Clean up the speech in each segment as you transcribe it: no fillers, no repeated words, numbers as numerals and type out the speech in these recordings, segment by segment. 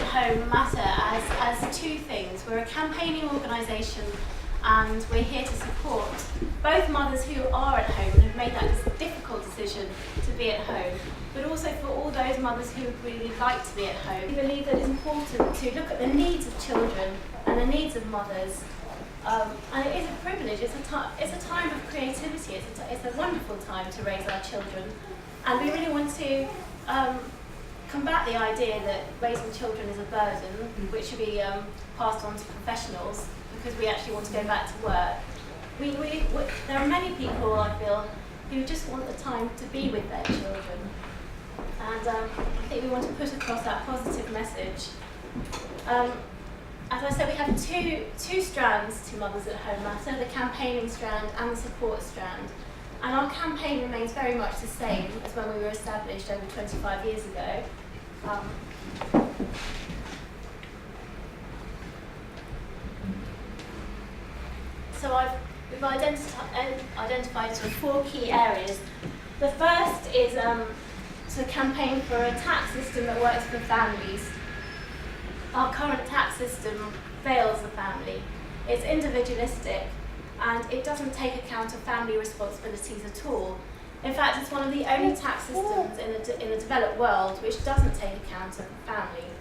Home matter as two things. We're a campaigning organisation and we're here to support both mothers who are at home and have made that difficult decision to be at home, but also for all those mothers who would really like to be at home. We believe that it's important to look at the needs of children and the needs of mothers. And it is a privilege, it's a time of creativity, it's a wonderful time to raise our children. And we really want to combat the idea that raising children is a burden, which should be passed on to professionals, because we actually want to go back to work. There are many people, I feel, who just want the time to be with their children. And I think we want to put across that positive message. As I said, we have two strands to Mothers at Home Matter, the campaigning strand and the support strand. And our campaign remains very much the same as when we were established over 25 years ago. So we've identified sort of 4 key areas. The first is to campaign for a tax system that works for families. Our current tax system fails the family. It's individualistic and it doesn't take account of family responsibilities at all. In fact, it's one of the only tax systems in the developed world which doesn't take account of the family.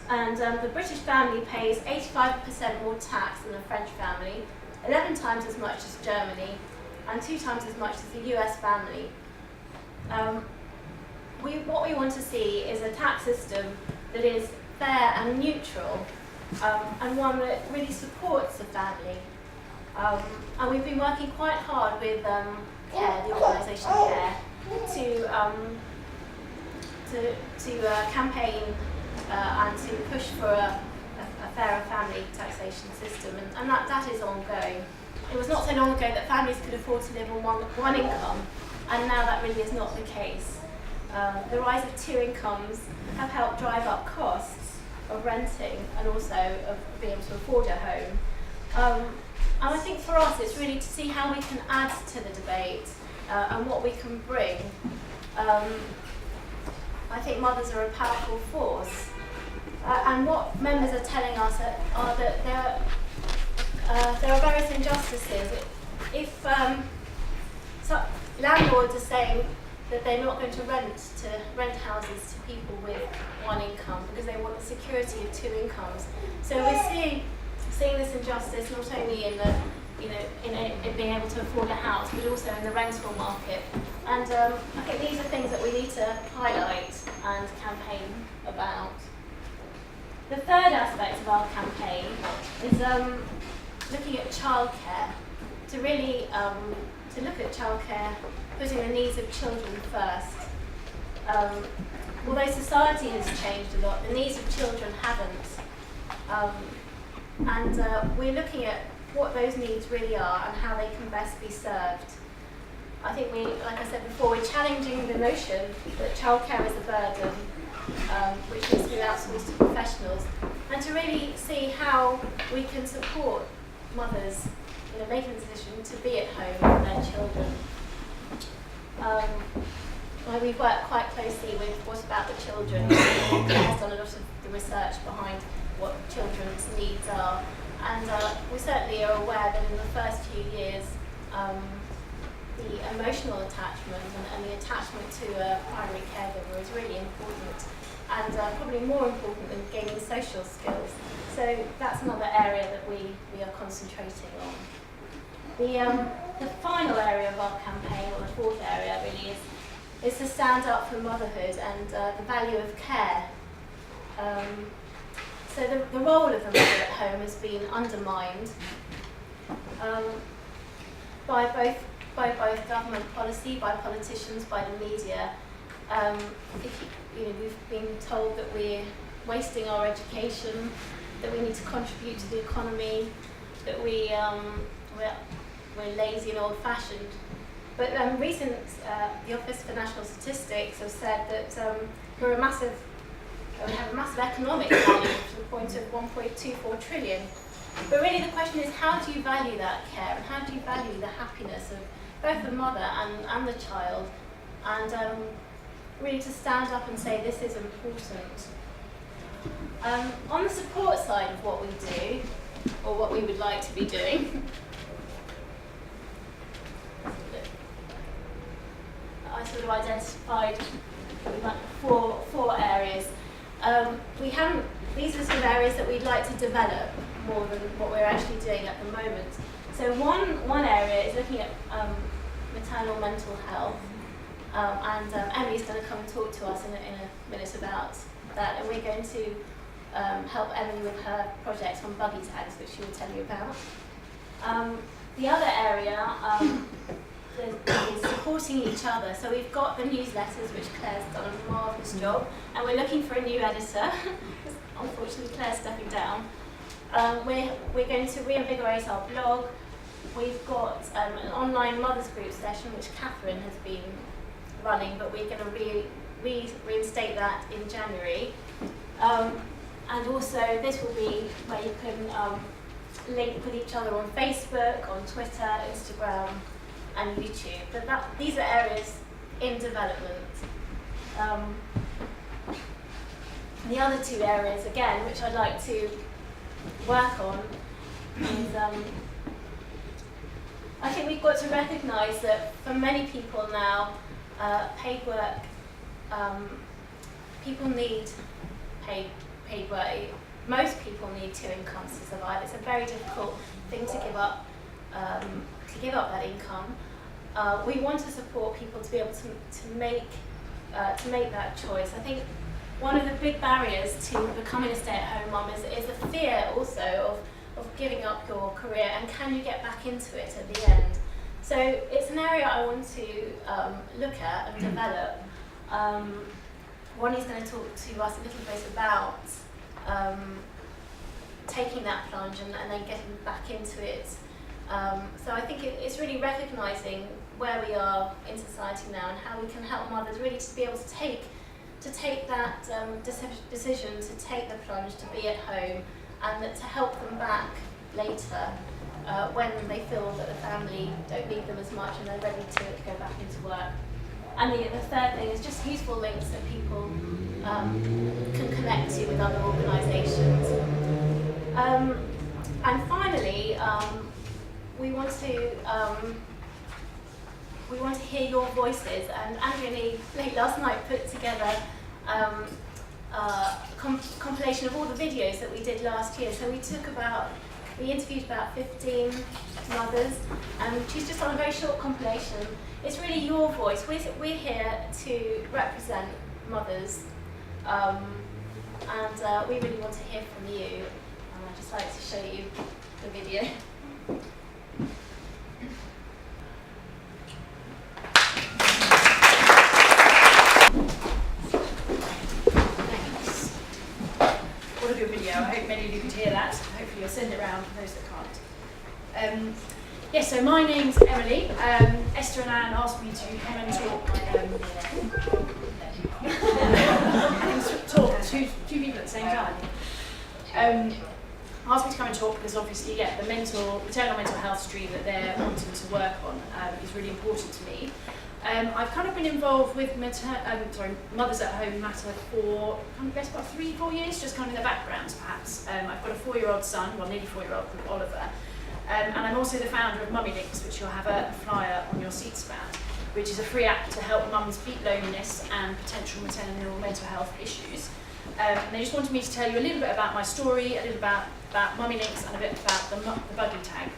And the British family pays 85% more tax than the French family, 11 times as much as Germany, and 2 times as much as the US family. What we want to see is a tax system that is fair and neutral, and one that really supports the family. And we've been working quite hard with CARE, the organisation CARE, to campaign and to push for a fairer family taxation system, and that is ongoing. It was not so long ago that families could afford to live on one income, and now that really is not the case. The rise of 2 incomes have helped drive up costs of renting and also of being able to afford a home. And I think for us it's really to see how we can add to the debate and what we can bring. I think mothers are a powerful force. And what members are telling us are that there are various injustices. If landlords are saying that they're not going to rent houses to people with 1 income because they want the security of 2 incomes. So we're seeing this injustice not only in the in being able to afford a house, but also in the rental market. And I think these are things that we need to highlight and campaign about. The third aspect of our campaign is looking at childcare, to really to look at childcare, putting the needs of children first. Although society has changed a lot, the needs of children haven't. And we're looking at what those needs really are and how they can best be served. I think like I said before, we're challenging the notion that childcare is a burden, which needs to be outsourced to professionals, and to really see how we can support mothers making the decision to be at home with their children. We've worked quite closely with What About the Children, and has done a lot of the research behind what children's needs are. And we certainly are aware that in the first few years, the emotional attachment and the attachment to a primary caregiver is really important, and probably more important than gaining social skills. So that's another area that we are concentrating on. The final area of our campaign, or the 4th area really, is to stand up for motherhood and the value of care. So the role of the mother at home has been undermined by both government policy, by politicians, by the media. We've been told that we're wasting our education, that we need to contribute to the economy, that we're lazy and old-fashioned. But the Office for National Statistics have said that we have a massive economic value to the point of 1.24 trillion. But really the question is, how do you value that care, and how do you value the happiness of both the mother and the child, and really to stand up and say this is important. On the support side of what we do, or what we would like to be doing, I sort of identified four areas. These are sort of areas that we'd like to develop more than what we're actually doing at the moment. So one area is looking at maternal mental health, and Emily's going to come and talk to us in a minute about that, and we're going to help Emily with her project on buggy tags, which she will tell you about. The other area is supporting each other. So we've got the newsletters, which Claire's done a marvellous job, and we're looking for a new editor. Unfortunately, Claire's stepping down. We're going to reinvigorate our blog. We've got an online mothers group session, which Catherine has been running, but we're going to reinstate that in January. And also, this will be where you can link with each other on Facebook, on Twitter, Instagram, and YouTube. But these are areas in development. The other two areas, again, which I'd like to work on, is I think we've got to recognise that for many people now, paid work, people need paid work. Most people need two incomes to survive. It's a very difficult thing to give up that income. We want to support people to be able to make that choice. I think one of the big barriers to becoming a stay-at-home mum is the fear also of giving up your career, and can you get back into it at the end. So it's an area I want to look at and develop. Ronnie's going to talk to us a little bit about taking that plunge and then getting back into it. So I think it's really recognising where we are in society now and how we can help mothers really to be able to take that decision to take the plunge to be at home, and that to help them back later when they feel that the family don't need them as much and they're ready to go back into work. And the third thing is just useful links that people can connect to with other organisations. And finally, we want to hear your voices. And Andrew and me, late last night, put together a compilation of all the videos that we did last year. So we interviewed about 15 mothers, and she's just on a very short compilation. It's really your voice. We're here to represent mothers, and we really want to hear from you. And I'd just like to show you the video. Thanks. What a good video. I hope many of you could hear that. Hopefully you'll send it around for those that can't. Yes, so my name's Emily. Esther and Anne asked me to come and talk to two people at the same time. Asked me to come and talk because obviously, the maternal mental health stream that they're wanting to work on is really important to me. I've kind of been involved with Mothers at Home Matter for kind of best part 3-4 years, just kind of in the background perhaps. I've got a 4-year-old son, well nearly 4-year-old, called Oliver. And I'm also the founder of Mummy Links, which you'll have a flyer on your seats about, which is a free app to help mums beat loneliness and potential maternal mental health issues. And they just wanted me to tell you a little bit about my story, a little about Mummy Links, and a bit about the buggy tag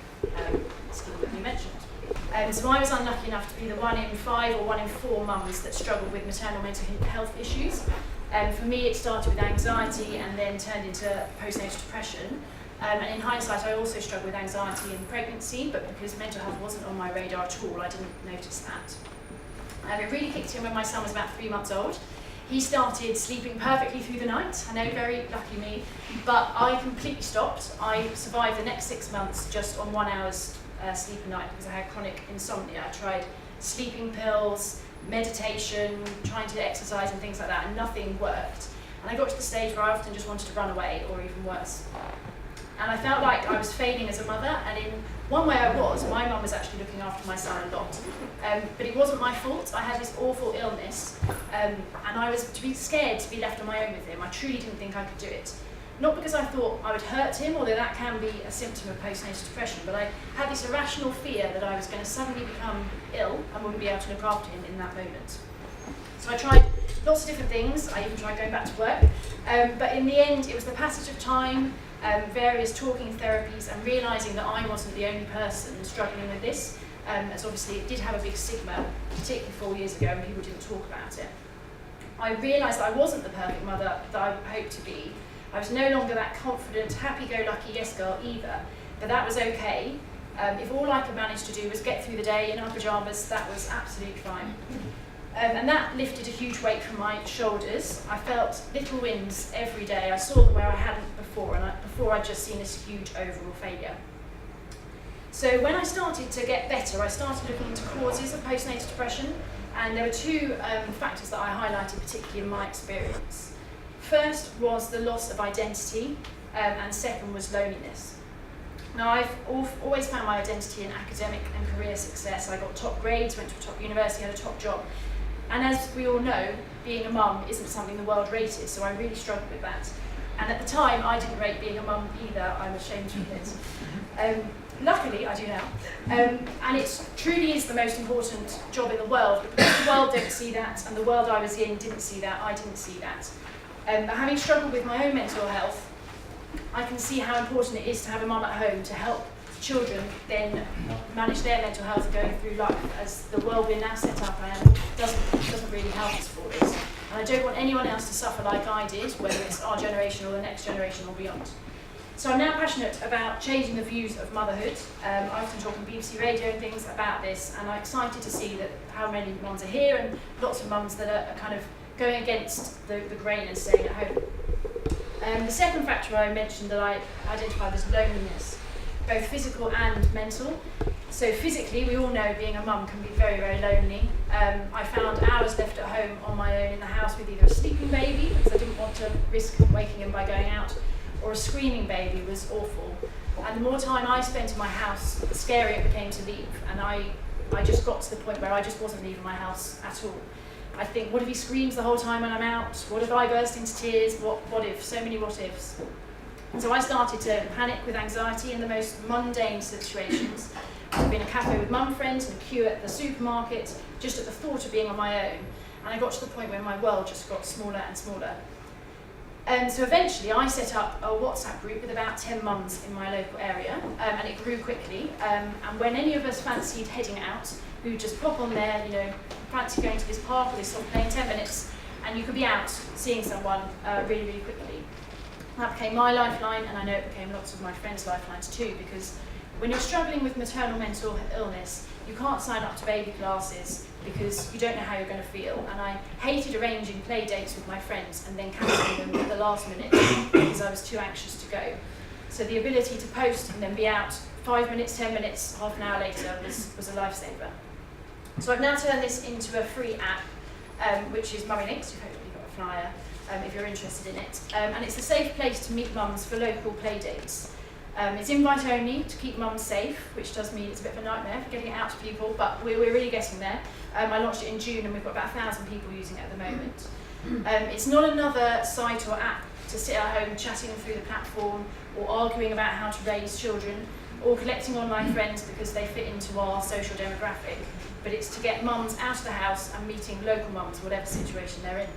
scheme that you mentioned. So I was unlucky enough to be the 1 in 5 or 1 in 4 mums that struggled with maternal mental health issues. For me, it started with anxiety and then turned into postnatal depression. And in hindsight, I also struggled with anxiety in pregnancy, but because mental health wasn't on my radar at all, I didn't notice that. It really kicked in when my son was about 3 months old. He started sleeping perfectly through the night. I know, very lucky me, but I completely stopped. I survived the next 6 months just on 1 hour's sleep a night because I had chronic insomnia. I tried sleeping pills, meditation, trying to exercise and things like that, and nothing worked. And I got to the stage where I often just wanted to run away, or even worse. And I felt like I was failing as a mother, and in one way I was. My mum was actually looking after my son a lot, but it wasn't my fault. I had this awful illness, and I was scared to be left on my own with him. I truly didn't think I could do it. not because I thought I would hurt him, although that can be a symptom of postnatal depression, but I had this irrational fear that I was going to suddenly become ill and wouldn't be able to look after him in that moment. So I tried lots of different things. I even tried going back to work, but in the end it was the passage of time, various talking therapies, and realising that I wasn't the only person struggling with this, as obviously it did have a big stigma, particularly 4 years ago, and people didn't talk about it. I realised that I wasn't the perfect mother that I hoped to be. I was no longer that confident, happy-go-lucky yes girl either, but that was okay. If all I could manage to do was get through the day in our pyjamas, that was absolutely fine. And that lifted a huge weight from my shoulders. I felt little wins every day. I saw them where I hadn't before, and before I'd just seen this huge overall failure. So when I started to get better, I started looking into causes of postnatal depression, and there were two factors that I highlighted particularly in my experience. First was the loss of identity, and second was loneliness. Now, I've always found my identity in academic and career success. I got top grades, went to a top university, had a top job. And as we all know, being a mum isn't something the world rated, so I really struggled with that. And at the time, I didn't rate being a mum either, I'm ashamed to admit. Luckily, I do now. And it truly is the most important job in the world, but because the world don't see that, and the world I was in didn't see that, I didn't see that. But having struggled with my own mental health, I can see how important it is to have a mum at home to help children then manage their mental health going through life, as the world we're now set up doesn't really help us for it. And I don't want anyone else to suffer like I did, whether it's our generation or the next generation or beyond. So I'm now passionate about changing the views of motherhood. I often talk on BBC Radio and things about this, and I'm excited to see that how many mums are here, and lots of mums that are kind of going against the grain and staying at home. The second factor I mentioned that I identified as loneliness, both physical and mental. So physically, we all know being a mum can be very, very lonely. I found hours left at home on my own in the house with either a sleeping baby, because I didn't want to risk waking him by going out, or a screaming baby was awful. And the more time I spent in my house, the scarier it became to leave. And I just got to the point where I just wasn't leaving my house at all. I think, what if he screams the whole time when I'm out? What if I burst into tears? What if? So many what ifs. And so I started to panic with anxiety in the most mundane situations. I'd been in a cafe with mum friends and a queue at the supermarket, just at the thought of being on my own. And I got to the point where my world just got smaller and smaller. So eventually I set up a WhatsApp group with about 10 mums in my local area, and it grew quickly. And when any of us fancied heading out, we would just pop on there, fancy going to this park or this soft play in 10 minutes, and you could be out seeing someone really, really quickly. That became my lifeline, and I know it became lots of my friends' lifelines too, because when you're struggling with maternal mental illness, you can't sign up to baby classes because you don't know how you're going to feel. And I hated arranging play dates with my friends and then cancelling them at the last minute because I was too anxious to go. So the ability to post and then be out 5 minutes, 10 minutes, half an hour later was a lifesaver. So I've now turned this into a free app, which is Mummy Links. You've hopefully got a flyer if you're interested in it. And it's a safe place to meet mums for local play dates. It's invite only to keep mums safe, which does mean it's a bit of a nightmare for getting it out to people, but we're really getting there. I launched it in June and we've got about 1,000 people using it at the moment. It's not another site or app to sit at home chatting through the platform or arguing about how to raise children or collecting online friends because they fit into our social demographic, but it's to get mums out of the house and meeting local mums, whatever situation they're in.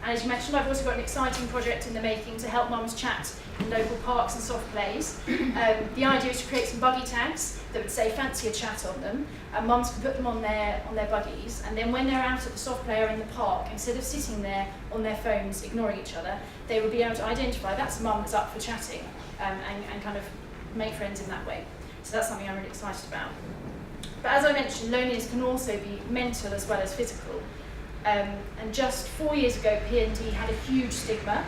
And as you mentioned, I've also got an exciting project in the making to help mums chat in local parks and soft plays. The idea is to create some buggy tags that would say fancy a chat on them, and mums can put them on their buggies, and then when they're out at the soft play or in the park, instead of sitting there on their phones ignoring each other, they would be able to identify that's a mum that's up for chatting, and kind of make friends in that way. So that's something I'm really excited about. But as I mentioned, loneliness can also be mental as well as physical. And just 4 years ago, P&D had a huge stigma.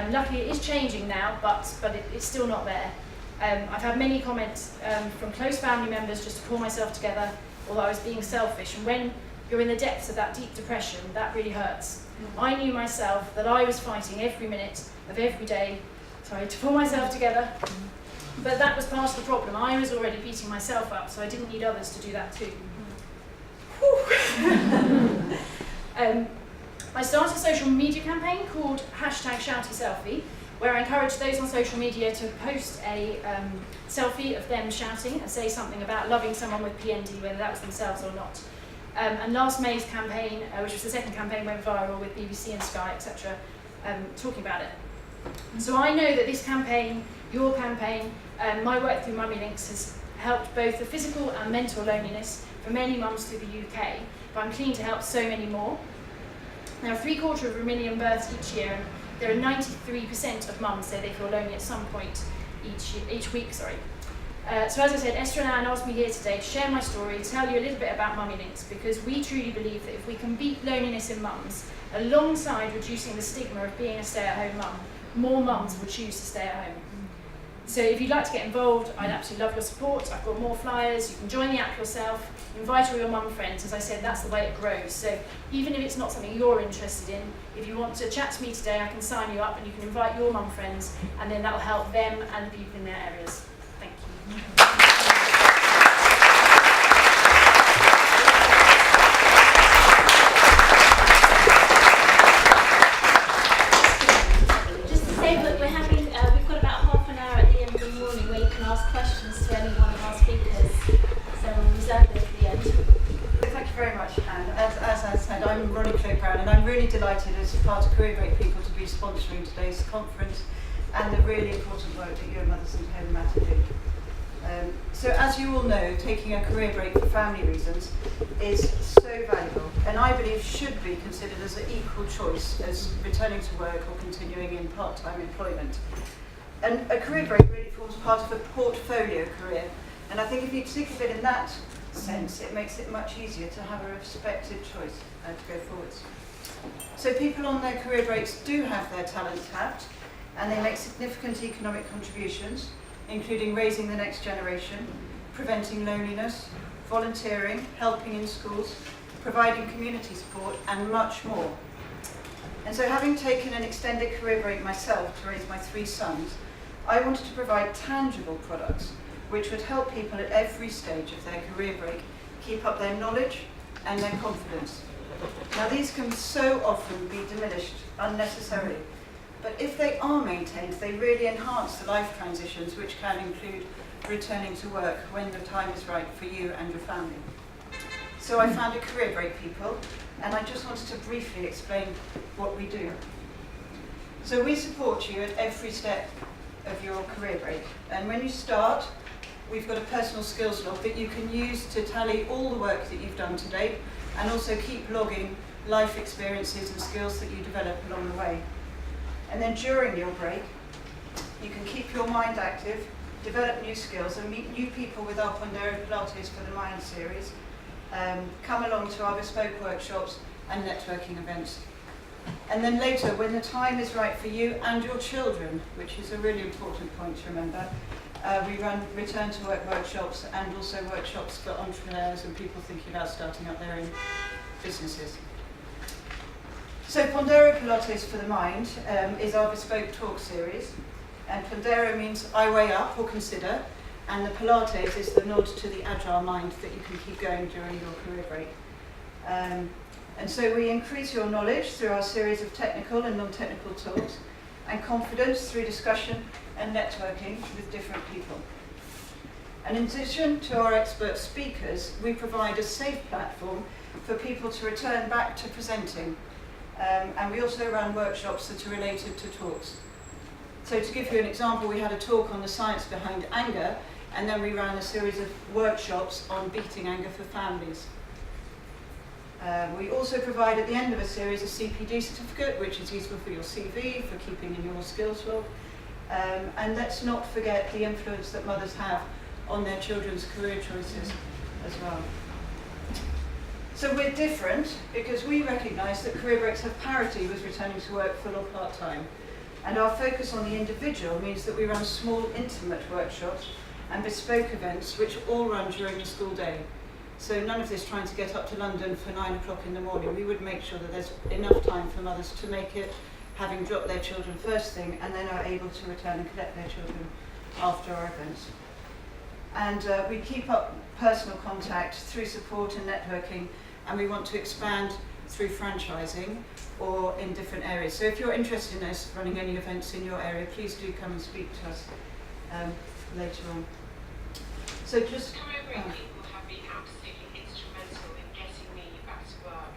Luckily, it is changing now, but it's still not there. I've had many comments from close family members just to pull myself together, although I was being selfish. And when you're in the depths of that deep depression, that really hurts. I knew myself that I was fighting every minute of every day, to pull myself together. But that was part of the problem. I was already beating myself up, so I didn't need others to do that too. I started a social media campaign called #ShoutySelfie, where I encourage those on social media to post a selfie of them shouting and say something about loving someone with PND, whether that was themselves or not. And last May's campaign, which was the second campaign, went viral with BBC and Sky, etc., talking about it. And so I know that this campaign, your campaign, my work through Mummy Links has helped both the physical and mental loneliness for many mums through the UK, but I'm keen to help so many more. There are 750,000 births each year, and there are 93% of mums say they feel lonely at some point each week. So as I said, Esther and Anne asked me here today to share my story, tell you a little bit about Mummy Links, because we truly believe that if we can beat loneliness in mums, alongside reducing the stigma of being a stay-at-home mum, more mums will choose to stay at home. So if you'd like to get involved, I'd absolutely love your support. I've got more flyers, you can join the app yourself, invite all your mum friends. As I said, that's the way it grows. So even if it's not something you're interested in, if you want to chat to me today, I can sign you up and you can invite your mum friends, and then that'll help them and the people in their areas. Thank you. Just to say that we've got about half an hour at the end of the morning where you can ask questions to any one of our speakers. So we'll reserve it at the end. Thank you very much, Anne. As I said, I'm Ronnie Cloak-Brown, and I'm really delighted as part of Career Break People to be sponsoring today's conference and the really important work that you and Mothers at Home Matter do. So as you all know, taking a career break for family reasons is so valuable, and I believe should be considered as an equal choice as returning to work or continuing in part-time employment. And a career break really forms part of a portfolio career, and I think if you think of it in that sense, it makes it much easier to have a respected choice to go forwards. So people on their career breaks do have their talent tapped, and they make significant economic contributions, including raising the next generation, preventing loneliness, volunteering, helping in schools, providing community support, and much more. And so having taken an extended career break myself to raise my 3 sons, I wanted to provide tangible products which would help people at every stage of their career break keep up their knowledge and their confidence. Now these can so often be diminished unnecessarily, but if they are maintained, they really enhance the life transitions, which can include returning to work when the time is right for you and your family. So I founded Career Break People, and I just wanted to briefly explain what we do. So we support you at every step of your career break, and when you start, we've got a personal skills log that you can use to tally all the work that you've done to date, and also keep logging life experiences and skills that you develop along the way. And then during your break, you can keep your mind active, develop new skills, and meet new people with our Pondero Pilates for the Mind series. Come along to our bespoke workshops and networking events. And then later, when the time is right for you and your children, which is a really important point to remember, we run return to work workshops and also workshops for entrepreneurs and people thinking about starting up their own businesses. So Pondero Pilates for the Mind is our bespoke talk series, and Pondero means I weigh up or consider, and the Pilates is the nod to the agile mind that you can keep going during your career break. And so we increase your knowledge through our series of technical and non-technical talks, and confidence through discussion and networking with different people. And in addition to our expert speakers, we provide a safe platform for people to return back to presenting. And we also run workshops that are related to talks. So to give you an example, we had a talk on the science behind anger, and then we ran a series of workshops on beating anger for families. We also provide at the end of a series a CPD certificate, which is useful for your CV, for keeping in your skills log. And let's not forget the influence that mothers have on their children's career choices as well. So we're different because we recognise that career breaks have parity with returning to work full or part-time. And our focus on the individual means that we run small, intimate workshops and bespoke events which all run during the school day. So none of this trying to get up to London for 9 o'clock in the morning. We would make sure that there's enough time for mothers to make it, having dropped their children first thing, and then are able to return and collect their children after our events. And we keep up personal contact through support and networking, and we want to expand through franchising or in different areas. So if you're interested in us running any events in your area, please do come and speak to us later on. So just... Career break people have been absolutely instrumental in getting me back to work.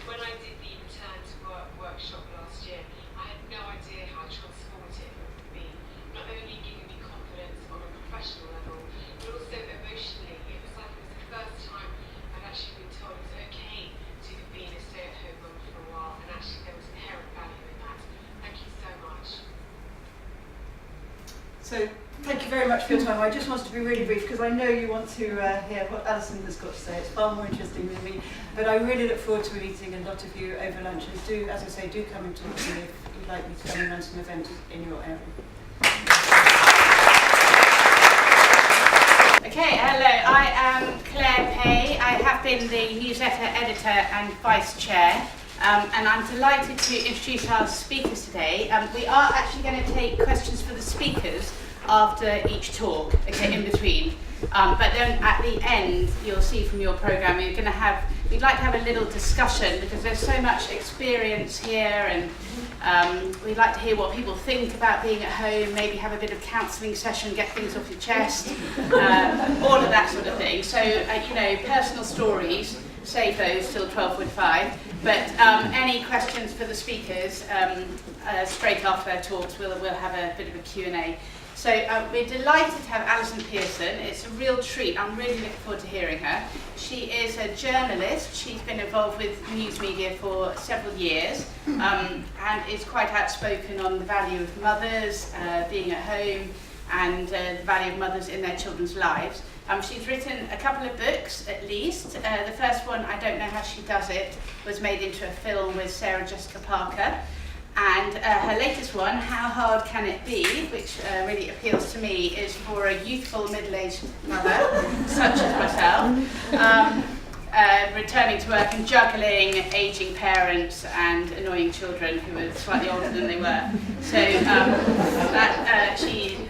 When I did the return to work workshop last year, I had no idea how transformative it would be. Not only giving me confidence on a professional level, but also emotionally. It was like it was the first time I'd actually been told it was okay to have been a stay-at-home mum for a while, and actually there was inherent value in that. Thank you so much. So thank you very much for your time. I just wanted to be really brief because I know you want to hear what Alison has got to say. It's far more interesting than me. But I really look forward to meeting a lot of you over lunch. And do, as I say, do come and talk to me if you'd like me to come and run some events in your area. Okay, hello, I am Claire Pay. I have been the newsletter editor and vice chair, and I'm delighted to introduce our speakers today. We are actually going to take questions for the speakers after each talk, okay, in between. But then at the end, you'll see from your programme, we'd like to have a little discussion because there's so much experience here, and we'd like to hear what people think about being at home, maybe have a bit of counselling session, get things off your chest, all of that sort of thing. So, personal stories, save those till 12:45. But any questions for the speakers, straight after their talks, we'll have a bit of a Q&A. So we're delighted to have Alison Pearson. It's a real treat. I'm really looking forward to hearing her. She is a journalist. She's been involved with news media for several years and is quite outspoken on the value of mothers being at home and the value of mothers in their children's lives. She's written a couple of books, at least. The first one, I don't know how she does it, was made into a film with Sarah Jessica Parker. And her latest one, How Hard Can It Be, which really appeals to me, is for a youthful middle-aged mother, such as myself, returning to work and juggling ageing parents and annoying children who are slightly older than they were. So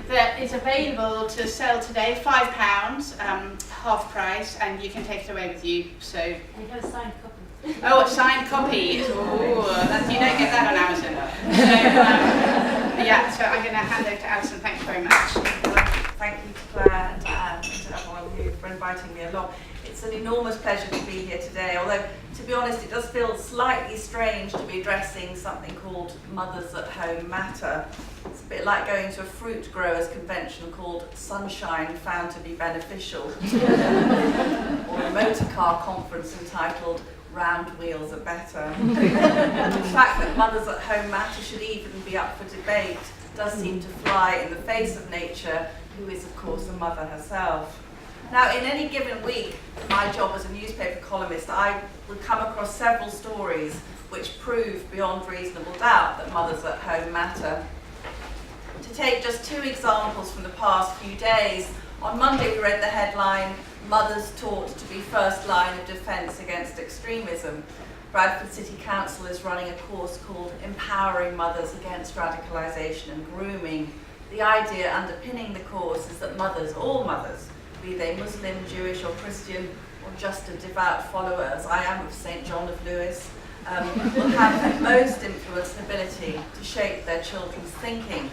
that is available to sell today, £5, half price, and you can take it away with you. So. You've got a signed copy. Oh, a signed copy. You don't get that on Amazon. So I'm going to hand over to Alison. Thank you very much. Thank you to Claire and to everyone who for inviting me along. It's an enormous pleasure to be here today, although to be honest it does feel slightly strange to be addressing something called Mothers at Home Matter. It's a bit like going to a fruit growers convention called Sunshine Found to be Beneficial, or a motor car conference entitled Round Wheels Are Better. The fact that Mothers at Home Matter should even be up for debate does seem to fly in the face of nature, who is of course a mother herself. Now, in any given week, my job as a newspaper columnist, I would come across several stories which prove beyond reasonable doubt that mothers at home matter. To take just two examples from the past few days, on Monday we read the headline, Mothers Taught to be First Line of Defence Against Extremism. Bradford City Council is running a course called Empowering Mothers Against Radicalisation and Grooming. The idea underpinning the course is that mothers, all mothers, be they Muslim, Jewish or Christian, or just a devout follower, as I am of St. John of Lewis, will have the most influence and ability to shape their children's thinking,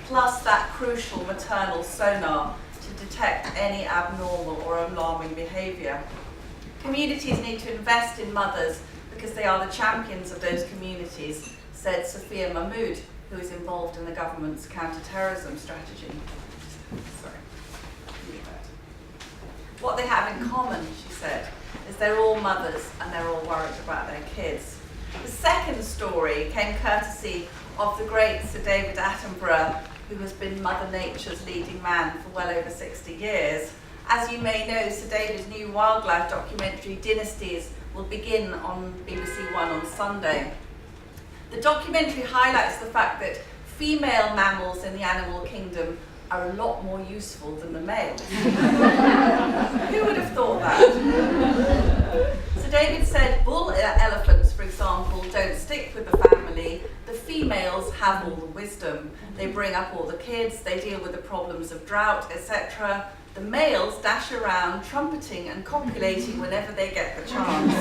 plus that crucial maternal sonar to detect any abnormal or alarming behaviour. Communities need to invest in mothers because they are the champions of those communities, said Sophia Mahmood, who is involved in the government's counter-terrorism strategy. Sorry. What they have in common, she said, is they're all mothers and they're all worried about their kids. The second story came courtesy of the great Sir David Attenborough, who has been Mother Nature's leading man for well over 60 years. As you may know, Sir David's new wildlife documentary, Dynasties, will begin on BBC One on Sunday. The documentary highlights the fact that female mammals in the animal kingdom are a lot more useful than the males. Who would have thought that? So David said bull elephants, for example, don't stick with the family. The females have all the wisdom. They bring up all the kids, they deal with the problems of drought, etc. The males dash around trumpeting and copulating whenever they get the chance.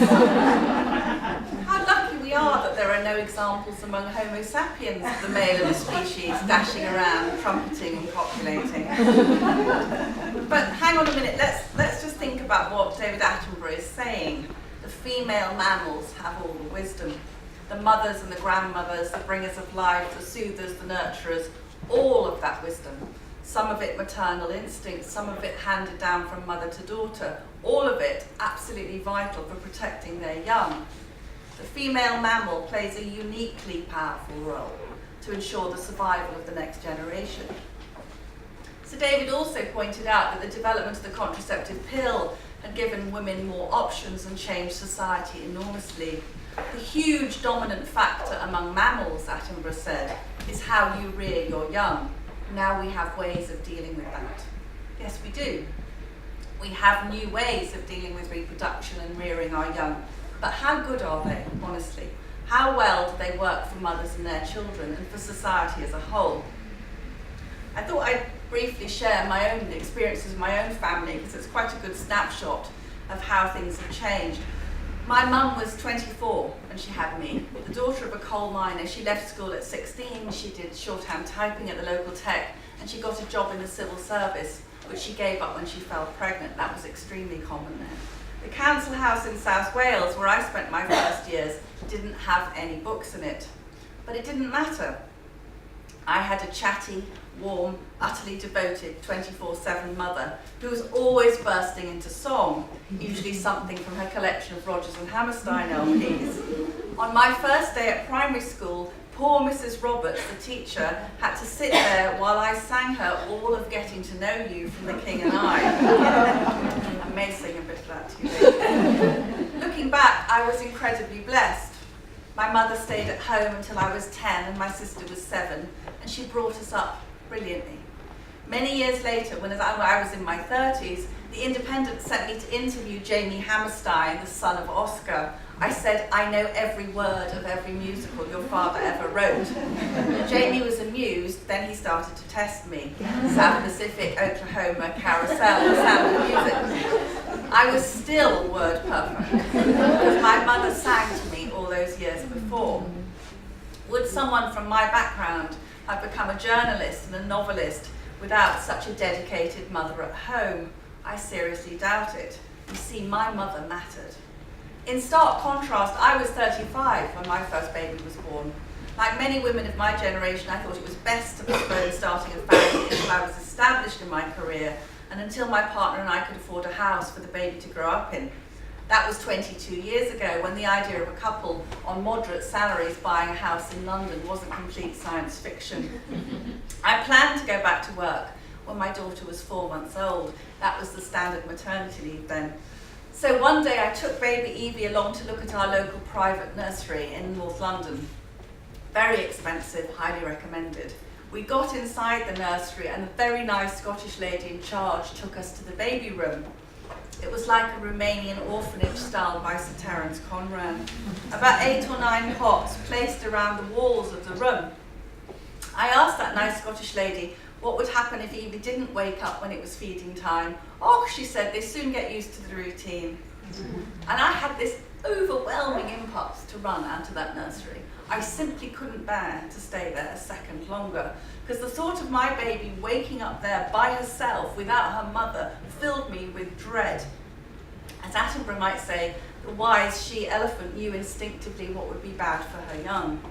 How lucky really odd that there are no examples among Homo sapiens of the male of the species dashing around, trumpeting and copulating. But hang on a minute, let's just think about what David Attenborough is saying. The female mammals have all the wisdom. The mothers and the grandmothers, the bringers of life, the soothers, the nurturers, all of that wisdom. Some of it maternal instinct, some of it handed down from mother to daughter, all of it absolutely vital for protecting their young. The female mammal plays a uniquely powerful role to ensure the survival of the next generation. So David also pointed out that the development of the contraceptive pill had given women more options and changed society enormously. The huge dominant factor among mammals, Attenborough said, is how you rear your young. Now we have ways of dealing with that. Yes, we do. We have new ways of dealing with reproduction and rearing our young. But how good are they, honestly? How well do they work for mothers and their children and for society as a whole? I thought I'd briefly share my own experiences with my own family because it's quite a good snapshot of how things have changed. My mum was 24 when she had me, the daughter of a coal miner. She left school at 16, she did shorthand typing at the local tech, and she got a job in the civil service, which she gave up when she fell pregnant. That was extremely common then. The council house in South Wales, where I spent my first years, didn't have any books in it. But it didn't matter. I had a chatty, warm, utterly devoted 24/7 mother who was always bursting into song, usually something from her collection of Rodgers and Hammerstein LPs. On my first day at primary school, poor Mrs. Roberts, the teacher, had to sit there while I sang her all of Getting to Know You from The King and I. I may sing a bit of that to you later. Looking back, I was incredibly blessed. My mother stayed at home until I was 10 and my sister was 7, and she brought us up brilliantly. Many years later, when I was in my 30s, The Independent sent me to interview Jamie Hammerstein, the son of Oscar. I said, I know every word of every musical your father ever wrote. Jamie was amused, then he started to test me. South Pacific, Oklahoma, Carousel, The Sound of Music. I was still word perfect, because my mother sang to me all those years before. Would someone from my background have become a journalist and a novelist without such a dedicated mother at home? I seriously doubt it. You see, my mother mattered. In stark contrast, I was 35 when my first baby was born. Like many women of my generation, I thought it was best to postpone starting a family until I was established in my career and until my partner and I could afford a house for the baby to grow up in. That was 22 years ago, when the idea of a couple on moderate salaries buying a house in London wasn't complete science fiction. I planned to go back to work when my daughter was 4 months old. That was the standard maternity leave then. So one day I took baby Evie along to look at our local private nursery in North London. Very expensive, highly recommended. We got inside the nursery and a very nice Scottish lady in charge took us to the baby room. It was like a Romanian orphanage styled by Sir Terence Conran. About 8 or 9 cots placed around the walls of the room. I asked that nice Scottish lady what would happen if Evie didn't wake up when it was feeding time. Oh, she said, they soon get used to the routine. And I had this overwhelming impulse to run out of that nursery. I simply couldn't bear to stay there a second longer, because the thought of my baby waking up there by herself without her mother filled me with dread. As Attenborough might say, the wise she-elephant knew instinctively what would be bad for her young.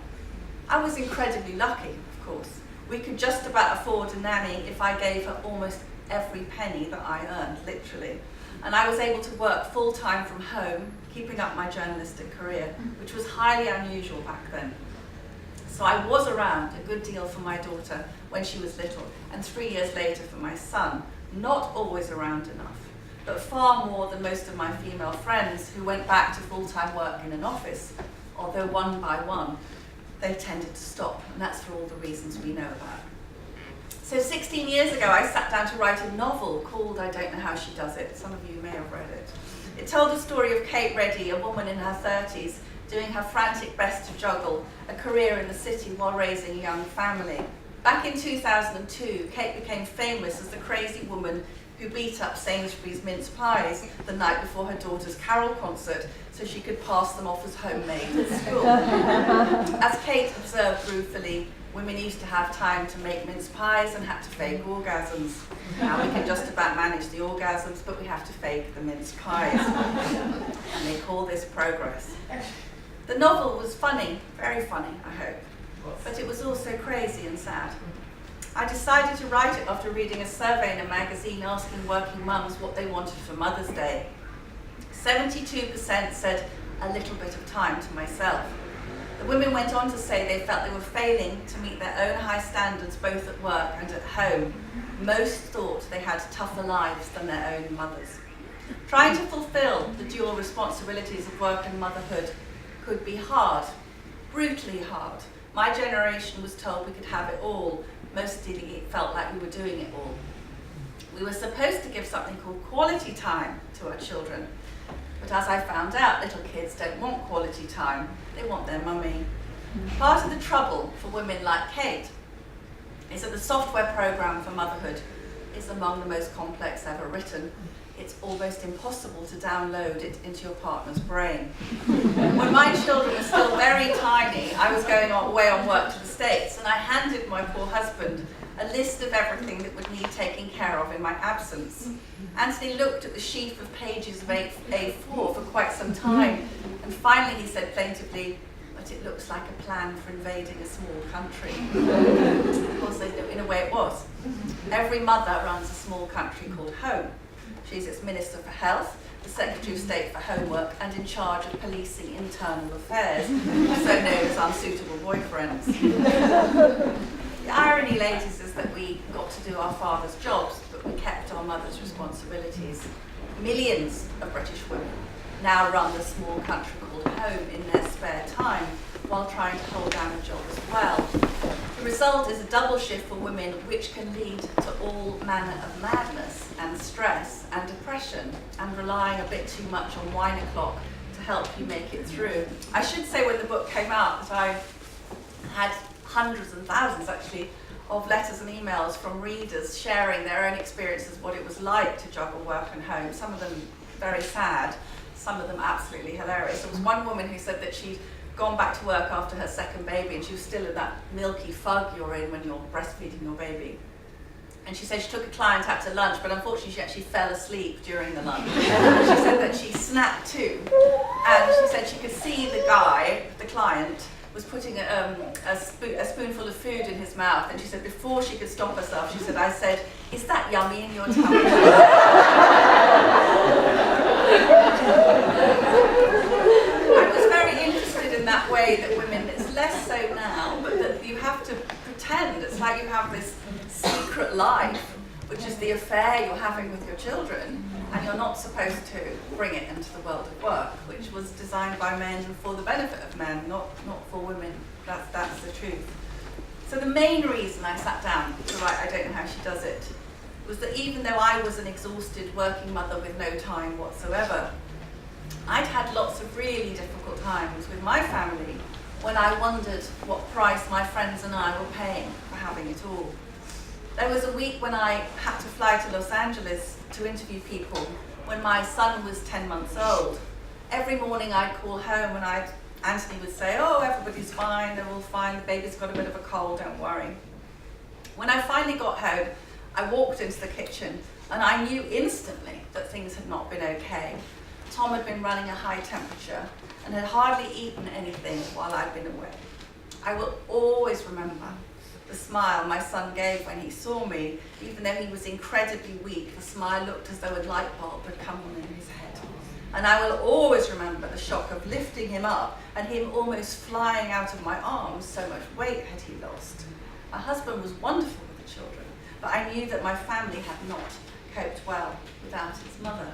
I was incredibly lucky, of course. We could just about afford a nanny if I gave her almost every penny that I earned, literally. And I was able to work full-time from home, keeping up my journalistic career, which was highly unusual back then. So I was around a good deal for my daughter when she was little, and 3 years later for my son. Not always around enough, but far more than most of my female friends who went back to full-time work in an office, although one by one, they tended to stop, and that's for all the reasons we know about. So 16 years ago, I sat down to write a novel called I Don't Know How She Does It. Some of you may have read it. It told the story of Kate Reddy, a woman in her 30s, doing her frantic best to juggle a career in the city while raising a young family. Back in 2002, Kate became famous as the crazy woman who beat up Sainsbury's mince pies the night before her daughter's carol concert so she could pass them off as homemade at school. As Kate observed ruefully, women used to have time to make mince pies and had to fake orgasms. Now we can just about manage the orgasms, but we have to fake the mince pies. And they call this progress. The novel was funny, very funny, I hope, but it was also crazy and sad. I decided to write it after reading a survey in a magazine asking working mums what they wanted for Mother's Day. 72% said a little bit of time to myself. The women went on to say they felt they were failing to meet their own high standards both at work and at home. Most thought they had tougher lives than their own mothers. Trying to fulfill the dual responsibilities of work and motherhood could be hard, brutally hard. My generation was told we could have it all. Mostly it felt like we were doing it all. We were supposed to give something called quality time to our children. But as I found out, little kids don't want quality time. They want their mummy. Part of the trouble for women like Kate is that the software program for motherhood is among the most complex ever written. It's almost impossible to download it into your partner's brain. When my children were still very tiny, I was going away on work to the States, and I handed my poor husband a list of everything that would need taking care of in my absence. Anthony looked at the sheaf of pages of A4 for quite some time, and finally he said plaintively, "But it looks like a plan for invading a small country." Of course, in a way it was. Every mother runs a small country called home. She's its Minister for Health, the Secretary of State for Homework, and in charge of policing internal affairs, also known as unsuitable boyfriends. The irony, ladies, is that we got to do our father's jobs, but we kept our mother's responsibilities. Millions of British women now run the small country called home in their spare time, while trying to hold down a job as well. The result is a double shift for women, which can lead to all manner of madness and stress and depression, and relying a bit too much on wine o'clock to help you make it through. I should say when the book came out that I had hundreds and thousands actually of letters and emails from readers sharing their own experiences, what it was like to juggle work and home. Some of them very sad, some of them absolutely hilarious. There was one woman who said that she'd gone back to work after her second baby and she was still in that milky fug you're in when you're breastfeeding your baby. And she said she took a client out to lunch, but unfortunately she actually fell asleep during the lunch. She said that she snapped too, and she said she could see the guy, the client, was putting a spoonful of food in his mouth, and she said before she could stop herself, she said, "I said, is that yummy in your tummy?" I was very interested in that way that women, it's less so now, but that you have to pretend. It's like you have this secret life, which is the affair you're having with your children, and you're not supposed to bring it into the world of work, which was designed by men for the benefit of men, not for women. That's the truth. So the main reason I sat down to write I Don't Know How She Does It was that even though I was an exhausted working mother with no time whatsoever, I'd had lots of really difficult times with my family when I wondered what price my friends and I were paying for having it all. There was a week when I had to fly to Los Angeles to interview people when my son was 10 months old. Every morning I'd call home and Anthony would say, "Oh, everybody's fine, they're all fine, the baby's got a bit of a cold, don't worry." When I finally got home, I walked into the kitchen and I knew instantly that things had not been okay. Tom had been running a high temperature and had hardly eaten anything while I'd been away. I will always remember the smile my son gave when he saw me. Even though he was incredibly weak, the smile looked as though a light bulb had come on in his head. And I will always remember the shock of lifting him up and him almost flying out of my arms, so much weight had he lost. My husband was wonderful with the children, but I knew that my family had not coped well without its mother.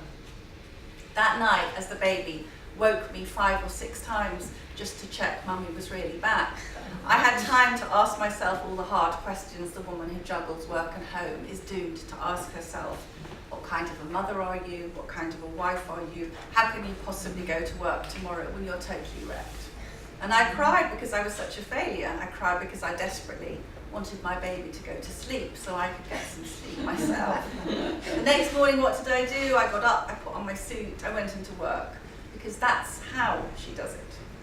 That night, as the baby woke me 5 or 6 times just to check Mummy was really back, I had time to ask myself all the hard questions the woman who juggles work and home is doomed to ask herself. What kind of a mother are you? What kind of a wife are you? How can you possibly go to work tomorrow when you're totally wrecked? And I cried because I was such a failure. I cried because I desperately wanted my baby to go to sleep so I could get some sleep myself. The next morning, what did I do? I got up, I put on my suit, I went into work, because that's how she does it.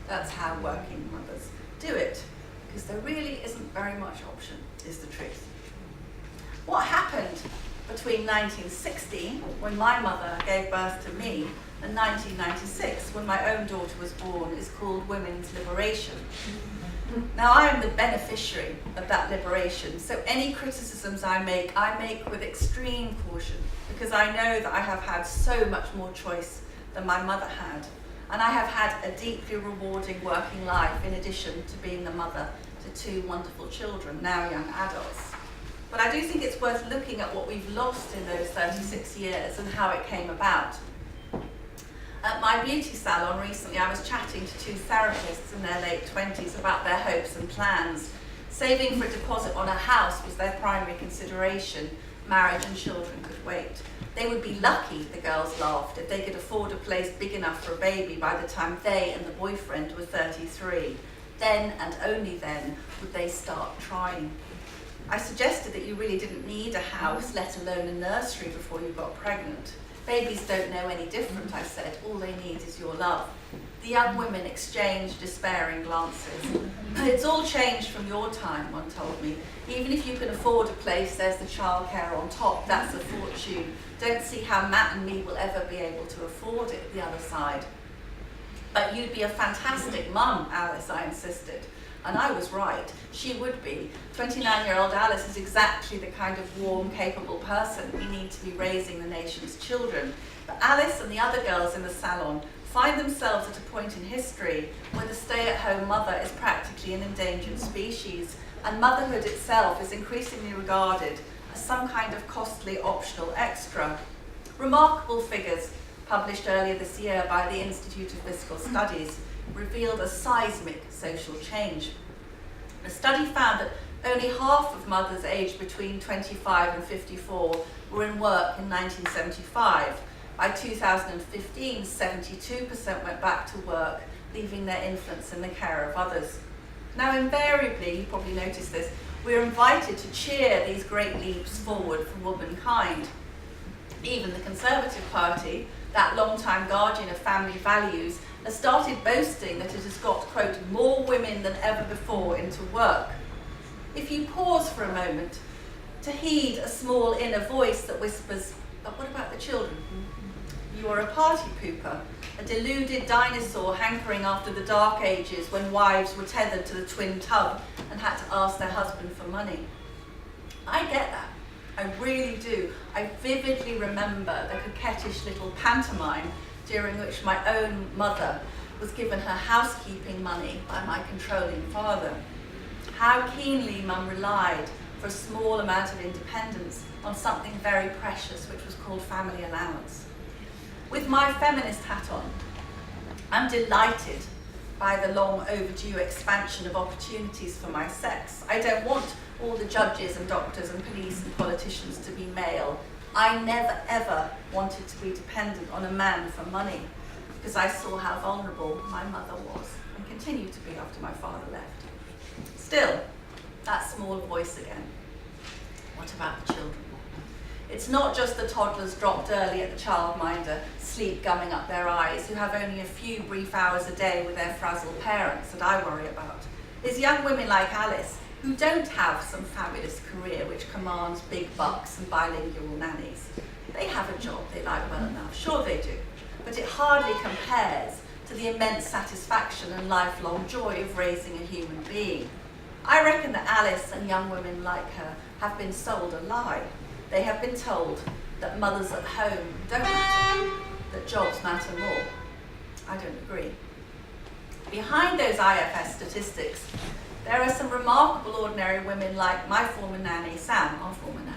That's how working mothers do it, because there really isn't very much option, is the truth. What happened between 1960, when my mother gave birth to me, and 1996, when my own daughter was born, is called women's liberation. Now, I am the beneficiary of that liberation, so any criticisms I make with extreme caution, because I know that I have had so much more choice than my mother had, and I have had a deeply rewarding working life in addition to being the mother to 2 wonderful children, now young adults. But I do think it's worth looking at what we've lost in those 36 years and how it came about. At my beauty salon recently, I was chatting to 2 therapists in their late 20s about their hopes and plans. Saving for a deposit on a house was their primary consideration. Marriage and children could wait. They would be lucky, the girls laughed, if they could afford a place big enough for a baby by the time they and the boyfriend were 33. Then, and only then, would they start trying. I suggested that you really didn't need a house, let alone a nursery, before you got pregnant. Babies don't know any different, I said. All they need is your love. The young women exchanged despairing glances. It's all changed from your time, one told me. Even if you can afford a place, there's the childcare on top. That's a fortune. Don't see how Matt and me will ever be able to afford it, the other side. But you'd be a fantastic mum, Alice, I insisted. And I was right. She would be. 29-year-old Alice is exactly the kind of warm, capable person we need to be raising the nation's children. But Alice and the other girls in the salon find themselves at a point in history where the stay-at-home mother is practically an endangered species, and motherhood itself is increasingly regarded as some kind of costly optional extra. Remarkable figures published earlier this year by the Institute of Fiscal Studies revealed a seismic social change. The study found that only half of mothers aged between 25 and 54 were in work in 1975. By 2015, 72% went back to work, leaving their infants in the care of others. Now, invariably, you probably noticed this, we're invited to cheer these great leaps forward for womankind. Even the Conservative Party, that long-time guardian of family values, has started boasting that it has got, quote, more women than ever before into work. If you pause for a moment to heed a small inner voice that whispers, but what about the children? You are a party pooper, a deluded dinosaur hankering after the dark ages when wives were tethered to the twin tub and had to ask their husband for money. I get that. I really do. I vividly remember the coquettish little pantomime during which my own mother was given her housekeeping money by my controlling father. How keenly Mum relied for a small amount of independence on something very precious, which was called family allowance. With my feminist hat on, I'm delighted by the long overdue expansion of opportunities for my sex. I don't want all the judges and doctors and police and politicians to be male. I never ever wanted to be dependent on a man for money, because I saw how vulnerable my mother was and continued to be after my father left. Still, that small voice again. What about the children? It's not just the toddlers dropped early at the childminder, sleep gumming up their eyes, who have only a few brief hours a day with their frazzled parents that I worry about. There's young women like Alice who don't have some fabulous career which commands big bucks and bilingual nannies. They have a job they like well enough, sure they do, but it hardly compares to the immense satisfaction and lifelong joy of raising a human being. I reckon that Alice and young women like her have been sold a lie. They have been told that mothers at home don't matter, that jobs matter more. I don't agree. Behind those IFS statistics, there are some remarkable ordinary women like my former nanny, Sam, our former nanny.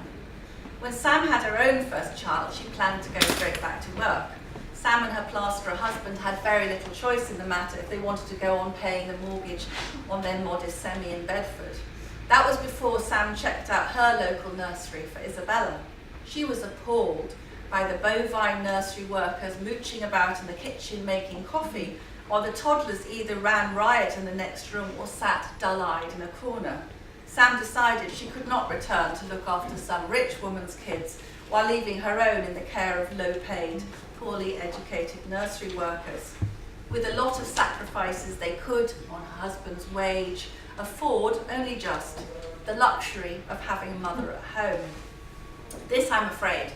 When Sam had her own first child, she planned to go straight back to work. Sam and her plasterer husband had very little choice in the matter if they wanted to go on paying the mortgage on their modest semi in Bedford. That was before Sam checked out her local nursery for Isabella. She was appalled by the bovine nursery workers mooching about in the kitchen making coffee, while the toddlers either ran riot in the next room or sat dull-eyed in a corner. Sam decided she could not return to look after some rich woman's kids while leaving her own in the care of low-paid, poorly educated nursery workers. With a lot of sacrifices they could, on her husband's wage, afford only just the luxury of having a mother at home. This, I'm afraid,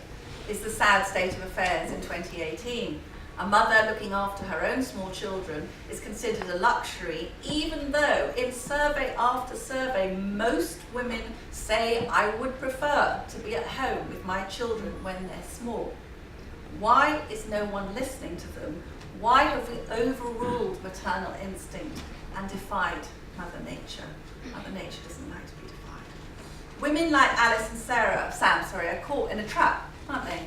is the sad state of affairs in 2018. A mother looking after her own small children is considered a luxury, even though in survey after survey, most women say, I would prefer to be at home with my children when they're small. Why is no one listening to them? Why have we overruled maternal instinct and defied Mother Nature? Mother Nature doesn't like to be defied. Women like Alice and Sam are caught in a trap, aren't they?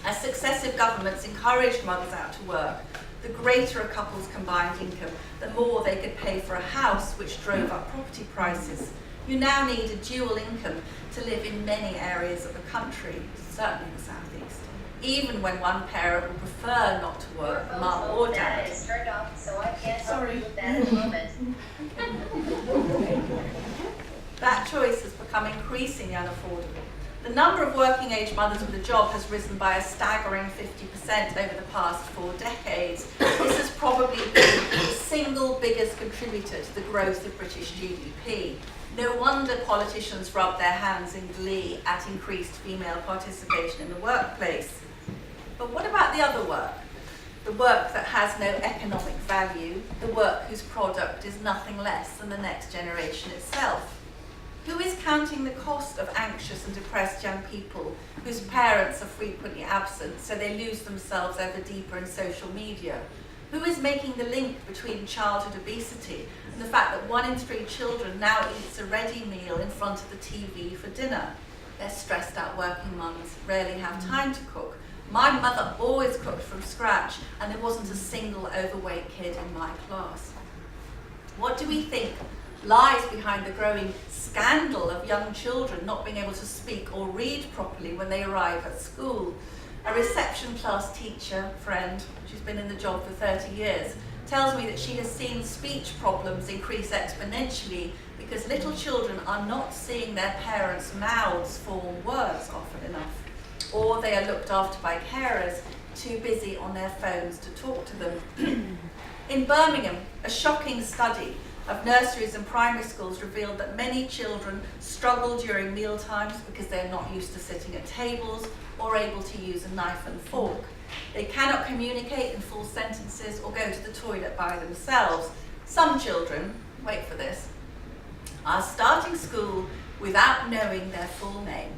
As successive governments encouraged mothers out to work, the greater a couple's combined income, the more they could pay for a house, which drove up property prices. You now need a dual income to live in many areas of the country, certainly the southeast, even when one parent would prefer not to work, mum or dad. That is turned off, so I can't Sorry. with that at the moment. That choice has become increasingly unaffordable. The number of working-age mothers with a job has risen by a staggering 50% over the past 4 decades. This has probably been the single biggest contributor to the growth of British GDP. No wonder politicians rub their hands in glee at increased female participation in the workplace. But what about the other work? The work that has no economic value, the work whose product is nothing less than the next generation itself. Who is counting the cost of anxious and depressed young people whose parents are frequently absent, so they lose themselves ever deeper in social media? Who is making the link between childhood obesity and the fact that 1 in 3 children now eats a ready meal in front of the TV for dinner? They're stressed out working mums, rarely have time to cook. My mother always cooked from scratch, and there wasn't a single overweight kid in my class. What do we think lies behind the growing scandal of young children not being able to speak or read properly when they arrive at school? A reception class teacher friend, she's been in the job for 30 years, tells me that she has seen speech problems increase exponentially because little children are not seeing their parents' mouths form words often enough, or they are looked after by carers too busy on their phones to talk to them. In Birmingham, a shocking study of nurseries and primary schools revealed that many children struggle during meal times because they're not used to sitting at tables or able to use a knife and fork. They cannot communicate in full sentences or go to the toilet by themselves. Some children, wait for this, are starting school without knowing their full name.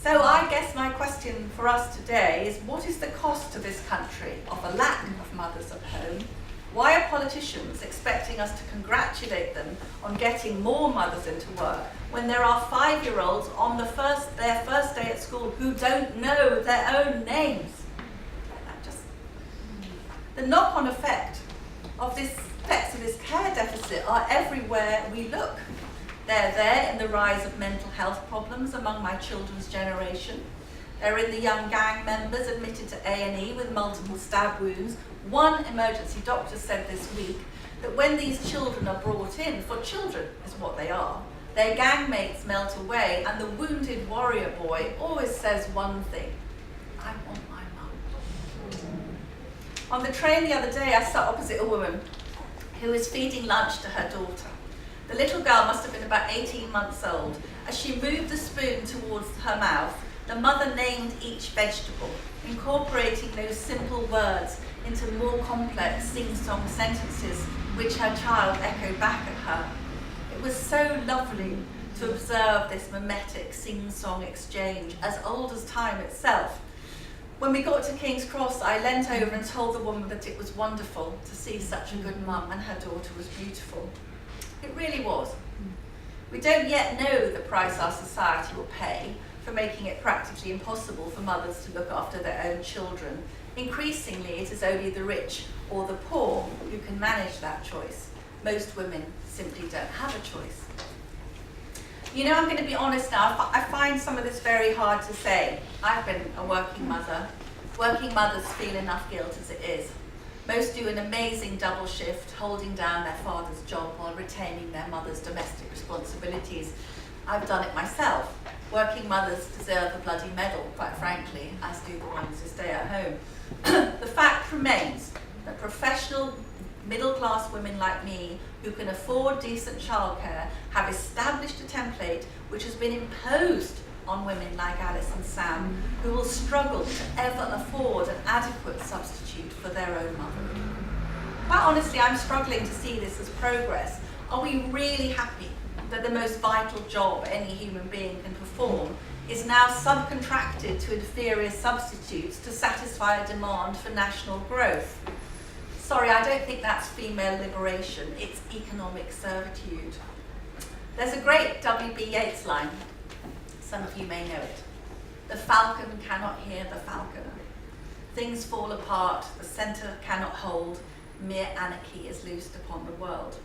So I guess my question for us today is, what is the cost to this country of a lack of mothers at home? Why are politicians expecting us to congratulate them on getting more mothers into work when there are 5-year-olds on their first day at school who don't know their own names? The knock-on effects of this care deficit are everywhere we look. They're there in the rise of mental health problems among my children's generation. They're in the young gang members admitted to A&E with multiple stab wounds. One emergency doctor said this week that when these children are brought in, for children is what they are, their gang mates melt away, and the wounded warrior boy always says one thing: I want my mum. On the train the other day, I sat opposite a woman who was feeding lunch to her daughter. The little girl must have been about 18 months old. As she moved the spoon towards her mouth, the mother named each vegetable, incorporating those simple words into more complex sing-song sentences which her child echoed back at her. It was so lovely to observe this mimetic sing-song exchange, as old as time itself. When we got to King's Cross, I leant over and told the woman that it was wonderful to see such a good mum and her daughter was beautiful. It really was. We don't yet know the price our society will pay for making it practically impossible for mothers to look after their own children. Increasingly, it is only the rich or the poor who can manage that choice. Most women simply don't have a choice. You know, I'm going to be honest now, I find some of this very hard to say. I've been a working mother. Working mothers feel enough guilt as it is. Most do an amazing double shift, holding down their father's job while retaining their mother's domestic responsibilities. I've done it myself. Working mothers deserve a bloody medal, quite frankly, as do the ones who stay at home. The fact remains that professional middle-class women like me who can afford decent childcare have established a template which has been imposed on women like Alice and Sam, who will struggle to ever afford an adequate substitute for their own motherhood. Quite honestly, I'm struggling to see this as progress. Are we really happy that the most vital job any human being can perform is now subcontracted to inferior substitutes to satisfy a demand for national growth? Sorry, I don't think that's female liberation, it's economic servitude. There's a great W.B. Yeats line, some of you may know it. The falcon cannot hear the falconer. Things fall apart, the centre cannot hold, mere anarchy is loosed upon the world.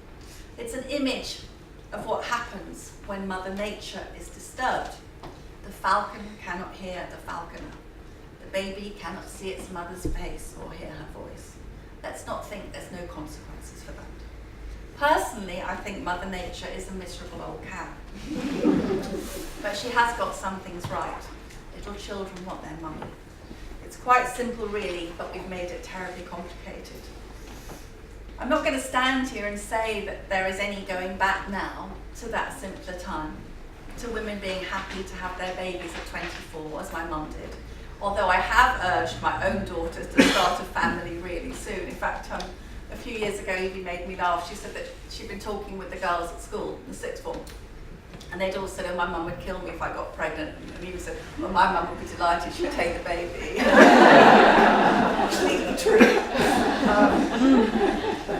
It's an image of what happens when Mother Nature is disturbed. The falcon cannot hear the falconer. The baby cannot see its mother's face or hear her voice. Let's not think there's no consequences for that. Personally, I think Mother Nature is a miserable old cow. But she has got some things right. Little children want their mummy. It's quite simple really, but we've made it terribly complicated. I'm not going to stand here and say that there is any going back now to that simpler time, to women being happy to have their babies at 24, as my mum did. Although I have urged my own daughters to start a family really soon. In fact, a few years ago, Evie made me laugh. She said that she'd been talking with the girls at school, the sixth form, and they'd all said, oh, my mum would kill me if I got pregnant. And Evie said, well, my mum would be delighted she'd take the baby. Completely true.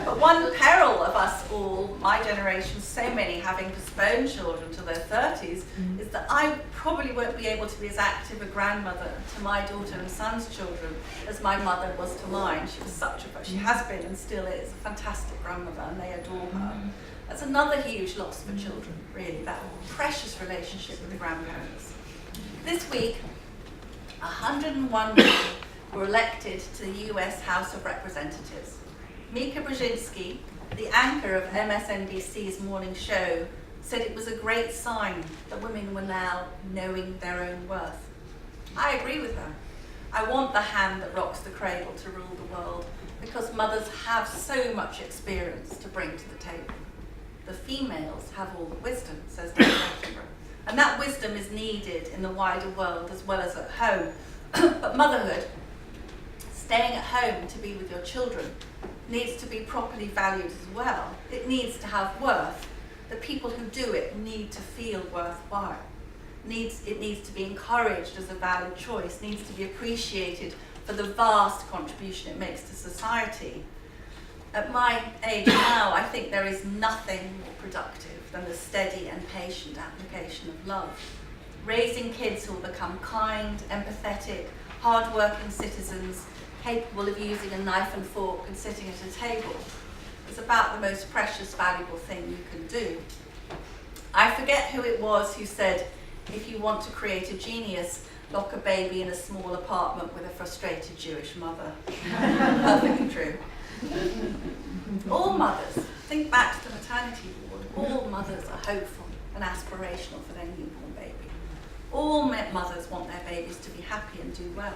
But one peril of us all, my generation, so many having postponed children to their 30s, is that I probably won't be able to be as active a grandmother to my daughter and son's children as my mother was to mine. She was she has been and still is a fantastic grandmother, and they adore her. That's another huge loss for children, really, that precious relationship with the grandparents. This week, 101 women were elected to the US House of Representatives. Mika Brzezinski, the anchor of MSNBC's morning show, said it was a great sign that women were now knowing their own worth. I agree with her. I want the hand that rocks the cradle to rule the world, because mothers have so much experience to bring to the table. The females have all the wisdom, says David Attenborough, and that wisdom is needed in the wider world as well as at home. But motherhood, staying at home to be with your children, needs to be properly valued as well. It needs to have worth. The people who do it need to feel worthwhile. It needs to be encouraged as a valid choice, needs to be appreciated for the vast contribution it makes to society. At my age now, I think there is nothing more productive than the steady and patient application of love. Raising kids who will become kind, empathetic, hard-working citizens, capable of using a knife and fork and sitting at a table, is about the most precious, valuable thing you can do. I forget who it was who said, if you want to create a genius, lock a baby in a small apartment with a frustrated Jewish mother. Perfectly true. All mothers, think back to the maternity ward, all mothers are hopeful and aspirational for their newborn baby. All mothers want their babies to be happy and do well.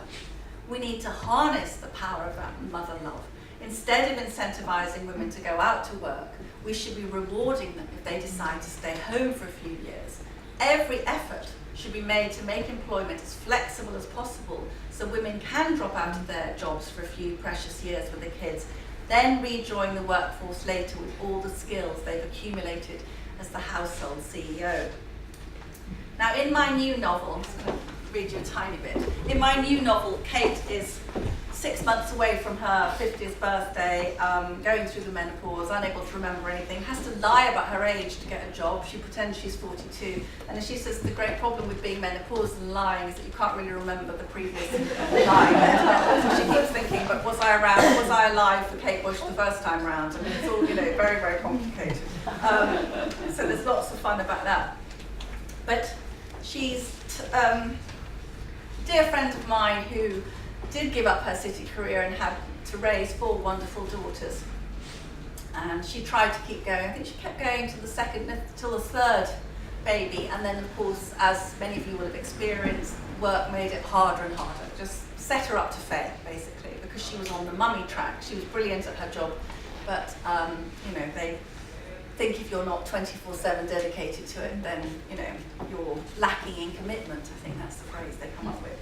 We need to harness the power of that mother love. Instead of incentivizing women to go out to work, we should be rewarding them if they decide to stay home for a few years. Every effort should be made to make employment as flexible as possible so women can drop out of their jobs for a few precious years with their kids, then rejoin the workforce later with all the skills they've accumulated as the household CEO. Now, in my new novel, I'm just going to read you a tiny bit. In my new novel, Kate is 6 months away from her 50th birthday, going through the menopause, unable to remember anything, has to lie about her age to get a job. She pretends she's 42, and as she says, the great problem with being menopausal and lying is that you can't really remember the previous lie. So she keeps thinking, but was I around? Was I alive for Kate Bush the first time round? I mean, it's all, very, very complicated. So there's lots of fun about that. But she's a dear friend of mine who did give up her city career and had to raise 4 wonderful daughters. And she tried to keep going. I think she kept going till the third baby, and then of course, as many of you will have experienced, work made it harder and harder. Just set her up to fail, basically, because she was on the mummy track. She was brilliant at her job, but they think if you're not 24/7 dedicated to it, then you're lacking in commitment. I think that's the phrase they come up with.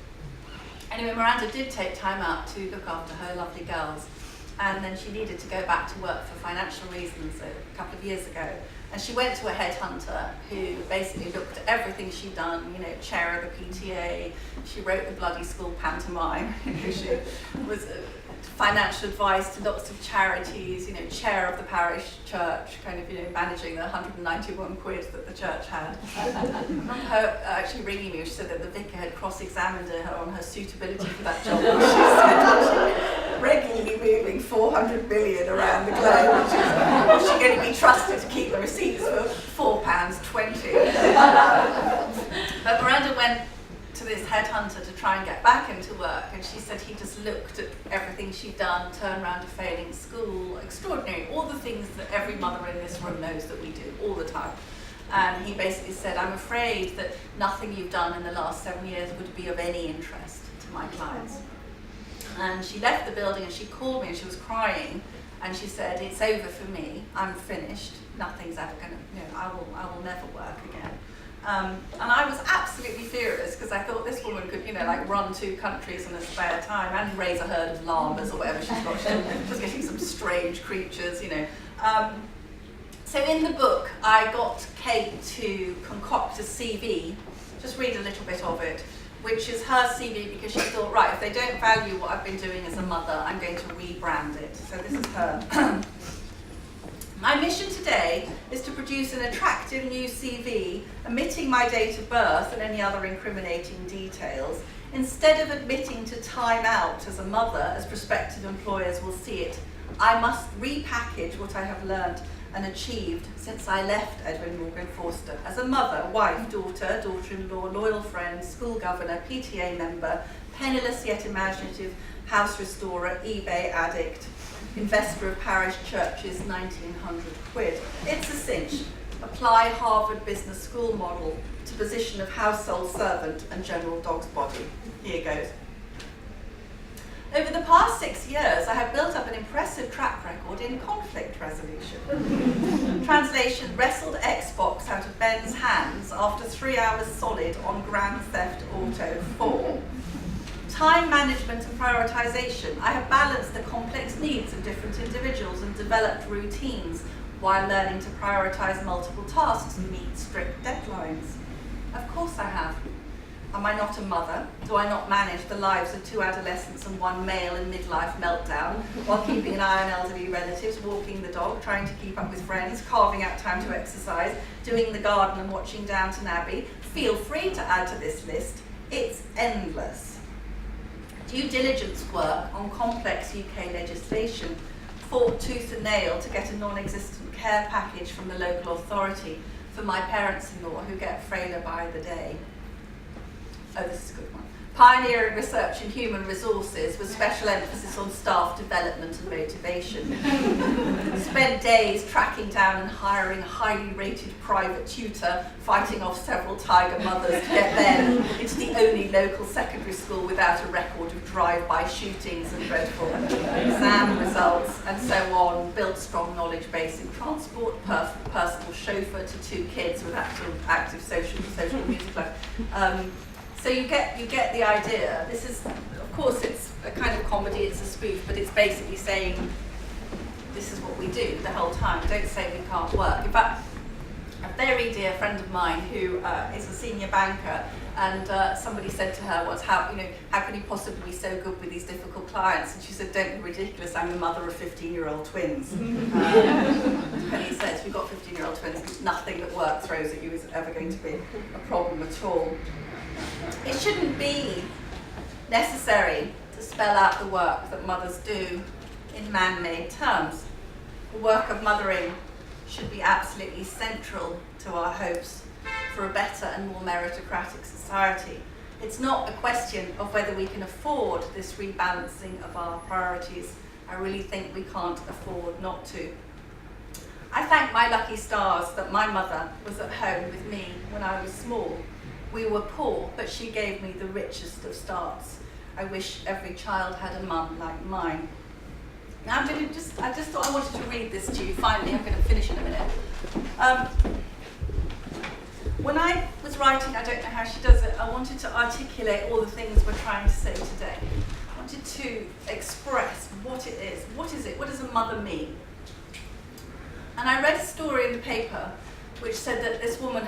Anyway, Miranda did take time out to look after her lovely girls, and then she needed to go back to work for financial reasons a couple of years ago. And she went to a headhunter who basically looked at everything she'd done, chair of the PTA, she wrote the bloody school pantomime, she was financial advice to lots of charities, chair of the parish church, kind of, managing the 191 quid that the church had. I remember her actually ringing me, she said that the vicar had cross-examined her on her suitability for that job. She said regularly moving 400 million around the globe, which is, was she going to be trusted to keep the receipts for £4.20? But Miranda went to this headhunter to try and get back into work, and she said he just looked at everything she'd done, turned around to failing school, extraordinary, all the things that every mother in this room knows that we do all the time. And he basically said, I'm afraid that nothing you've done in the last 7 years would be of any interest to my clients. And she left the building and she called me and she was crying, and she said, it's over for me, I'm finished, nothing's ever going to, I will never work again. And I was absolutely furious because I thought this woman could, run 2 countries in her spare time and raise a herd of llamas or whatever she's got. She's getting some strange creatures, So in the book, I got Kate to concoct a CV, just read a little bit of it, which is her CV because she thought, right, if they don't value what I've been doing as a mother, I'm going to rebrand it. So this is her. My mission today is to produce an attractive new CV, omitting my date of birth and any other incriminating details, instead of admitting to time out as a mother, as prospective employers will see it. I must repackage what I have learnt and achieved since I left Edwin Morgan Forster as a mother, wife, daughter, daughter-in-law, loyal friend, school governor, PTA member, penniless yet imaginative house restorer, eBay addict, investor of parish churches, 1,900 quid. It's a cinch. Apply Harvard Business School model to position of household servant and general dog's body. Here goes. Over the past 6 years, I have built up an impressive track record in conflict resolution. Translation, wrestled Xbox out of Ben's hands after 3 hours solid on Grand Theft Auto 4. Time management and prioritization. I have balanced the complex needs of different individuals and developed routines while learning to prioritize multiple tasks and meet strict deadlines. Of course I have. Am I not a mother? Do I not manage the lives of 2 adolescents and 1 male in midlife meltdown while keeping an eye on elderly relatives, walking the dog, trying to keep up with friends, carving out time to exercise, doing the garden and watching Downton Abbey? Feel free to add to this list. It's endless. Due diligence work on complex UK legislation, fought tooth and nail to get a non-existent care package from the local authority for my parents-in-law who get frailer by the day. Oh, this is a good one. Pioneering research in human resources with special emphasis on staff development and motivation. Spent days tracking down and hiring a highly rated private tutor, fighting off several tiger mothers to get them into the only local secondary school without a record of drive-by shootings and dreadful exam results, and so on. Built strong knowledge base in transport, personal chauffeur to 2 kids with active social music life. So you get the idea. This is, of course, it's a kind of comedy, it's a spoof, but it's basically saying this is what we do the whole time. Don't say we can't work. In fact, a very dear friend of mine who is a senior banker, and somebody said to her, how can you possibly be so good with these difficult clients? And she said, don't be ridiculous, I'm the mother of 15-year-old twins. Penny says, we've got 15-year-old twins, nothing that work throws at you is ever going to be a problem at all. It shouldn't be necessary to spell out the work that mothers do in man-made terms. The work of mothering should be absolutely central to our hopes for a better and more meritocratic society. It's not a question of whether we can afford this rebalancing of our priorities. I really think we can't afford not to. I thank my lucky stars that my mother was at home with me when I was small. We were poor, but she gave me the richest of starts. I wish every child had a mum like mine. Now I just thought I wanted to read this to you. Finally, I'm going to finish in a minute. When I was writing, I don't know how she does it, I wanted to articulate all the things we're trying to say today. I wanted to express what it is. What is it? What does a mother mean? And I read a story in the paper which said that this woman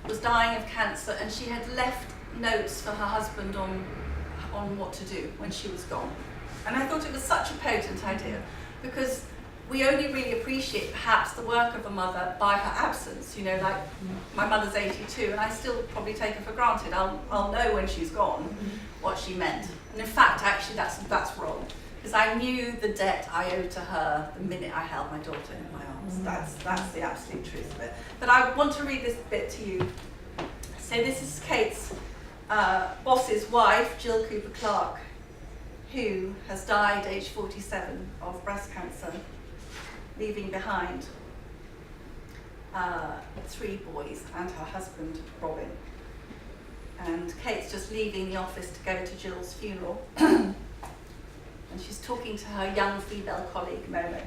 was dying of cancer, and she had left notes for her husband on what to do when she was gone. And I thought it was such a potent idea, because we only really appreciate perhaps the work of a mother by her absence. You know, like my mother's 82 and I still probably take her for granted. I'll know when she's gone what she meant. And in fact, actually that's wrong, because I knew the debt I owed to her the minute I held my daughter in my arms. That's the absolute truth of it. But I want to read this bit to you. So this is Kate's boss's wife, Jill Cooper Clark, who has died aged 47 of breast cancer, leaving behind 3 boys and her husband, Robin. And Kate's just leaving the office to go to Jill's funeral. And she's talking to her young female colleague, Momo.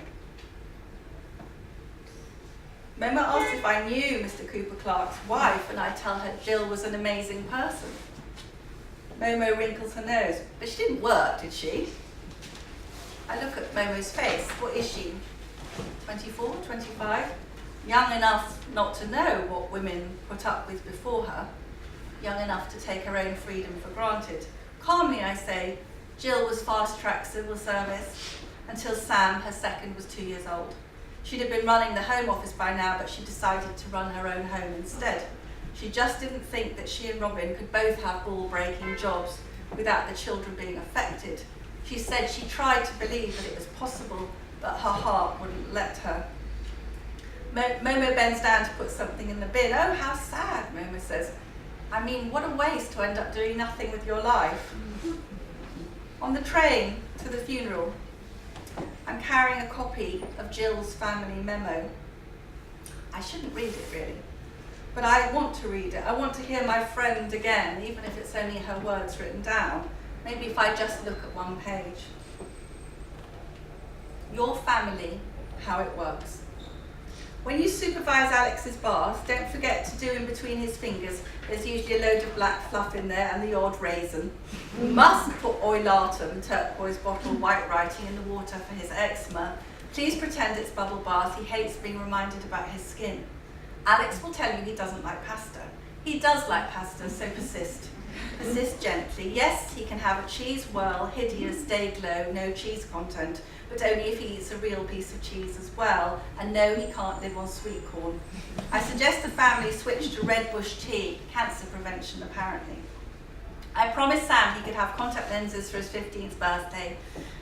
Momo asked if I knew Mr. Cooper Clark's wife, and I tell her Jill was an amazing person. Momo wrinkles her nose. But she didn't work, did she? I look at Momo's face. What is she? 24, 25? Young enough not to know what women put up with before her. Young enough to take her own freedom for granted. Calmly, I say, Jill was fast-track civil service until Sam, her second, was 2 years old. She'd have been running the Home Office by now, but she decided to run her own home instead. She just didn't think that she and Robin could both have ball-breaking jobs without the children being affected. She said she tried to believe that it was possible, but her heart wouldn't let her. Momo bends down to put something in the bin. Oh, how sad, Momo says. I mean, what a waste to end up doing nothing with your life. On the train to the funeral, I'm carrying a copy of Jill's family memo. I shouldn't read it, really, but I want to read it. I want to hear my friend again, even if it's only her words written down. Maybe if I just look at one page. Your family, how it works. When you supervise Alex's bath, don't forget to do in between his fingers. There's usually a load of black fluff in there and the odd raisin. You mustn't put oilatum, turquoise bottle, white writing in the water for his eczema. Please pretend it's bubble bath. He hates being reminded about his skin. Alex will tell you he doesn't like pasta. He does like pasta, so persist. Persist gently. Yes, he can have a cheese whirl, hideous, day glow, no cheese content, but only if he eats a real piece of cheese as well. And no, he can't live on sweet corn. I suggest the family switch to red bush tea, cancer prevention apparently. I promised Sam he could have contact lenses for his 15th birthday.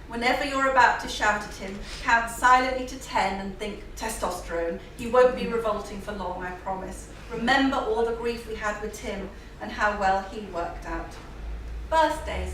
Whenever you're about to shout at him, count silently to 10 and think testosterone. He won't be revolting for long, I promise. Remember all the grief we had with Tim and how well he worked out. Birthdays.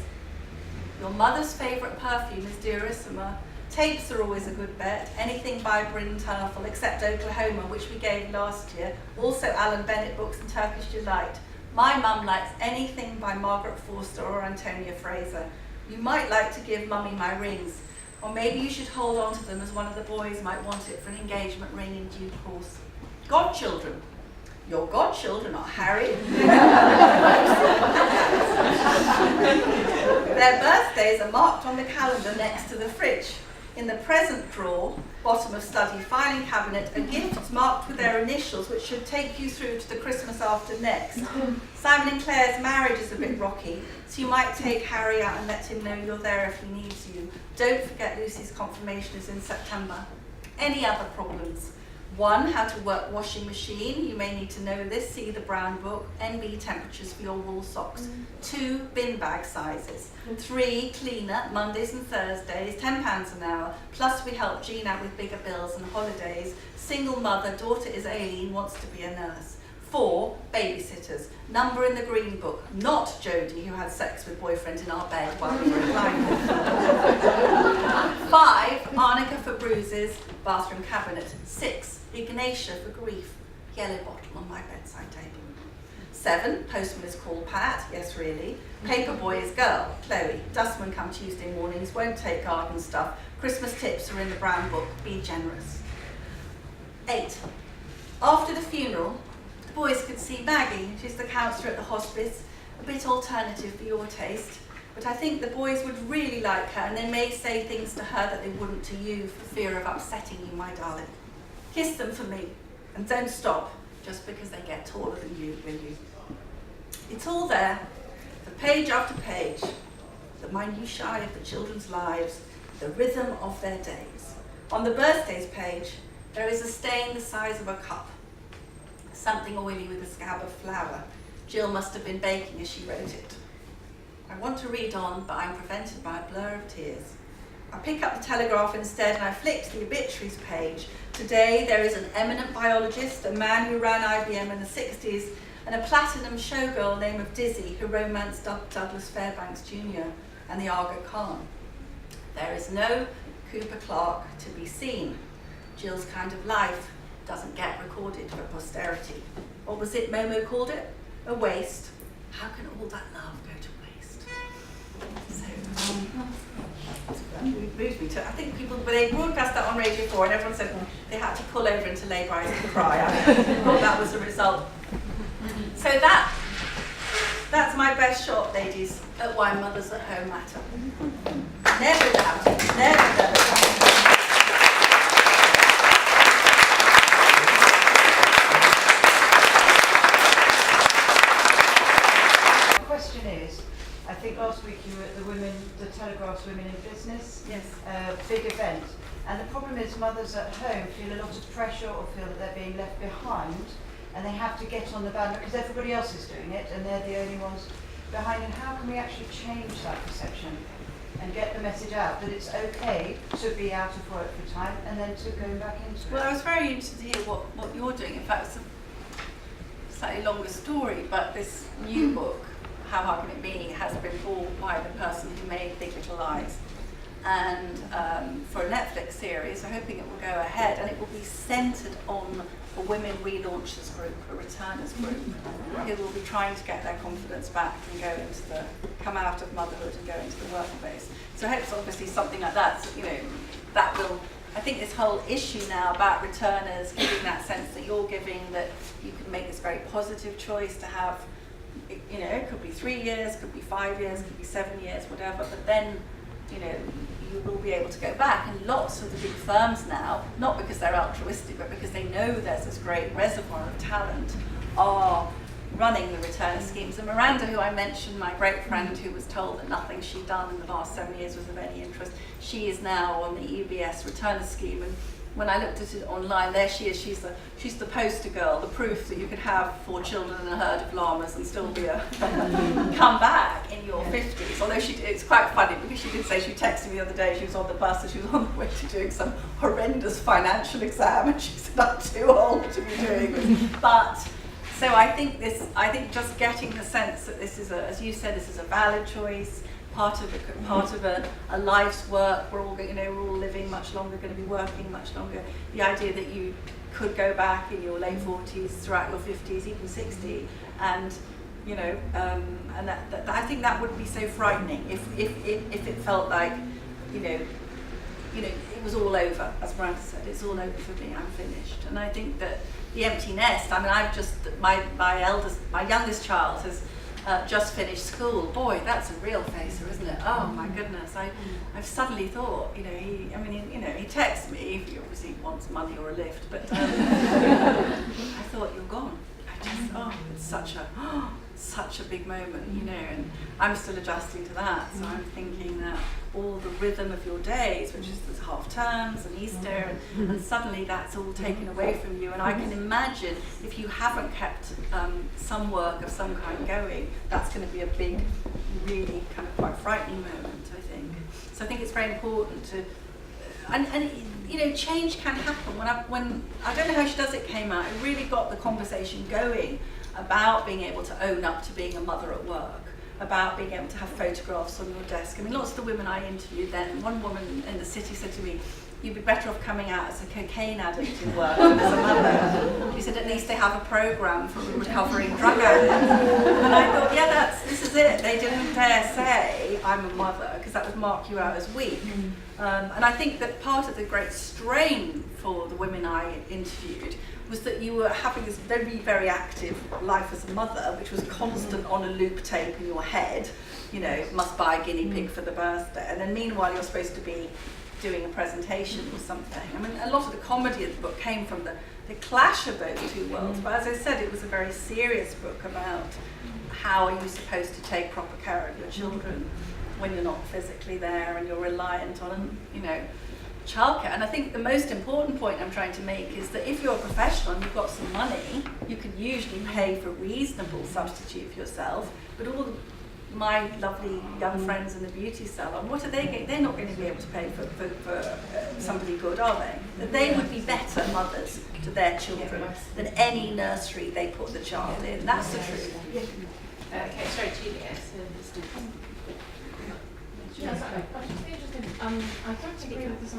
Your mother's favourite perfume is Dearissima. Tapes are always a good bet. Anything by Bryn Terfel, except Oklahoma, which we gave last year. Also Alan Bennett books and Turkish Delight. My mum likes anything by Margaret Forster or Antonia Fraser. You might like to give Mummy my rings, or maybe you should hold on to them as one of the boys might want it for an engagement ring in due course. Godchildren. Your godchildren are Harry. Their birthdays are marked on the calendar next to the fridge. In the present drawer, bottom of study filing cabinet, are gifts marked with their initials, which should take you through to the Christmas after next. Simon and Claire's marriage is a bit rocky, so you might take Harry out and let him know you're there if he needs you. Don't forget Lucy's confirmation is in September. Any other problems? 1, how to work washing machine. You may need to know this. See the brown book. NB temperatures for your wool socks. 2, bin bag sizes. 3, cleaner, Mondays and Thursdays, £10 an hour. Plus we help Jean out with bigger bills and holidays. Single mother, daughter is Aileen, wants to be a nurse. 4 babysitters. Number in the green book, not Jodie, who had sex with boyfriend in our bed while we were reclining. 5, arnica for bruises, bathroom cabinet. 6, Ignatia for grief, yellow bottle on my bedside table. 7, postman is called Pat, yes really. Paper boy is girl, Chloe. Dustman come Tuesday mornings, won't take garden stuff. Christmas tips are in the brown book, be generous. 8, after the funeral, the boys could see Maggie. She's the counsellor at the hospice, a bit alternative for your taste. But I think the boys would really like her, and they may say things to her that they wouldn't to you for fear of upsetting you, my darling. Kiss them for me, and don't stop just because they get taller than you, will you? It's all there, the page after page, the minutiae of the children's lives, the rhythm of their days. On the birthdays page, there is a stain the size of a cup, something oily with a scab of flour. Jill must have been baking as she wrote it. I want to read on, but I'm prevented by a blur of tears. I pick up the Telegraph instead and I flick to the obituaries page. Today there is an eminent biologist, a man who ran IBM in the 60s, and a platinum showgirl named Dizzy who romanced Douglas Fairbanks Jr. and the Aga Khan. There is no Cooper Clarke to be seen. Jill's kind of life doesn't get recorded for posterity. What was it Momo called it? A waste. How can all that love go to waste? So, it moves me to, I think people, when they broadcast that on Radio 4 and everyone said they had to pull over into labour eyes and cry. I thought that was the result. So that's my best shot, ladies, at why mothers at home matter. Never doubt it, never doubt it. The question is, I think last week you were at the Telegraph's Women in Business big event, and the problem is mothers at home feel a lot of pressure or feel that they're being left behind, and they have to get on the bandwagon because everybody else is doing it and they're the only ones behind. And how can we actually change that perception and get the message out that it's okay to be out of work for time and then to go back into it? Well, I was very interested to hear what you're doing. In fact, it's a slightly longer story, but this new book, How Hard Can It Be, has been bought by the person who made Big Little Lies, and for a Netflix series. I'm hoping it will go ahead, and it will be centred on a women relaunchers group, a returners group, who will be trying to get their confidence back and come out of motherhood and go into the workplace. So I hope it's obviously something like that. So, that will. I think this whole issue now about returners, giving that sense that you're giving, that you can make this very positive choice to have. It could be 3 years, could be 5 years, could be 7 years, whatever. But then, you will be able to go back. And lots of the big firms now, not because they're altruistic, but because they know there's this great reservoir of talent, are running the returner schemes. And Miranda, who I mentioned, my great friend who was told that nothing she'd done in the last 7 years was of any interest, she is now on the EBS returner scheme. And when I looked at it online, there she is. She's the poster girl, the proof that you could have 4 children and a herd of llamas and still be come back in your 50s. Although it's quite funny because she did say, she texted me the other day, she was on the bus and she was on the way to doing some horrendous financial exam, and she said, I'm too old to be doing this. But so I think just getting the sense that this is as you said, this is a valid choice. Part of a life's work. We're all living much longer, going to be working much longer. The idea that you could go back in your late 40s, throughout your 50s, even 60, and and that I think that would be so frightening if it felt like it was all over, as Miranda said, it's all over for me, I'm finished. And I think that the empty nest. I mean, I've just my youngest child has. Just finished school. Boy, that's a real facer, isn't it? Oh my goodness! I've suddenly thought, he texts me. He obviously wants money or a lift, but I thought, you're gone. It's such a big moment, and I'm still adjusting to that. So I'm thinking that all the rhythm of your days, which is the half terms and Easter, and suddenly that's all taken away from you. And I can imagine if you haven't kept some work of some kind going, that's going to be a big, really kind of quite frightening moment, I think. So I think it's very important to, and you know, change can happen. When I don't know how she does it came out, it really got the conversation going about being able to own up to being a mother at work, about being able to have photographs on your desk. I mean, lots of the women I interviewed then, one woman in the city said to me, you'd be better off coming out as a cocaine addict in work than as a mother. She said, at least they have a programme for recovering drug addicts. And I thought, yeah, this is it. They didn't dare say, I'm a mother, because that would mark you out as weak. And I think that part of the great strain for the women I interviewed was that you were having this very, very active life as a mother, which was constant on a loop tape in your head, you know, must buy a guinea pig for the birthday. And then meanwhile, you're supposed to be doing a presentation or something. I mean, a lot of the comedy of the book came from the clash of those two worlds, but as I said, it was a very serious book about how are you supposed to take proper care of your children when you're not physically there and you're reliant on, you know, childcare. And I think the most important point I'm trying to make is that if you're a professional and you've got some money, you can usually pay for a reasonable substitute for yourself, but all my lovely young friends in the beauty salon, what are they getting? They're not going to be able to pay for somebody good, are they? That they would be better mothers to their children than any nursery they put the child in. That's the truth. Okay, sorry, Julia. Yes, I'm just interested. I totally agree with this.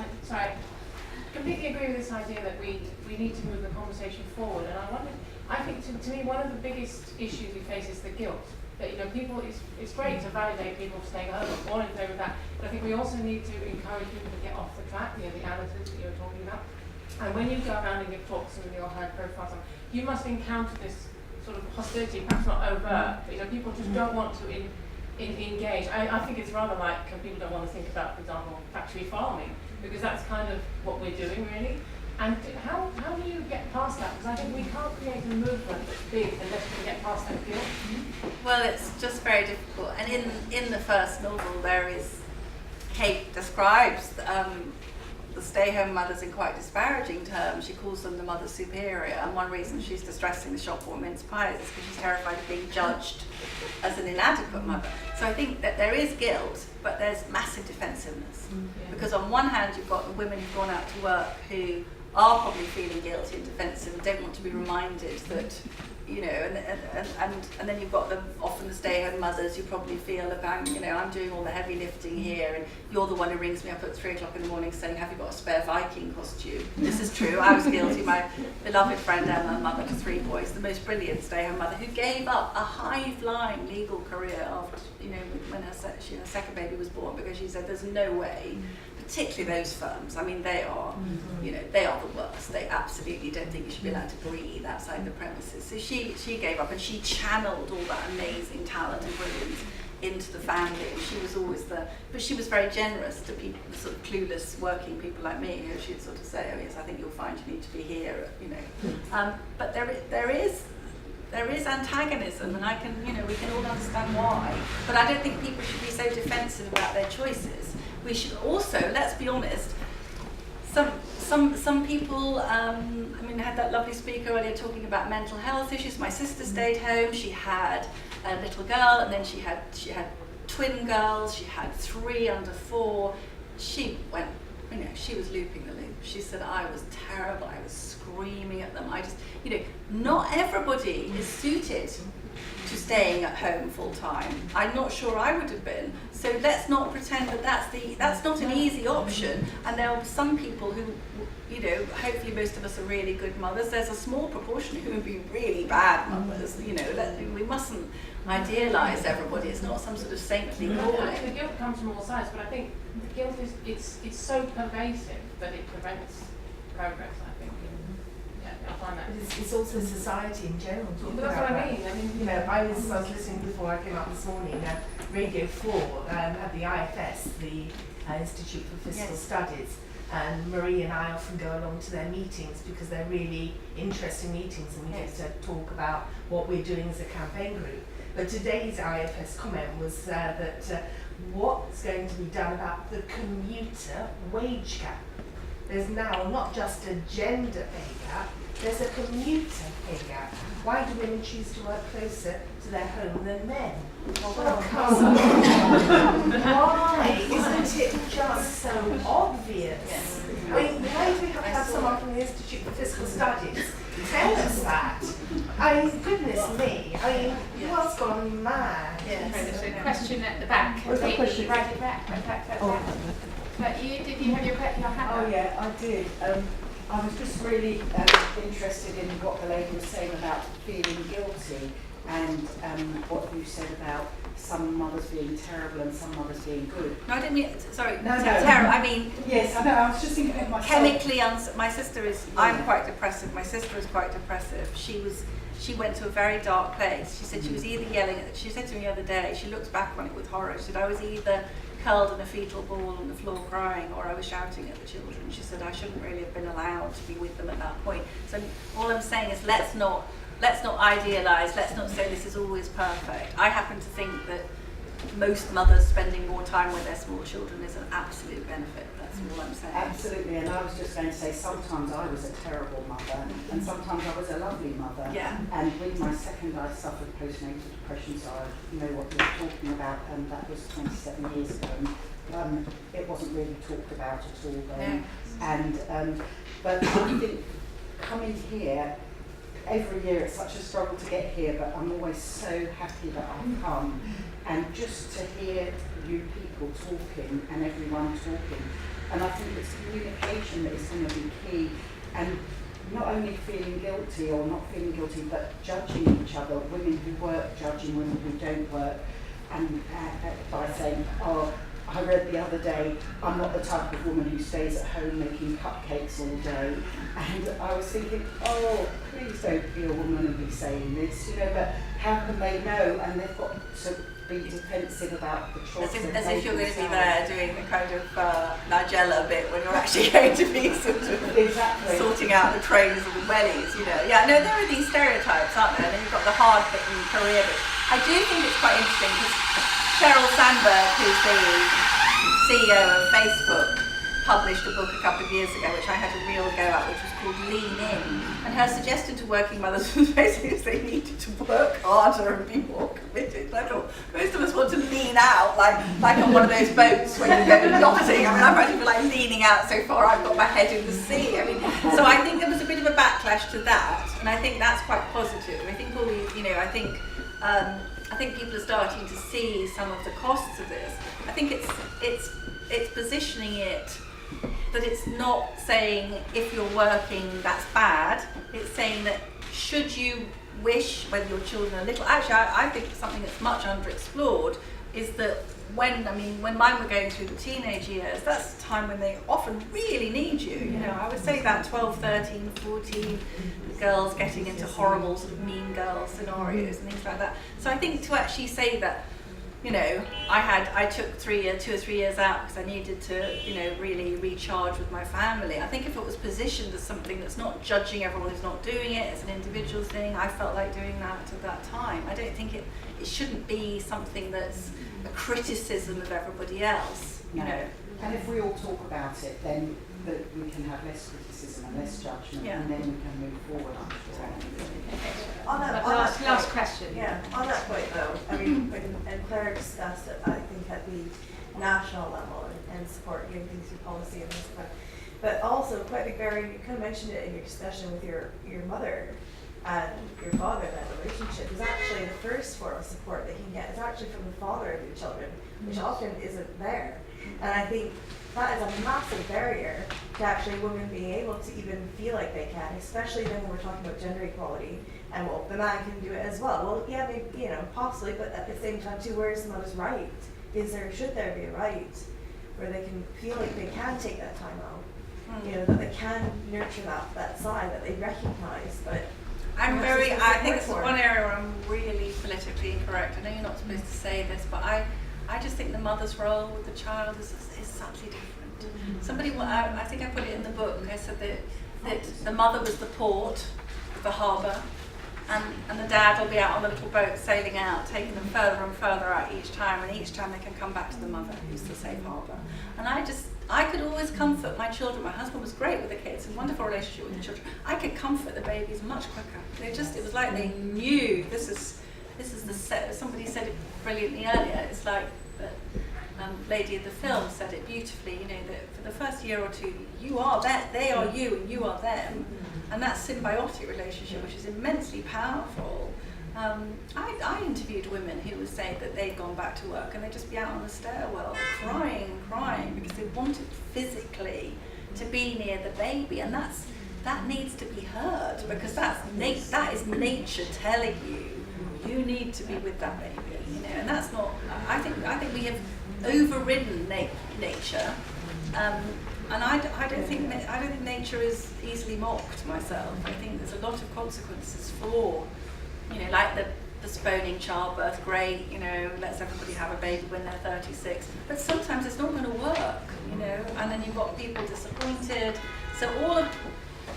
Completely agree with this idea that we need to move the conversation forward. And I think to me one of the biggest issues we face is the guilt. That, you know, people, it's great to validate people for staying at home, I'm all in favour of that, but I think we also need to encourage people to get off the track, you know, the additives that you were talking about. And when you go around and give talks and with your high profiles, you must encounter this sort of hostility, perhaps not overt, but, you know, people just don't want to engage. I think it's rather like people don't want to think about, for example, factory farming, because that's kind of what we're doing, really. And how do you get past that? Because I think we can't create a movement that's big unless we can get past that guilt. Well, it's just very difficult. And in the first novel, Kate describes the stay-home mothers in quite disparaging terms. She calls them the mother superior, and one reason she's distressing the shop for mince pies is because she's terrified of being judged as an inadequate mother. So I think that there is guilt, but there's massive defensiveness. Because on one hand, you've got the women who've gone out to work who are probably feeling guilty and defensive and don't want to be reminded that, you know, and then you've got often the stay-at-home mothers who probably feel about, you know, I'm doing all the heavy lifting here and you're the one who rings me up at 3 o'clock in the morning saying, have you got a spare Viking costume? This is true, I was guilty. My beloved friend Emma, mother to 3 boys, the most brilliant stay-at-home mother, who gave up a high-flying legal career after, you know, when her second baby was born, because she said there's no way, particularly those firms, I mean, they are, you know, they are the worst. They absolutely don't think you should be allowed to breathe outside the premises. So she gave up and she channeled all that amazing talent and brilliance into the family. And she was always but she was very generous to people, sort of clueless working people like me, who she'd sort of say, oh yes, I think you'll find you need to be here, you know. But there is antagonism, and we can all understand why. But I don't think people should be so defensive about their choices. We should also, let's be honest, some people, I had that lovely speaker earlier talking about mental health issues. My sister stayed home, she had a little girl, and then she had twin girls, she had 3 under 4. She went, she was looping the loop. She said, I was terrible, I was screaming at them. Not everybody is suited to staying at home full time. I'm not sure I would have been. So let's not pretend that that's not an easy option. And there are some people who, hopefully most of us are really good mothers. There's a small proportion who would be really bad mothers. We mustn't idealise everybody. It's not some sort of saintly calling. I think the guilt comes from all sides, but I think the guilt it's so pervasive that it prevents progress, I think. I find that. But it's also society in general. But that's what I mean. I was listening before I came up this morning. Radio 4 at the IFS, the Institute for Fiscal Studies, and Marie and I often go along to their meetings because they're really interesting meetings, and we get to talk about what we're doing as a campaign group. But today's IFS comment was that what's going to be done about the commuter wage gap. There's now not just a gender pay gap, there's a commuter pay gap. Why do women choose to work closer to their home than men? Why? Isn't it just so obvious someone from the Institute for Fiscal Studies tell us that? Goodness me, who else gone mad? Yes. There's a question at the back. What's the question? Right at the back. But did you have your hand up? Oh yeah, I did. I was just really interested in what the lady was saying about feeling guilty and what you said about some mothers being terrible and some mothers being good. No, I didn't mean, sorry, No. terrible. I mean, Yes, I know, I was just thinking of myself. chemically, my sister is, I'm quite depressive, my sister is quite depressive. She went to a very dark place. She said she was either yelling at, she said to me the other day, she looks back on it with horror, she said, I was either curled in a fetal ball on the floor crying or I was shouting at the children. She said, I shouldn't really have been allowed to be with them at that point. So all I'm saying is let's not idealise, let's not say this is always perfect. I happen to think that most mothers spending more time with their small children is an absolute benefit. That's all I'm saying. Absolutely, and I was just going to say sometimes I was a terrible mother and sometimes I was a lovely mother. Yeah. And with my second I suffered postnatal depression, so I know what you're talking about, and that was 27 years ago. It wasn't really talked about at all then. And but I think coming here, every year it's such a struggle to get here, but I'm always so happy that I've come. And just to hear you people talking and everyone talking, and I think it's communication that is going to be key, and not only feeling guilty or not feeling guilty, but judging each other, women who work judging women who don't work, and by saying, oh, I read the other day, I'm not the type of woman who stays at home making cupcakes all day. And I was thinking, oh, please don't be a woman and be saying this, but how can they know? And they've got to be defensive about the choice. As if you're going to be there doing the kind of Nigella bit when you're actually going to be sort of sorting out the trays and the wellies, Yeah, no, there are these stereotypes, aren't there? And then you've got the hard-hitting career bit. I do think it's quite interesting because Sheryl Sandberg, who's the CEO of Facebook, published a book a couple of years ago, which I had a real go at, which was called Lean In. And her suggestion to working mothers was basically they needed to work harder and be more committed. And I thought, most of us want to lean out, like on one of those boats when you go yachting. I mean, I'm practically like leaning out so far I've got my head in the sea. I mean, so I think there was a bit of a backlash to that, and I think that's quite positive. I think all these, I think people are starting to see some of the costs of this. I think it's positioning it that it's not saying if you're working that's bad. It's saying that should you wish, whether your children are little. Actually, I think it's something that's much underexplored. Is that when mine were going through the teenage years, that's the time when they often really need you. I would say that 12, 13, 14 girls getting into horrible sort of mean girl scenarios and things like that. So I think to actually say that, I took 2 or 3 years out because I needed to, really recharge with my family. I think if it was positioned as something that's not judging everyone who's not doing it, it's an individual thing, I felt like doing that at that time. I don't think it shouldn't be something that's a criticism of everybody else, And if we all talk about it, then we can have less criticism and less judgment, and then we can move forward, I'm sure. Last question. Yeah, on that point though, I mean, and Claire discussed it, I think at the national level and support getting things through policy and this, but also quite a big barrier, you kind of mentioned it in your discussion with your mother and your father, that relationship is actually the first form of support they can get is actually from the father of your children, which often isn't there. And I think that is a massive barrier to actually women being able to even feel like they can, especially then when we're talking about gender equality and well, the man can do it as well. Well, yeah, maybe, possibly, but at the same time too, where is the mother's right? Should there be a right where they can feel like they can take that time out? That they can nurture that side, that they recognize, but I think it's one area where I'm really politically incorrect. I know you're not supposed to say this, but I just think the mother's role with the child is subtly different. Somebody, I think I put it in the book, I said that the mother was the port, the harbour, and the dad will be out on the little boat sailing out, taking them further and further out each time, and each time they can come back to the mother, who's the safe harbour. And I could always comfort my children. My husband was great with the kids, a wonderful relationship with the children. I could comfort the babies much quicker. It was like they knew this is the set. Somebody said it brilliantly earlier. It's like that lady of the film said it beautifully, you know, that for the first year or two, you are that, they are you and you are them. And that symbiotic relationship, which is immensely powerful. I interviewed women who would say that they'd gone back to work and they'd just be out on the stairwell crying because they wanted physically to be near the baby, and that needs to be heard, because that is nature telling you need to be with that baby, you know. And that's not. I think we have overridden nature, and I don't think nature is easily mocked myself. I think there's a lot of consequences for, you know, like the postponing childbirth. Great, you know, lets everybody have a baby when they're 36, but sometimes it's not going to work, you know, and then you've got people disappointed. So all of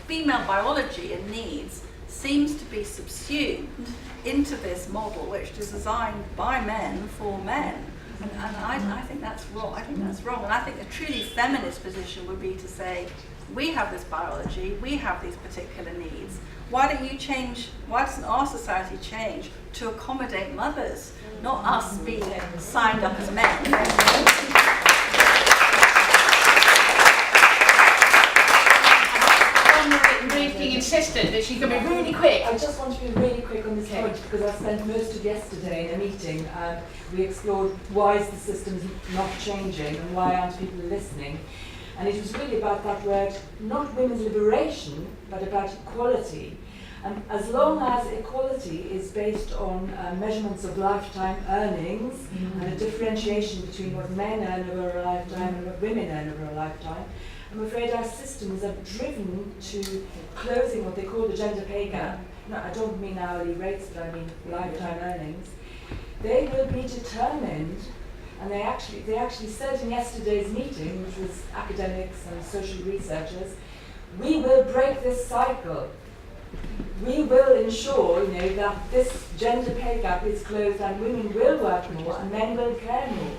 female biology and needs seems to be subsumed into this model, which is designed by men for men. And I think that's wrong. And I think a truly feminist position would be to say, we have this biology, we have these particular needs. Why doesn't our society change to accommodate mothers, not us being signed up as men? Being insistent that she can be really quick. I just want to be really quick on this point, because I spent most of yesterday in a meeting. We explored why is the system not changing and why aren't people listening. And it was really about that word, not women's liberation, but about equality. And as long as equality is based on measurements of lifetime earnings and a differentiation between what men earn over a lifetime and what women earn over a lifetime, I'm afraid our systems are driven to closing what they call the gender pay gap. No, I don't mean hourly rates, but I mean lifetime earnings. They will be determined, and they actually said in yesterday's meeting, which was academics and social researchers, we will break this cycle. We will ensure, you know, that this gender pay gap is closed and women will work more and men will care more.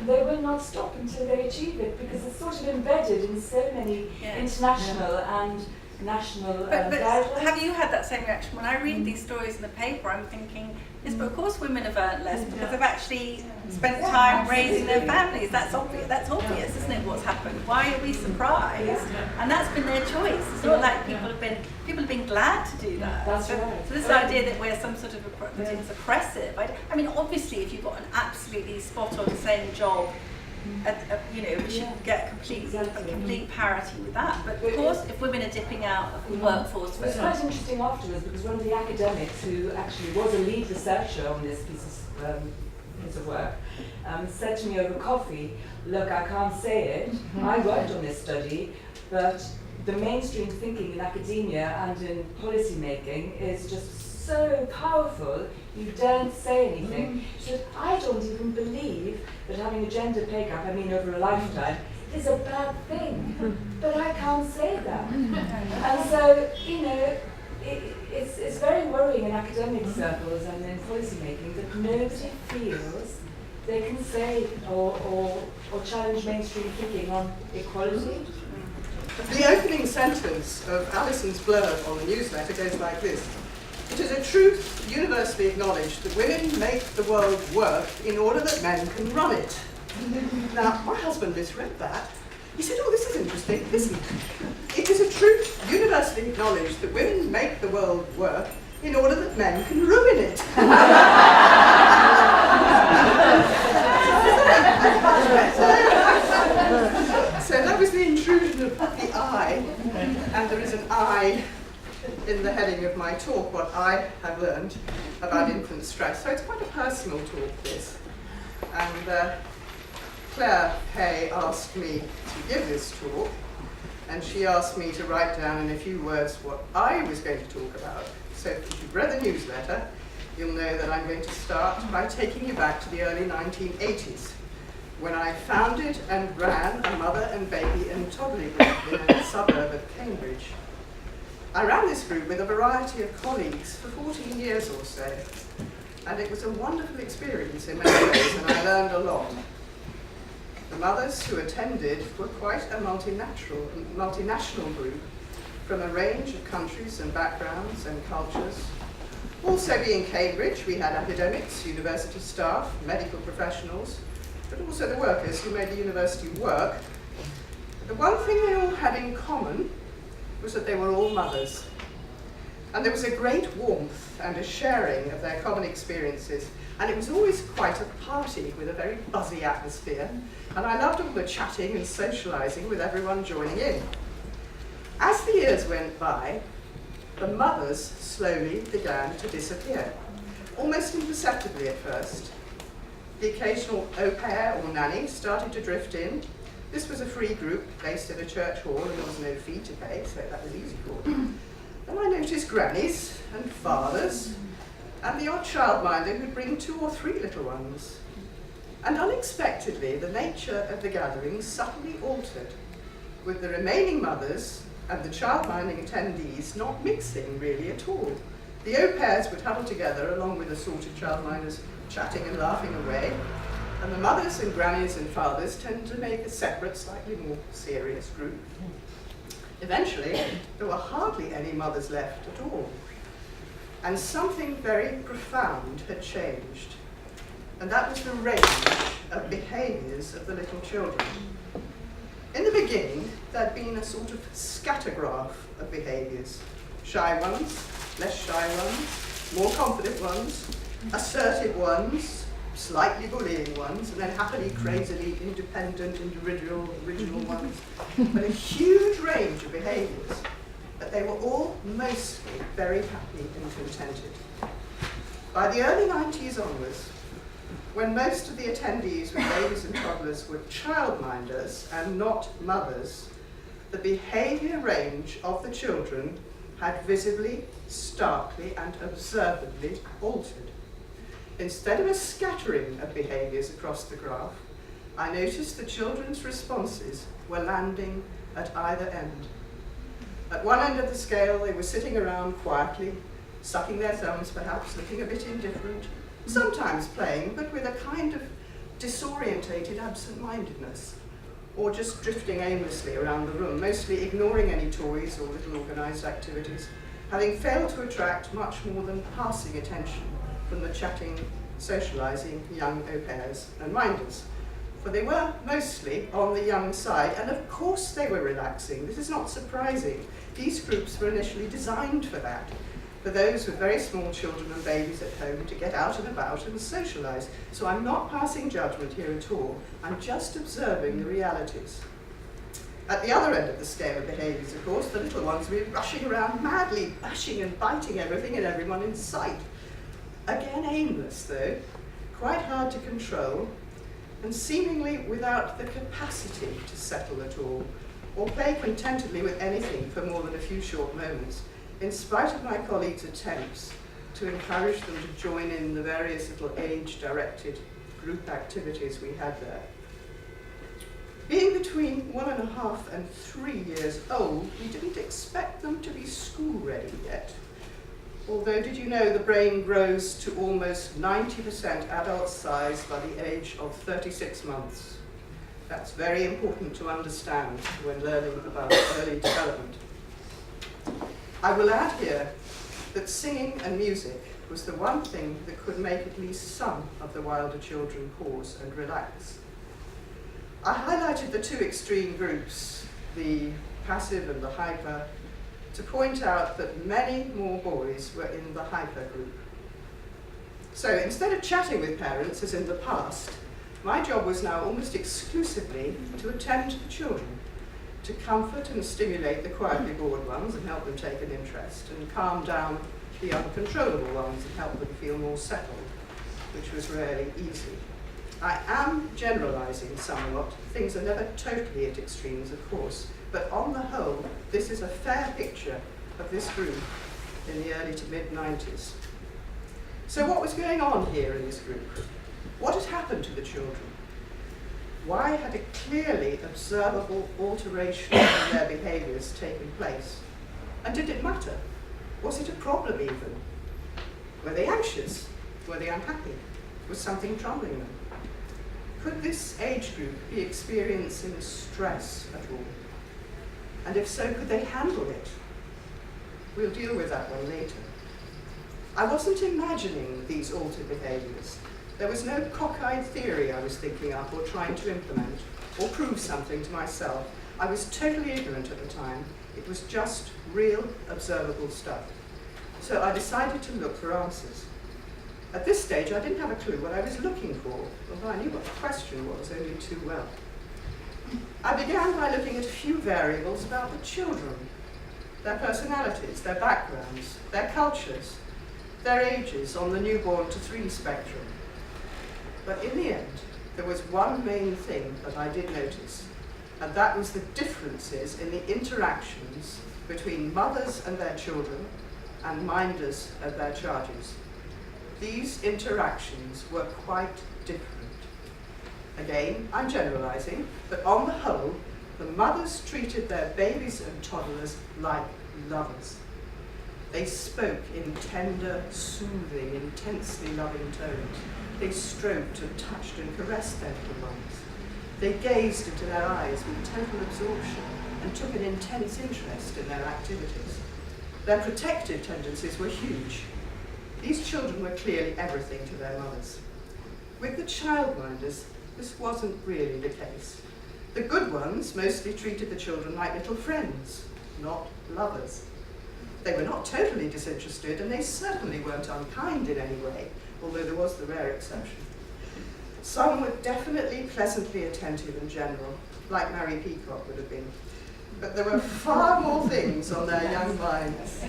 They will not stop until they achieve it, because it's sort of embedded in so many international and national guidelines. Have you had that same reaction? When I read these stories in the paper, I'm thinking, yes, but of course women have earned less because they've actually spent time raising their families. That's obvious, isn't it, what's happened? Why are we surprised? And that's been their choice. It's not like people have been glad to do that. That's right. So this idea that we're some sort of that it's oppressive. I mean, obviously, if you've got an absolutely spot-on same job, you know, we should get complete parity with that. But of course, if women are dipping out of the workforce, it was quite interesting afterwards, because one of the academics who actually was a lead researcher on this piece of work said to me over coffee, look, I can't say it, I worked on this study, but the mainstream thinking in academia and in policy making is just so powerful, you daren't say anything. So I don't even believe that having a gender pay gap, I mean over a lifetime, is a bad thing. But I can't say that. And so, you know, it's very worrying in academic circles and in policy making that nobody feels they can say or challenge mainstream thinking on equality. The opening sentence of Alison's blurb on the newsletter goes like this. It is a truth universally acknowledged that women make the world work in order that men can run it. Now, my husband misread that. He said, oh, this is interesting. Listen. It is a truth universally acknowledged that women make the world work in order that men can ruin it. So that was the intrusion of the I, and there is an I in the heading of my talk, what I have learned about infant stress. So it's quite a personal talk, this. And Claire Hay asked me to give this talk, and she asked me to write down in a few words what I was going to talk about. So if you've read the newsletter, you'll know that I'm going to start by taking you back to the early 1980s, when I founded and ran a mother and baby and toddler group in a suburb of Cambridge. I ran this group with a variety of colleagues for 14 years or so, and it was a wonderful experience in many ways, and I learned a lot. The mothers who attended were quite a multinational group from a range of countries and backgrounds and cultures. Also being Cambridge, we had academics, university staff, medical professionals, but also the workers who made the university work, the one thing they all had in common was that they were all mothers. And there was a great warmth and a sharing of their common experiences, and it was always quite a party with a very buzzy atmosphere, and I loved all the chatting and socialising with everyone joining in. As the years went by, the mothers slowly began to disappear, almost imperceptibly at first. The occasional au pair or nanny started to drift in. This was a free group based in a church hall, and there was no fee to pay, so that was easy for them. Then I noticed grannies and fathers, and the odd childminder who'd bring 2 or 3 little ones. And unexpectedly, the nature of the gatherings subtly altered, with the remaining mothers and the childminding attendees not mixing really at all. The au pairs would huddle together along with assorted childminders, chatting and laughing away, and the mothers and grannies and fathers tended to make a separate, slightly more serious group. Eventually, there were hardly any mothers left at all, and something very profound had changed, and that was the range of behaviours of the little children. In the beginning, there'd been a sort of scattergraph of behaviours. Shy ones, less shy ones, more confident ones, assertive ones, slightly bullying ones, and then happily, crazily independent, individual, original ones. But a huge range of behaviours. But they were all mostly very happy and contented. By the early 90s onwards, when most of the attendees with babies and toddlers were childminders and not mothers, the behaviour range of the children had visibly, starkly and observably altered. Instead of a scattering of behaviours across the graph, I noticed the children's responses were landing at either end. At one end of the scale, they were sitting around quietly, sucking their thumbs perhaps, looking a bit indifferent, sometimes playing, but with a kind of disorientated absent-mindedness, or just drifting aimlessly around the room, mostly ignoring any toys or little organised activities, having failed to attract much more than passing attention from the chatting, socialising young au pairs and minders. For they were mostly on the young side, and of course they were relaxing. This is not surprising. These groups were initially designed for that, for those with very small children and babies at home to get out and about and socialise. So I'm not passing judgment here at all. I'm just observing the realities. At the other end of the scale of behaviours, of course, the little ones were rushing around madly, bashing and biting everything and everyone in sight. Again aimless though, quite hard to control, and seemingly without the capacity to settle at all, or play contentedly with anything for more than a few short moments, in spite of my colleagues' attempts to encourage them to join in the various little age-directed group activities we had there. Being between 1.5 and 3 years old, we didn't expect them to be school-ready yet. Although, did you know the brain grows to almost 90% adult size by the age of 36 months? That's very important to understand when learning about early development. I will add here that singing and music was the one thing that could make at least some of the wilder children pause and relax. I highlighted the 2 extreme groups, the passive and the hyper, to point out that many more boys were in the hyper group. So instead of chatting with parents as in the past, my job was now almost exclusively to attend to the children, to comfort and stimulate the quietly bored ones and help them take an interest, and calm down the uncontrollable ones and help them feel more settled, which was rarely easy. I am generalising somewhat. Things are never totally at extremes, of course, but on the whole, this is a fair picture of this group in the early to mid-90s. So what was going on here in this group? What had happened to the children? Why had a clearly observable alteration in their behaviours taken place? And did it matter? Was it a problem even? Were they anxious? Were they unhappy? Was something troubling them? Could this age group be experiencing stress at all? And if so, could they handle it? We'll deal with that one later. I wasn't imagining these altered behaviours. There was no cockeyed theory I was thinking up or trying to implement, or prove something to myself. I was totally ignorant at the time. It was just real, observable stuff. So I decided to look for answers. At this stage, I didn't have a clue what I was looking for, although I knew what the question was only too well. I began by looking at a few variables about the children, their personalities, their backgrounds, their cultures, their ages on the newborn to 3 spectrum. But in the end, there was one main thing that I did notice, and that was the differences in the interactions between mothers and their children and minders of their charges. These interactions were quite different. Again, I'm generalizing, but on the whole, the mothers treated their babies and toddlers like lovers. They spoke in tender, soothing, intensely loving tones. They stroked and touched and caressed their little ones. They gazed into their eyes with total absorption and took an intense interest in their activities. Their protective tendencies were huge. These children were clearly everything to their mothers. With the childminders, this wasn't really the case. The good ones mostly treated the children like little friends, not lovers. They were not totally disinterested, and they certainly weren't unkind in any way, although there was the rare exception. Some were definitely pleasantly attentive in general, like Mary Peacock would have been. But there were far more things on their young minds.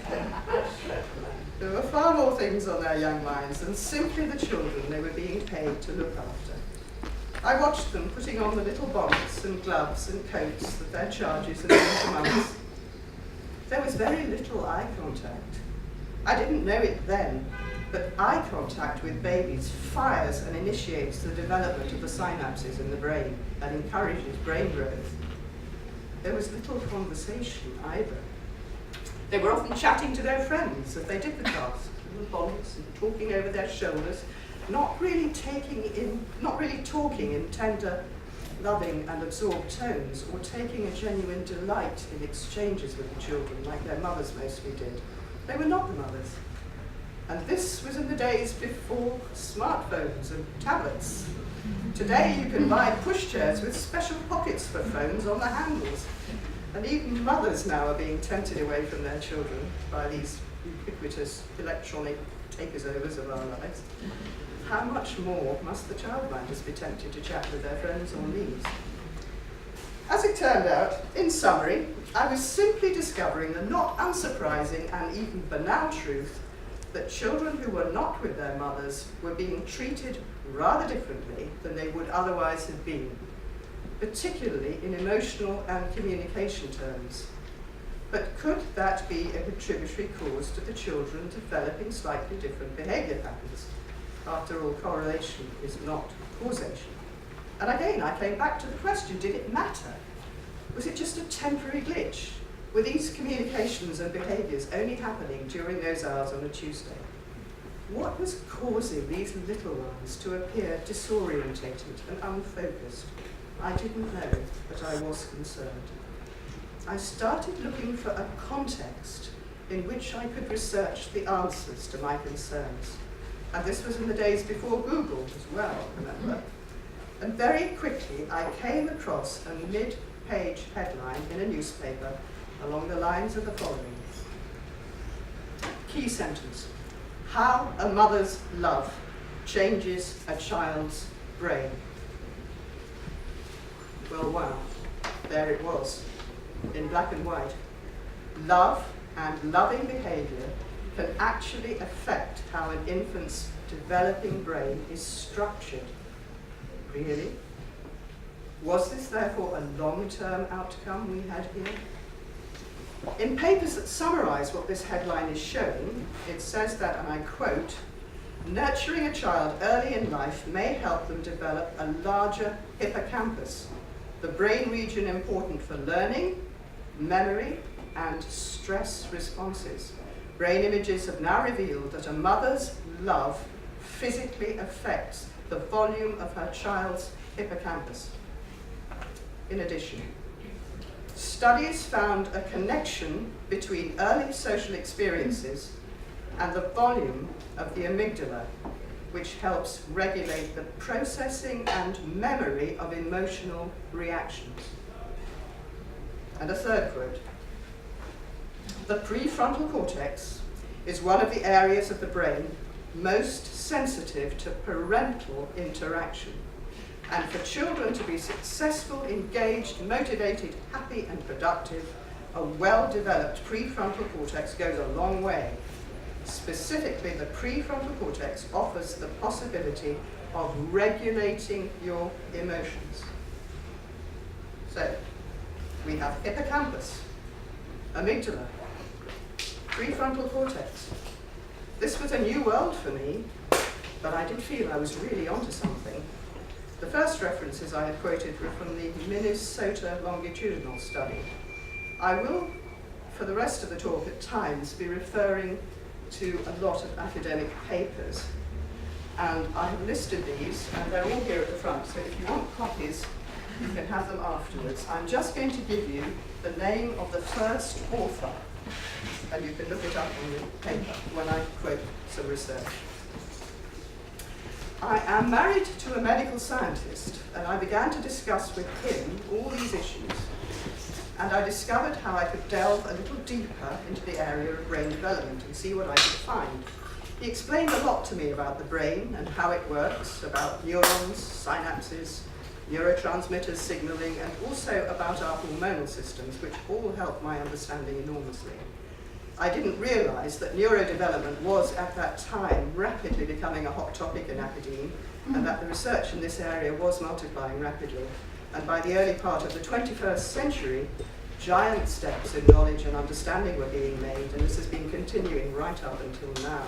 There were far more things on their young minds than simply the children they were being paid to look after. I watched them putting on the little bonnets and gloves and coats that their charges had been for months. There was very little eye contact. I didn't know it then, but eye contact with babies fires and initiates the development of the synapses in the brain and encourages brain growth. There was little conversation either. They were often chatting to their friends as they did the task, in the bonnets and talking over their shoulders, not really talking in tender, loving and absorbed tones, or taking a genuine delight in exchanges with the children like their mothers mostly did. They were not the mothers. And this was in the days before smartphones and tablets. Today you can buy pushchairs with special pockets for phones on the handles. And even mothers now are being tempted away from their children by these ubiquitous electronic takeovers of our lives. How much more must the childminders be tempted to chat with their friends on these? As it turned out, in summary, I was simply discovering the not unsurprising and even banal truth that children who were not with their mothers were being treated rather differently than they would otherwise have been, particularly in emotional and communication terms. But could that be a contributory cause to the children developing slightly different behaviour patterns? After all, correlation is not causation. And again, I came back to the question, did it matter? Was it just a temporary glitch? Were these communications and behaviours only happening during those hours on a Tuesday? What was causing these little ones to appear disorientated and unfocused? I didn't know, but I was concerned. I started looking for a context in which I could research the answers to my concerns. And this was in the days before Google as well, remember? And very quickly I came across a mid-page headline in a newspaper along the lines of the following. Key sentence: how a mother's love changes a child's brain. Well, wow, there it was, in black and white. Love and loving behaviour can actually affect how an infant's developing brain is structured. Really? Was this therefore a long-term outcome we had here? In papers that summarise what this headline is showing, it says that, and I quote, nurturing a child early in life may help them develop a larger hippocampus, the brain region important for learning, memory, and stress responses. Brain images have now revealed that a mother's love physically affects the volume of her child's hippocampus. In addition, studies found a connection between early social experiences and the volume of the amygdala, which helps regulate the processing and memory of emotional reactions. And a third quote. The prefrontal cortex is one of the areas of the brain most sensitive to parental interaction. And for children to be successful, engaged, motivated, happy and productive, a well-developed prefrontal cortex goes a long way. Specifically, the prefrontal cortex offers the possibility of regulating your emotions. So, we have hippocampus, amygdala, prefrontal cortex. This was a new world for me, but I did feel I was really onto something. The first references I had quoted were from the Minnesota longitudinal study. I will, for the rest of the talk at times, be referring to a lot of academic papers. And I have listed these, and they're all here at the front, so if you want copies, you can have them afterwards. I'm just going to give you the name of the first author, and you can look it up on the paper when I quote some research. I am married to a medical scientist, and I began to discuss with him all these issues. And I discovered how I could delve a little deeper into the area of brain development and see what I could find. He explained a lot to me about the brain and how it works, about neurons, synapses, neurotransmitters signaling, and also about our hormonal systems, which all helped my understanding enormously. I didn't realize that neurodevelopment was, at that time, rapidly becoming a hot topic in academia, and that the research in this area was multiplying rapidly. And by the early part of the 21st century, giant steps in knowledge and understanding were being made, and this has been continuing right up until now.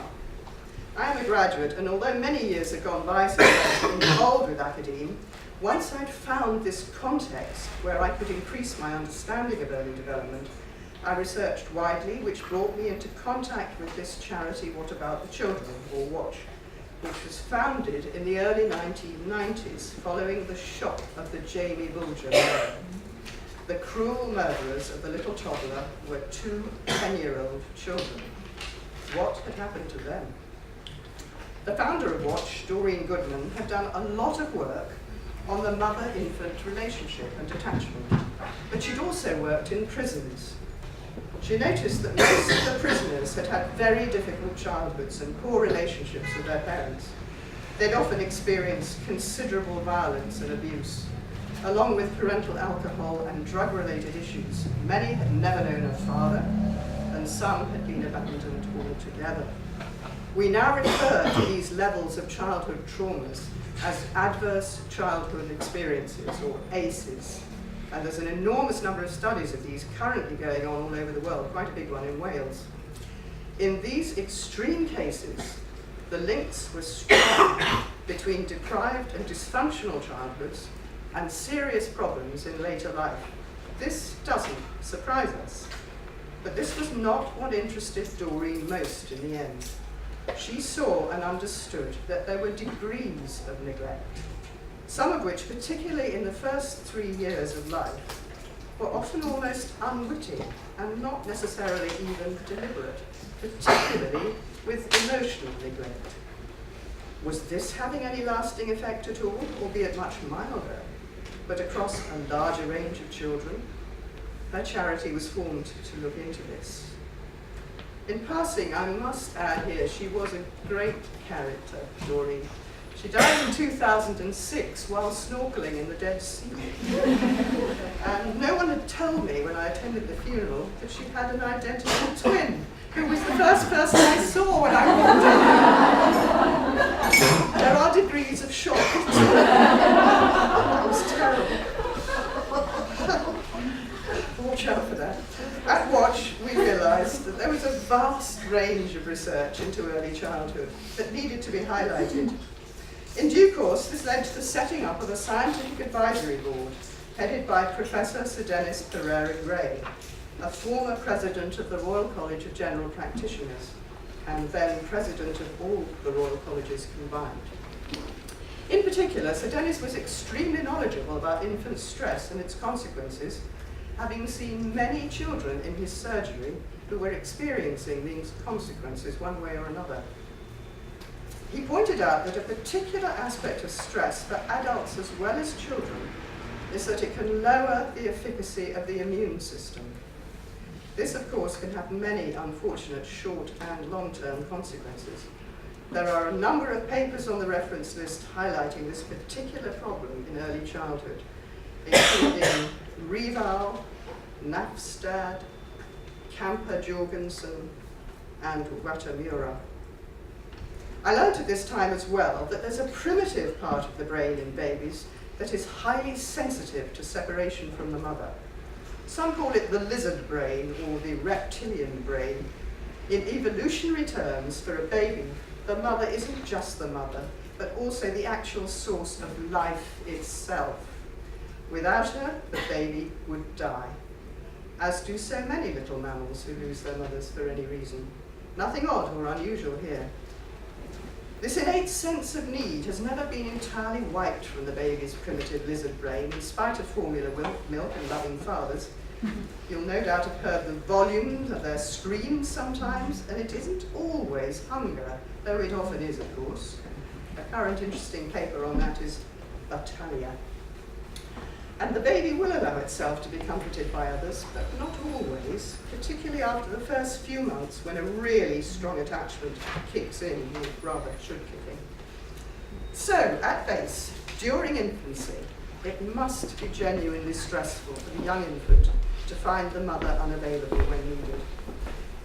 I am a graduate, and although many years have gone by since I was involved with academia, once I'd found this context where I could increase my understanding of early development, I researched widely, which brought me into contact with this charity, What About the Children, or WATCH, which was founded in the early 1990s following the shock of the Jamie Bulger murder. The cruel murderers of the little toddler were 2 10-year-old children. What had happened to them? The founder of WATCH, Doreen Goodman, had done a lot of work on the mother-infant relationship and attachment, but she'd also worked in prisons. She noticed that most of the prisoners had had very difficult childhoods and poor relationships with their parents. They'd often experienced considerable violence and abuse, along with parental alcohol and drug-related issues. Many had never known a father, and some had been abandoned altogether. We now refer to these levels of childhood traumas as adverse childhood experiences, or ACEs. And there's an enormous number of studies of these currently going on all over the world, quite a big one in Wales. In these extreme cases, the links were strong between deprived and dysfunctional childhoods and serious problems in later life. This doesn't surprise us, but this was not what interested Doreen most in the end. She saw and understood that there were degrees of neglect, some of which, particularly in the first 3 years of life, were often almost unwitting and not necessarily even deliberate, particularly with emotional neglect. Was this having any lasting effect at all, albeit much milder, but across a larger range of children? Her charity was formed to look into this. In passing, I must add here, she was a great character, Doreen. She died in 2006 while snorkeling in the Dead Sea. And no one had told me when I attended the funeral that she had an identical twin, who was the first person I saw when I walked in. There are degrees of shock. That was terrible. Watch out for that. At WATCH, we realised that there was a vast range of research into early childhood that needed to be highlighted. In due course, this led to the setting up of a scientific advisory board headed by Professor Sir Dennis Pereira-Gray, a former president of the Royal College of General Practitioners, and then president of all the Royal Colleges combined. In particular, Sir Dennis was extremely knowledgeable about infant stress and its consequences, having seen many children in his surgery who were experiencing these consequences one way or another. He pointed out that a particular aspect of stress for adults as well as children is that it can lower the efficacy of the immune system. This, of course, can have many unfortunate short and long-term consequences. There are a number of papers on the reference list highlighting this particular problem in early childhood, including Rival, Nafstad, Kamper-Jorgensen, and Watamura. I learned at this time as well that there's a primitive part of the brain in babies that is highly sensitive to separation from the mother. Some call it the lizard brain or the reptilian brain. In evolutionary terms, for a baby, the mother isn't just the mother, but also the actual source of life itself. Without her, the baby would die, as do so many little mammals who lose their mothers for any reason. Nothing odd or unusual here. This innate sense of need has never been entirely wiped from the baby's primitive lizard brain, in spite of formula milk and loving fathers. You'll no doubt have heard the volumes of their screams sometimes, and it isn't always hunger, though it often is, of course. A current interesting paper on that is Battaglia. And the baby will allow itself to be comforted by others, but not always, particularly after the first few months when a really strong attachment kicks in, or rather should kick in. So, at base, during infancy, it must be genuinely stressful for the young infant to find the mother unavailable when needed.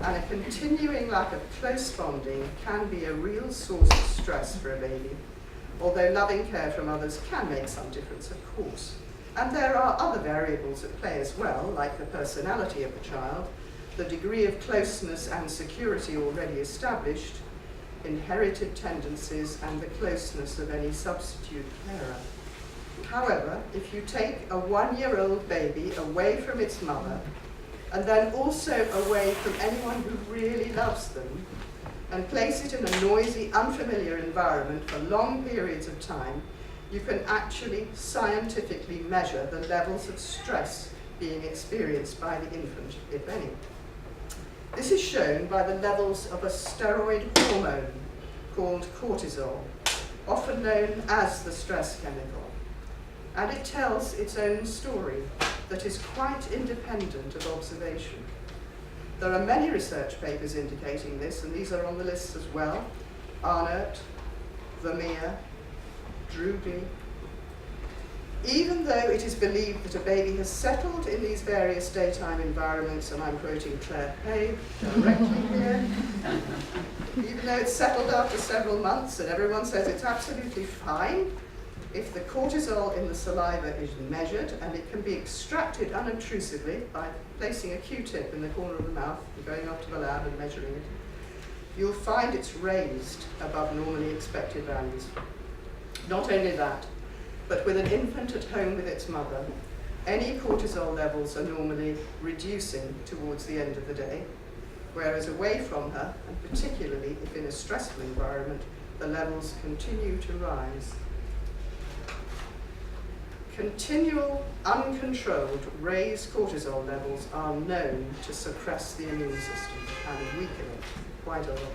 And a continuing lack of close bonding can be a real source of stress for a baby, although loving care from others can make some difference, of course. And there are other variables at play as well, like the personality of the child, the degree of closeness and security already established, inherited tendencies, and the closeness of any substitute carer. However, if you take a 1-year-old baby away from its mother, and then also away from anyone who really loves them, and place it in a noisy, unfamiliar environment for long periods of time, you can actually scientifically measure the levels of stress being experienced by the infant, if any. This is shown by the levels of a steroid hormone called cortisol, often known as the stress chemical. And it tells its own story that is quite independent of observation. There are many research papers indicating this, and these are on the list as well. Arnott, Vermeer, Druby. Even though it is believed that a baby has settled in these various daytime environments, and I'm quoting Claire Pay directly here, even though it's settled after several months and everyone says it's absolutely fine, if the cortisol in the saliva is measured, and it can be extracted unobtrusively by placing a Q-tip in the corner of the mouth and going off to the lab and measuring it, you'll find it's raised above normally expected values. Not only that, but with an infant at home with its mother, any cortisol levels are normally reducing towards the end of the day, whereas away from her, and particularly if in a stressful environment, the levels continue to rise. Continual, uncontrolled raised cortisol levels are known to suppress the immune system and weaken it quite a lot.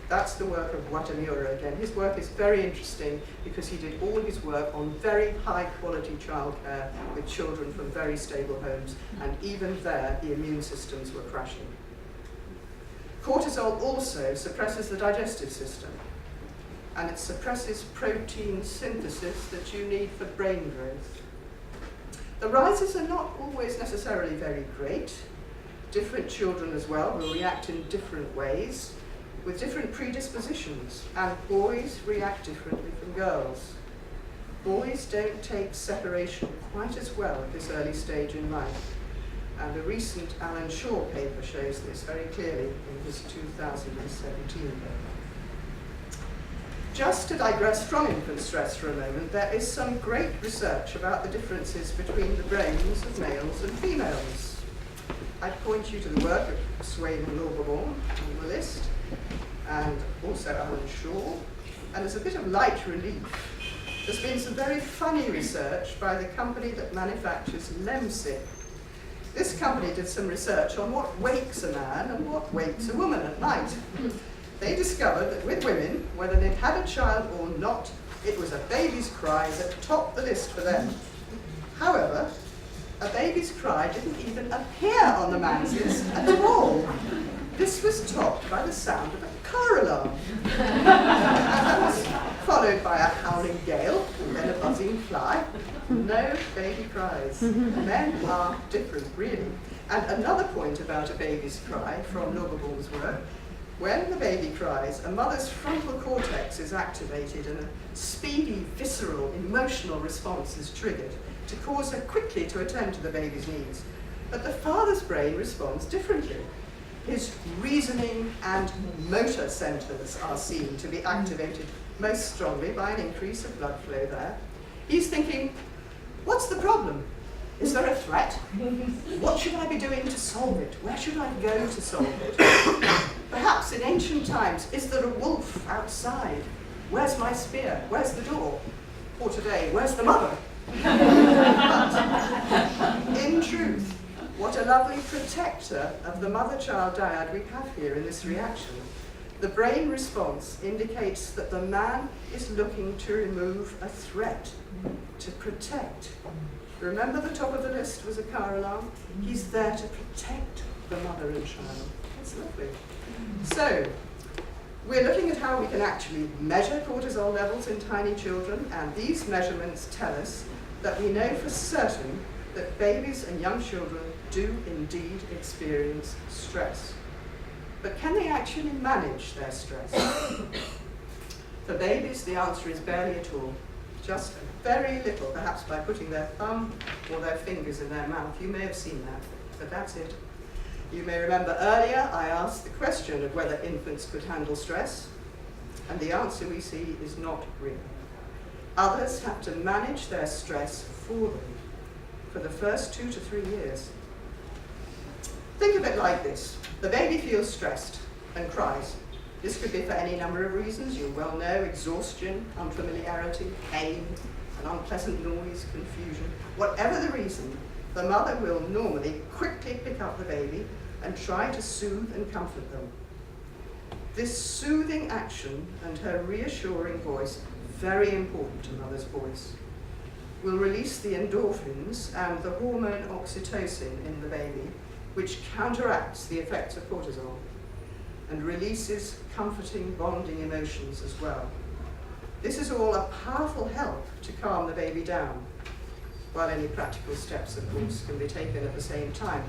That's the work of Watamura again. His work is very interesting because he did all his work on very high quality childcare with children from very stable homes, and even there the immune systems were crashing. Cortisol also suppresses the digestive system, and it suppresses protein synthesis that you need for brain growth. The rises are not always necessarily very great. Different children as well will react in different ways, with different predispositions, and boys react differently from girls. Boys don't take separation quite as well at this early stage in life, and a recent Alan Shaw paper shows this very clearly in his 2017 paper. Just to digress from infant stress for a moment, there is some great research about the differences between the brains of males and females. I point you to the work of Swain and Lauberborn on the list, and also Alan Shaw. And as a bit of light relief, there's been some very funny research by the company that manufactures Lemsip. This company did some research on what wakes a man and what wakes a woman at night. they discovered that with women, whether they'd had a child or not, it was a baby's cry that topped the list for them. However, a baby's cry didn't even appear on the man's list at all. This was topped by the sound of a car alarm. And that was followed by a howling gale, and then a buzzing fly. No baby cries. Men are different, really. And another point about a baby's cry from Loverbourne's work: when the baby cries, a mother's frontal cortex is activated and a speedy, visceral, emotional response is triggered to cause her quickly to attend to the baby's needs. But the father's brain responds differently. His reasoning and motor centres are seen to be activated most strongly by an increase of blood flow there. He's thinking, what's the problem? Is there a threat? What should I be doing to solve it? Where should I go to solve it? Perhaps in ancient times, is there a wolf outside? Where's my spear? Where's the door? Or today, where's the mother? But in truth, what a lovely protector of the mother-child dyad we have here in this reaction. The brain response indicates that the man is looking to remove a threat, to protect. Remember the top of the list was a car alarm? He's there to protect the mother and child. That's lovely. So, we're looking at how we can actually measure cortisol levels in tiny children, and these measurements tell us that we know for certain that babies and young children do indeed experience stress. But can they actually manage their stress? For babies, the answer is barely at all. Just very little, perhaps by putting their thumb or their fingers in their mouth. You may have seen that, but that's it. You may remember earlier I asked the question of whether infants could handle stress, and the answer we see is not really. Others have to manage their stress for them for the first 2 to 3 years. Think of it like this. The baby feels stressed and cries. This could be for any number of reasons. You well know: exhaustion, unfamiliarity, pain, an unpleasant noise, confusion. Whatever the reason, the mother will normally quickly pick up the baby and try to soothe and comfort them. This soothing action and her reassuring voice, very important to mother's voice, will release the endorphins and the hormone oxytocin in the baby, which counteracts the effects of cortisol and releases comforting, bonding emotions as well. This is all a powerful help to calm the baby down, while any practical steps, of course, can be taken at the same time.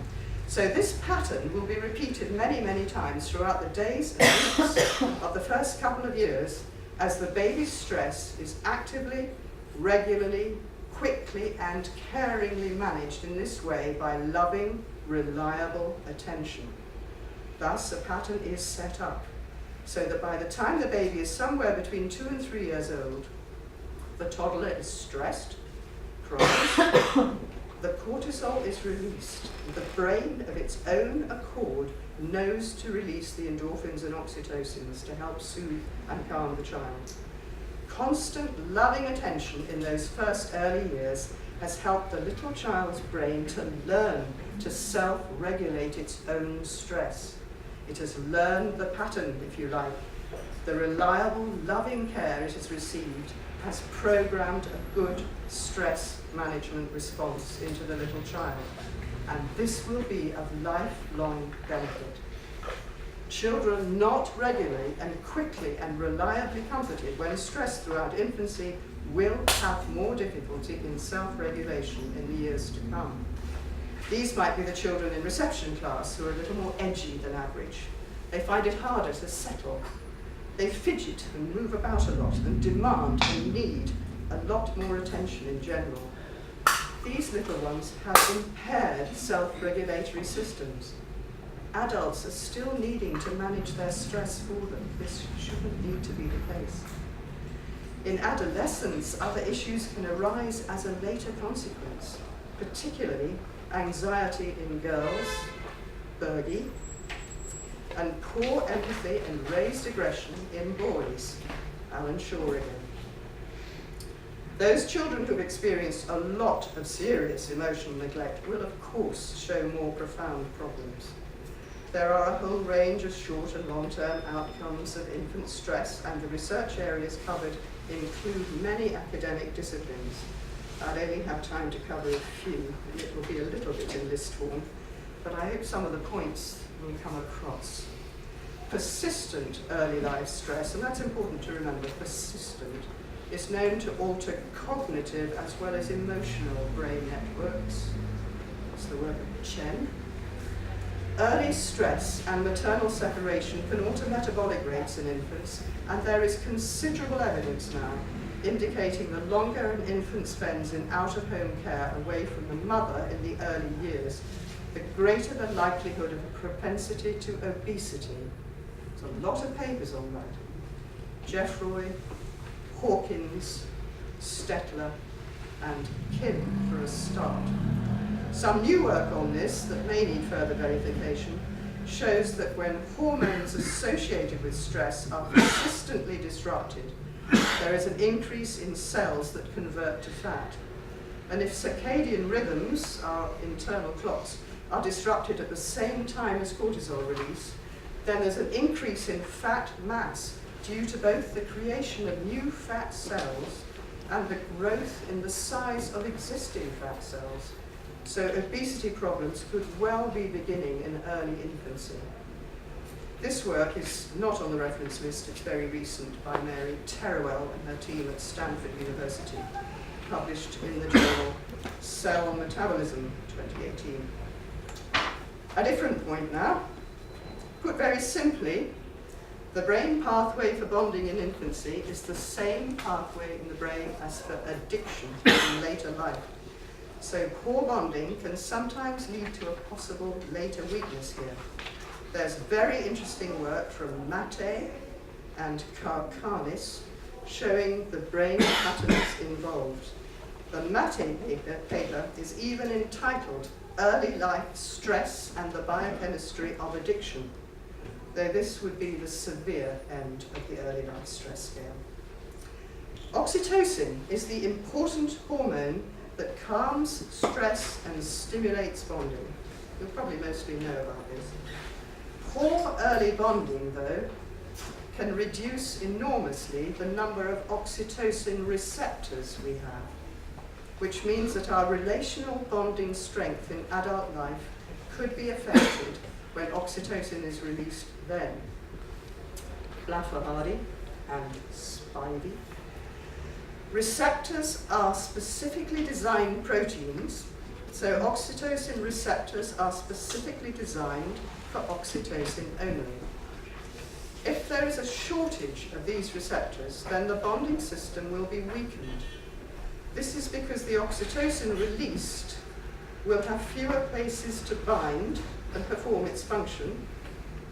So this pattern will be repeated many, many times throughout the days and weeks of the first couple of years as the baby's stress is actively, regularly, quickly, and caringly managed in this way by loving, reliable attention. Thus, a pattern is set up so that by the time the baby is somewhere between 2 and 3 years old, the toddler is stressed, cries, the cortisol is released, the brain of its own accord knows to release the endorphins and oxytocins to help soothe and calm the child. Constant loving attention in those first early years has helped the little child's brain to learn to self-regulate its own stress. It has learned the pattern, if you like. The reliable, loving care it has received has programmed a good stress management response into the little child, and this will be of lifelong benefit. Children not regularly and quickly and reliably comforted when stressed throughout infancy will have more difficulty in self-regulation in the years to come. These might be the children in reception class who are a little more edgy than average. They find it harder to settle. They fidget and move about a lot and demand and need a lot more attention in general. These little ones have impaired self-regulatory systems. Adults are still needing to manage their stress for them. This shouldn't need to be the case. In adolescence, other issues can arise as a later consequence, particularly anxiety in girls, Berge, and poor empathy and raised aggression in boys, Alan Shaw again. Those children who have experienced a lot of serious emotional neglect will, of course, show more profound problems. There are a whole range of short and long-term outcomes of infant stress, and the research areas covered include many academic disciplines. I'll only have time to cover a few, and it will be a little bit in list form, but I hope some of the points will come across. Persistent early life stress, and that's important to remember, persistent, is known to alter cognitive as well as emotional brain networks. That's the work of Chen. Early stress and maternal separation can alter metabolic rates in infants, and there is considerable evidence now indicating the longer an infant spends in out-of-home care away from the mother in the early years, the greater the likelihood of a propensity to obesity. There's a lot of papers on that. Jeffroy, Hawkins, Stettler, and Kim for a start. Some new work on this that may need further verification shows that when hormones associated with stress are persistently disrupted, there is an increase in cells that convert to fat. And if circadian rhythms, our internal clocks, are disrupted at the same time as cortisol release, then there's an increase in fat mass due to both the creation of new fat cells and the growth in the size of existing fat cells. So obesity problems could well be beginning in early infancy. This work is not on the reference list, it's very recent, by Mary Teruel and her team at Stanford University, published in the journal Cell Metabolism 2018. A different point now. Put very simply, the brain pathway for bonding in infancy is the same pathway in the brain as for addiction in later life. So poor bonding can sometimes lead to a possible later weakness here. There's very interesting work from Mate and Karkanis showing the brain patterns involved. The Mate paper is even entitled Early Life Stress and the Biochemistry of Addiction, though this would be the severe end of the early life stress scale. Oxytocin is the important hormone that calms stress and stimulates bonding. You'll probably mostly know about this. Poor early bonding, though, can reduce enormously the number of oxytocin receptors we have, which means that our relational bonding strength in adult life could be affected when oxytocin is released then. Blaffer-Hardy and Spivey. Receptors are specifically designed proteins, so oxytocin receptors are specifically designed for oxytocin only. If there is a shortage of these receptors, then the bonding system will be weakened. This is because the oxytocin released will have fewer places to bind and perform its function,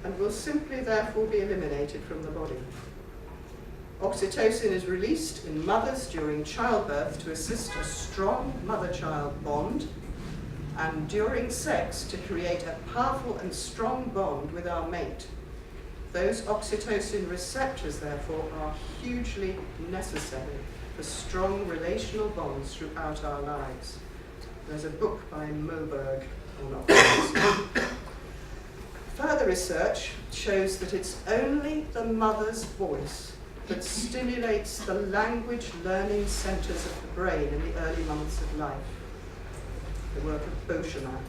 and will simply therefore be eliminated from the body. Oxytocin is released in mothers during childbirth to assist a strong mother-child bond, and during sex to create a powerful and strong bond with our mate. Those oxytocin receptors, therefore, are hugely necessary for strong relational bonds throughout our lives. There's a book by Moberg on oxytocin. Further research shows that it's only the mother's voice that stimulates the language learning centers of the brain in the early months of life. The work of Beauchemin.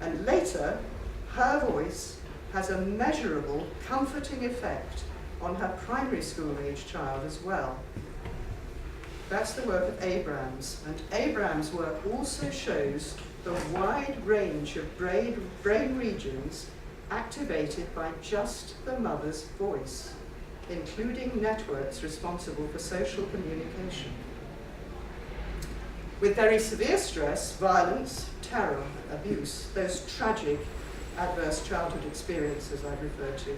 And later, her voice has a measurable, comforting effect on her primary school age child as well. That's the work of Abrams, and Abrams' work also shows the wide range of brain regions activated by just the mother's voice, including networks responsible for social communication. With very severe stress, violence, terror, abuse, those tragic adverse childhood experiences I've referred to,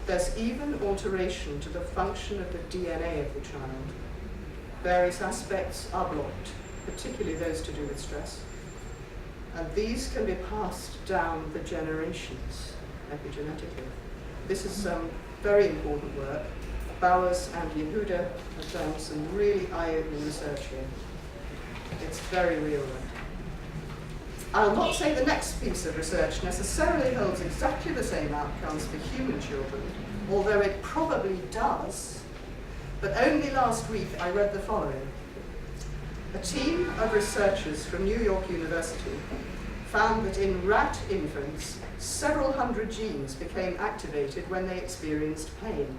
there's even alteration to the function of the DNA of the child. Various aspects are blocked, particularly those to do with stress, and these can be passed down the generations epigenetically. This is some very important work. Bowers and Yehuda have done some really eye-opening research here. It's very real work. I'll not say the next piece of research necessarily holds exactly the same outcomes for human children, although it probably does, but only last week I read the following. A team of researchers from New York University found that in rat infants, several hundred genes became activated when they experienced pain,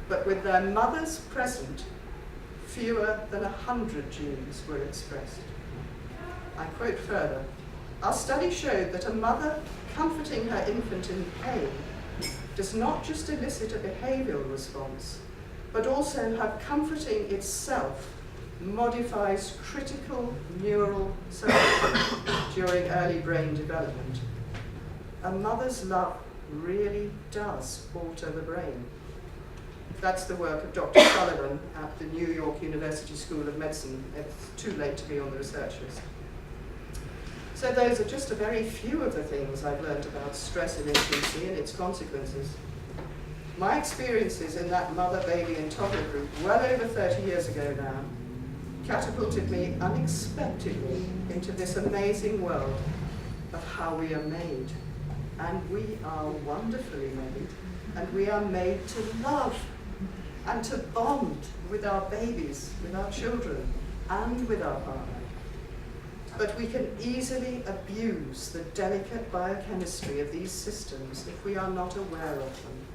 but with their mothers present, fewer than 100 genes were expressed. I quote further, our study showed that a mother comforting her infant in pain does not just elicit a behavioural response, but also her comforting itself modifies critical neural circuitry during early brain development. A mother's love really does alter the brain. That's the work of Dr. Sullivan at the New York University School of Medicine. It's too late to be on the research list. So those are just a very few of the things I've learned about stress in infancy and its consequences. My experiences in that mother, baby and toddler group well over 30 years ago now catapulted me unexpectedly into this amazing world of how we are made. And we are wonderfully made, and we are made to love and to bond with our babies, with our children, and with our partner. But we can easily abuse the delicate biochemistry of these systems if we are not aware of them.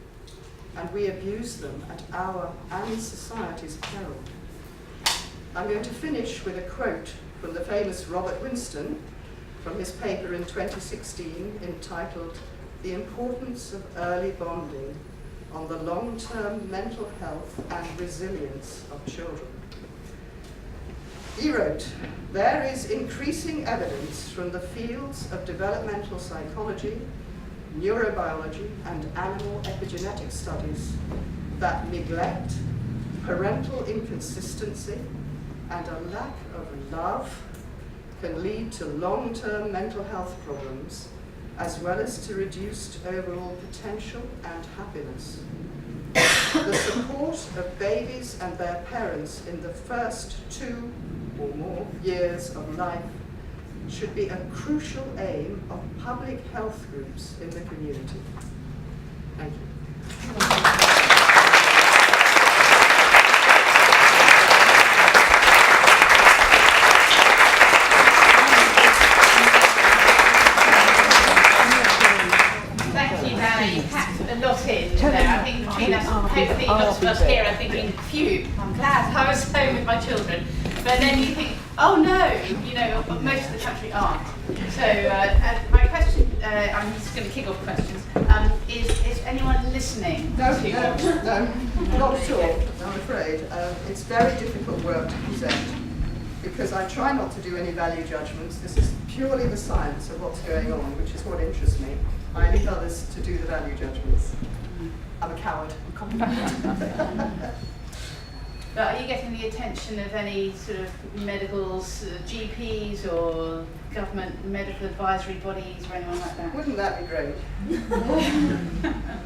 And we abuse them at our and society's peril. I'm going to finish with a quote from the famous Robert Winston from his paper in 2016 entitled The Importance of Early Bonding on the Long-Term Mental Health and Resilience of Children. He wrote, there is increasing evidence from the fields of developmental psychology, neurobiology, and animal epigenetic studies that neglect, parental inconsistency, and a lack of love can lead to long-term mental health problems, as well as to reduced overall potential and happiness. The support of babies and their parents in the first 2 or more years of life should be a crucial aim of public health groups in the community. Thank you. I think between us, hopefully lots of us here are thinking, phew, I'm glad I was home with my children. But then you think, oh no, you know, most of the country aren't. So my question, I'm just going to kick off questions, is anyone listening? No, not at all, I'm afraid. It's very difficult work to present because I try not to do any value judgments. This is purely the science of what's going on, which is what interests me. I leave others to do the value judgments. I'm a coward. I'm confident. But are you getting the attention of any sort of medicals, GPs or government medical advisory bodies or anyone like that? Wouldn't that be great?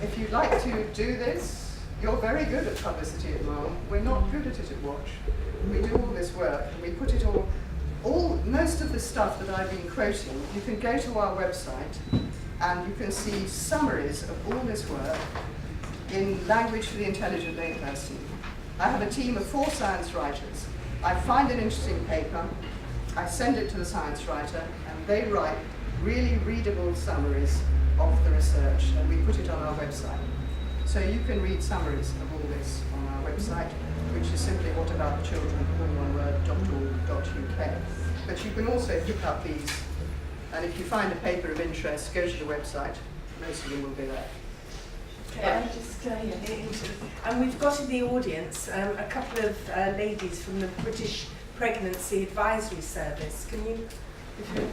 If you'd like to do this, you're very good at publicity at Mahm. We're not good at it at Watch. We do all this work and we put it all most of the stuff that I've been quoting, you can go to our website and you can see summaries of all this work in language for the intelligent layperson. I have a team of 4 science writers. I find an interesting paper, I send it to the science writer, and they write really readable summaries of the research, and we put it on our website. So you can read summaries of all this on our website, which is simply whataboutthechildren.org.uk. But you can also pick up these, and if you find a paper of interest, go to the website. Most of them will be there. And we've got in the audience a couple of ladies from the British Pregnancy Advisory Service. Can you?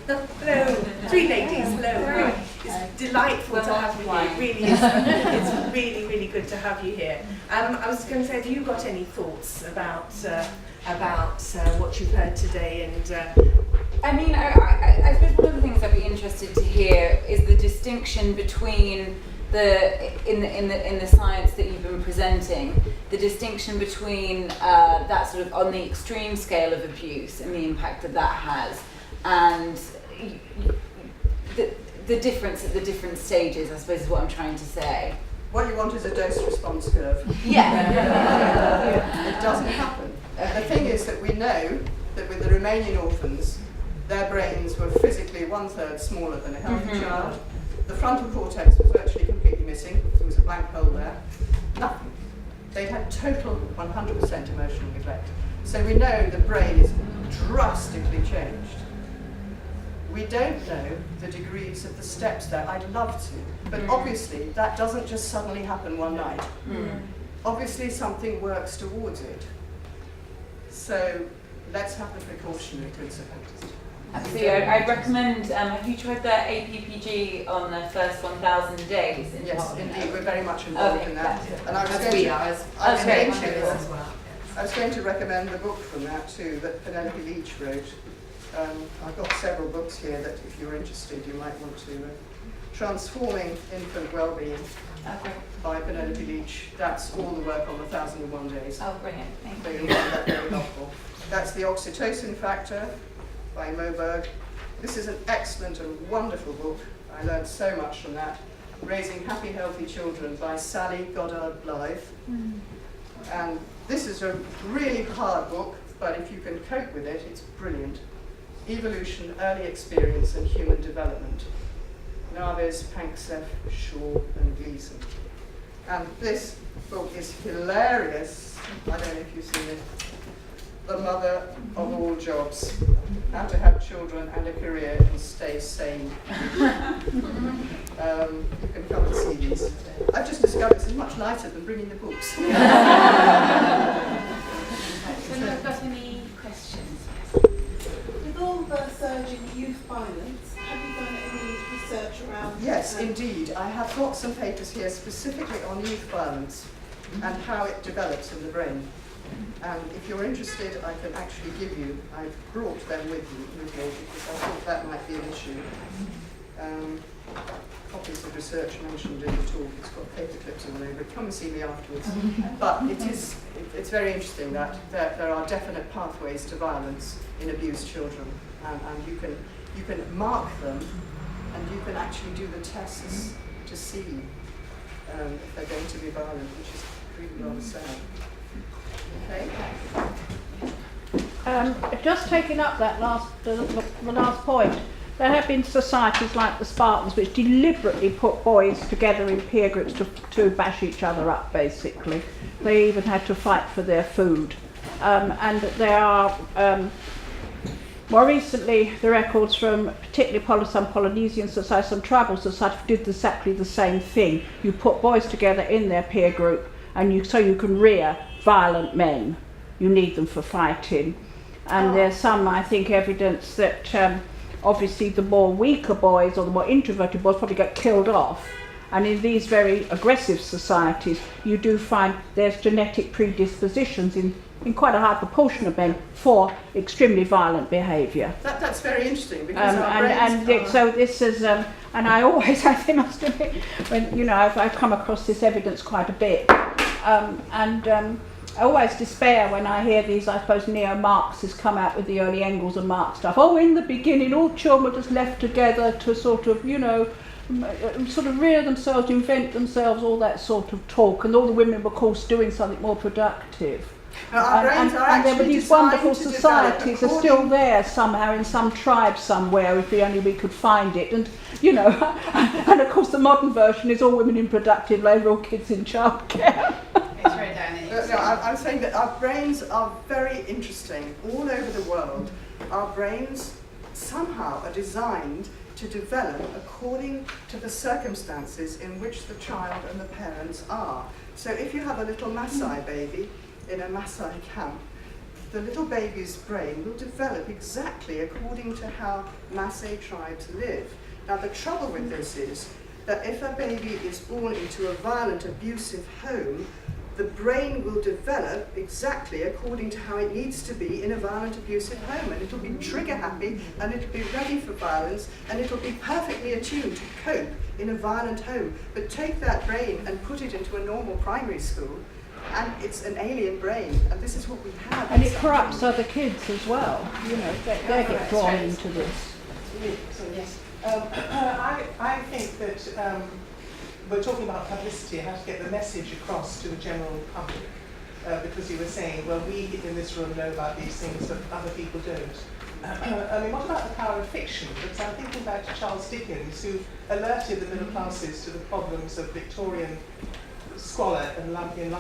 Hello, 3 ladies. Hello. It's delightful to have you here. It really is. It's really, really good to have you here. I was going to say, have you got any thoughts about what you've heard today? And I mean, I suppose one of the things I'd be interested to hear is the distinction between in the science that you've been presenting, the distinction between that sort of on the extreme scale of abuse and the impact that that has, and the difference at the different stages, I suppose, is what I'm trying to say. What you want is a dose-response curve. Yeah. It doesn't happen. The thing is that we know that with the Romanian orphans, their brains were physically 1/3 smaller than a healthy child. The frontal cortex was virtually completely missing. There was a blank hole there. Nothing. They had total 100% emotional neglect. So we know the brain is drastically changed. We don't know the degrees of the steps there. I'd love to, but obviously that doesn't just suddenly happen one night. Obviously something works towards it. So let's have the precautionary principle. Absolutely, I'd recommend, have you tried the APPG on the first 1,000 days? Yes, indeed, we're very much involved in that. And I was going to recommend the book from that too, that Penelope Leach wrote. I've got several books here that if you're interested you might want to. Transforming Infant Wellbeing by Penelope Leach. That's all the work on the 1,001 days. Oh, brilliant. Thank you. So you'll find that very helpful. That's the Oxytocin Factor by Moberg. This is an excellent and wonderful book. I learned so much from that. Raising Happy, Healthy Children by Sally Goddard Blythe. And this is a really hard book, but if you can cope with it, it's brilliant. Evolution, Early Experience and Human Development. Naves, Panksepp, Shaw and Gleason. And this book is hilarious. I don't know if you've seen it. The Mother of All Jobs. How to have children and a career and stay sane. You can come and see these. I've just discovered this is much lighter than bringing the books. So I've got any questions? With all the surge in youth violence, have you done any research around? Yes, indeed. I have got some papers here specifically on youth violence and how it develops in the brain. And if you're interested, I can actually give you, I've brought them with me because I thought that might be an issue. Copies of research mentioned in the talk, it's got paper clips all over it. Come and see me afterwards. But it's very interesting that there are definite pathways to violence in abused children. And you can mark them and you can actually do the tests to see if they're going to be violent, which is really rather sad. Okay. Just taking up that the last point, there have been societies like the Spartans which deliberately put boys together in peer groups to bash each other up, basically. They even had to fight for their food. And there are, more recently, the records from particularly some Polynesian societies, some tribal societies did exactly the same thing. You put boys together in their peer group and so you can rear violent men. You need them for fighting. And there's some, I think, evidence that obviously the more weaker boys or the more introverted boys probably get killed off. And in these very aggressive societies, you do find there's genetic predispositions in quite a high proportion of men for extremely violent behaviour. That's very interesting because our brains so this is, and I always, I must admit, when I've come across this evidence quite a bit, I always despair when I hear these, I suppose, neo-Marxists come out with the early Engels and Marx stuff. Oh, in the beginning, all children were just left together to sort of, sort of rear themselves, invent themselves, all that sort of talk, and all the women were, of course, doing something more productive. And there were these wonderful societies are still there somehow in some tribe somewhere, if only we could find it. And and of course the modern version is all women in productive labour, all kids in childcare. I'm saying that our brains are very interesting all over the world. Our brains somehow are designed to develop according to the circumstances in which the child and the parents are. So if you have a little Maasai baby in a Maasai camp, the little baby's brain will develop exactly according to how Maasai tribes live. Now the trouble with this is that if a baby is born into a violent, abusive home, the brain will develop exactly according to how it needs to be in a violent, abusive home, and it'll be trigger happy, and it'll be ready for violence, and it'll be perfectly attuned to cope in a violent home. But take that brain and put it into a normal primary school, and it's an alien brain, and this is what we have. And it corrupts other kids as well. They get drawn into this. Yes. I think that we're talking about publicity, how to get the message across to the general public. Because you were saying, well, we in this room know about these things, but other people don't. I mean, what about the power of fiction? Because I'm thinking back to Charles Dickens, who alerted the middle classes to the problems of Victorian squalor in London,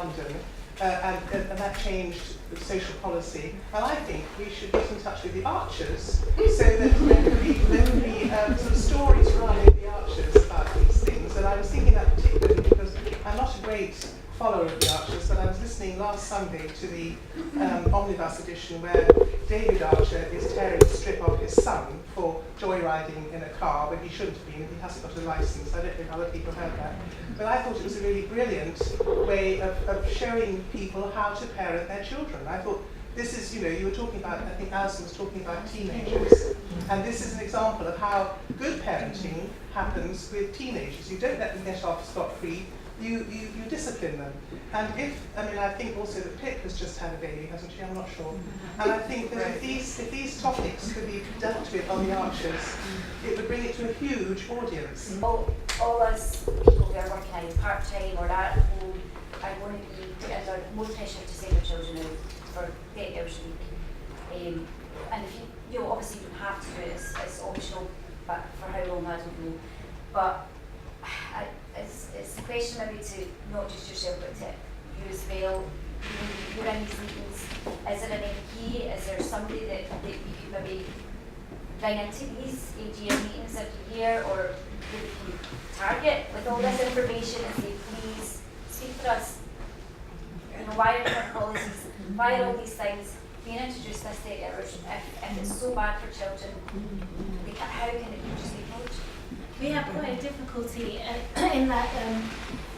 and that changed the social policy. And I think we should get in touch with the Archers, so that there can be sort of stories run in the Archers about these things. And I was thinking that particularly because I'm not a great follower of the Archers, but I was listening last Sunday to the omnibus edition where David Archer is tearing the strip off his son for joyriding in a car when he shouldn't have been. He hasn't got a license. I don't think other people heard that. But I thought it was a really brilliant way of showing people how to parent their children. I thought this is, you were talking about, I think Alison was talking about teenagers. And this is an example of how good parenting happens with teenagers. You don't let them get off scot-free. You discipline them. And I think also that Pip has just had a baby, hasn't she? I'm not sure. And I think that if these topics could be dealt with on the Archers, it would bring it to a huge audience. All us people who are working either part-time or at home are going to be under more pressure to send their children out for 8 hours a week. And if you obviously don't have to do it, it's optional, but for how long I don't know. But it's a question maybe to not just yourself but to you as well. You're in these meetings. Is there an MP? Is there somebody that you could maybe bring into these AGM meetings every year, or who we can target with all this information and say, please speak for us? Why are there policies? Why are all these things being introduced this 8 hours? If it's so bad for children, how can it be just acknowledged? We have quite a difficulty in that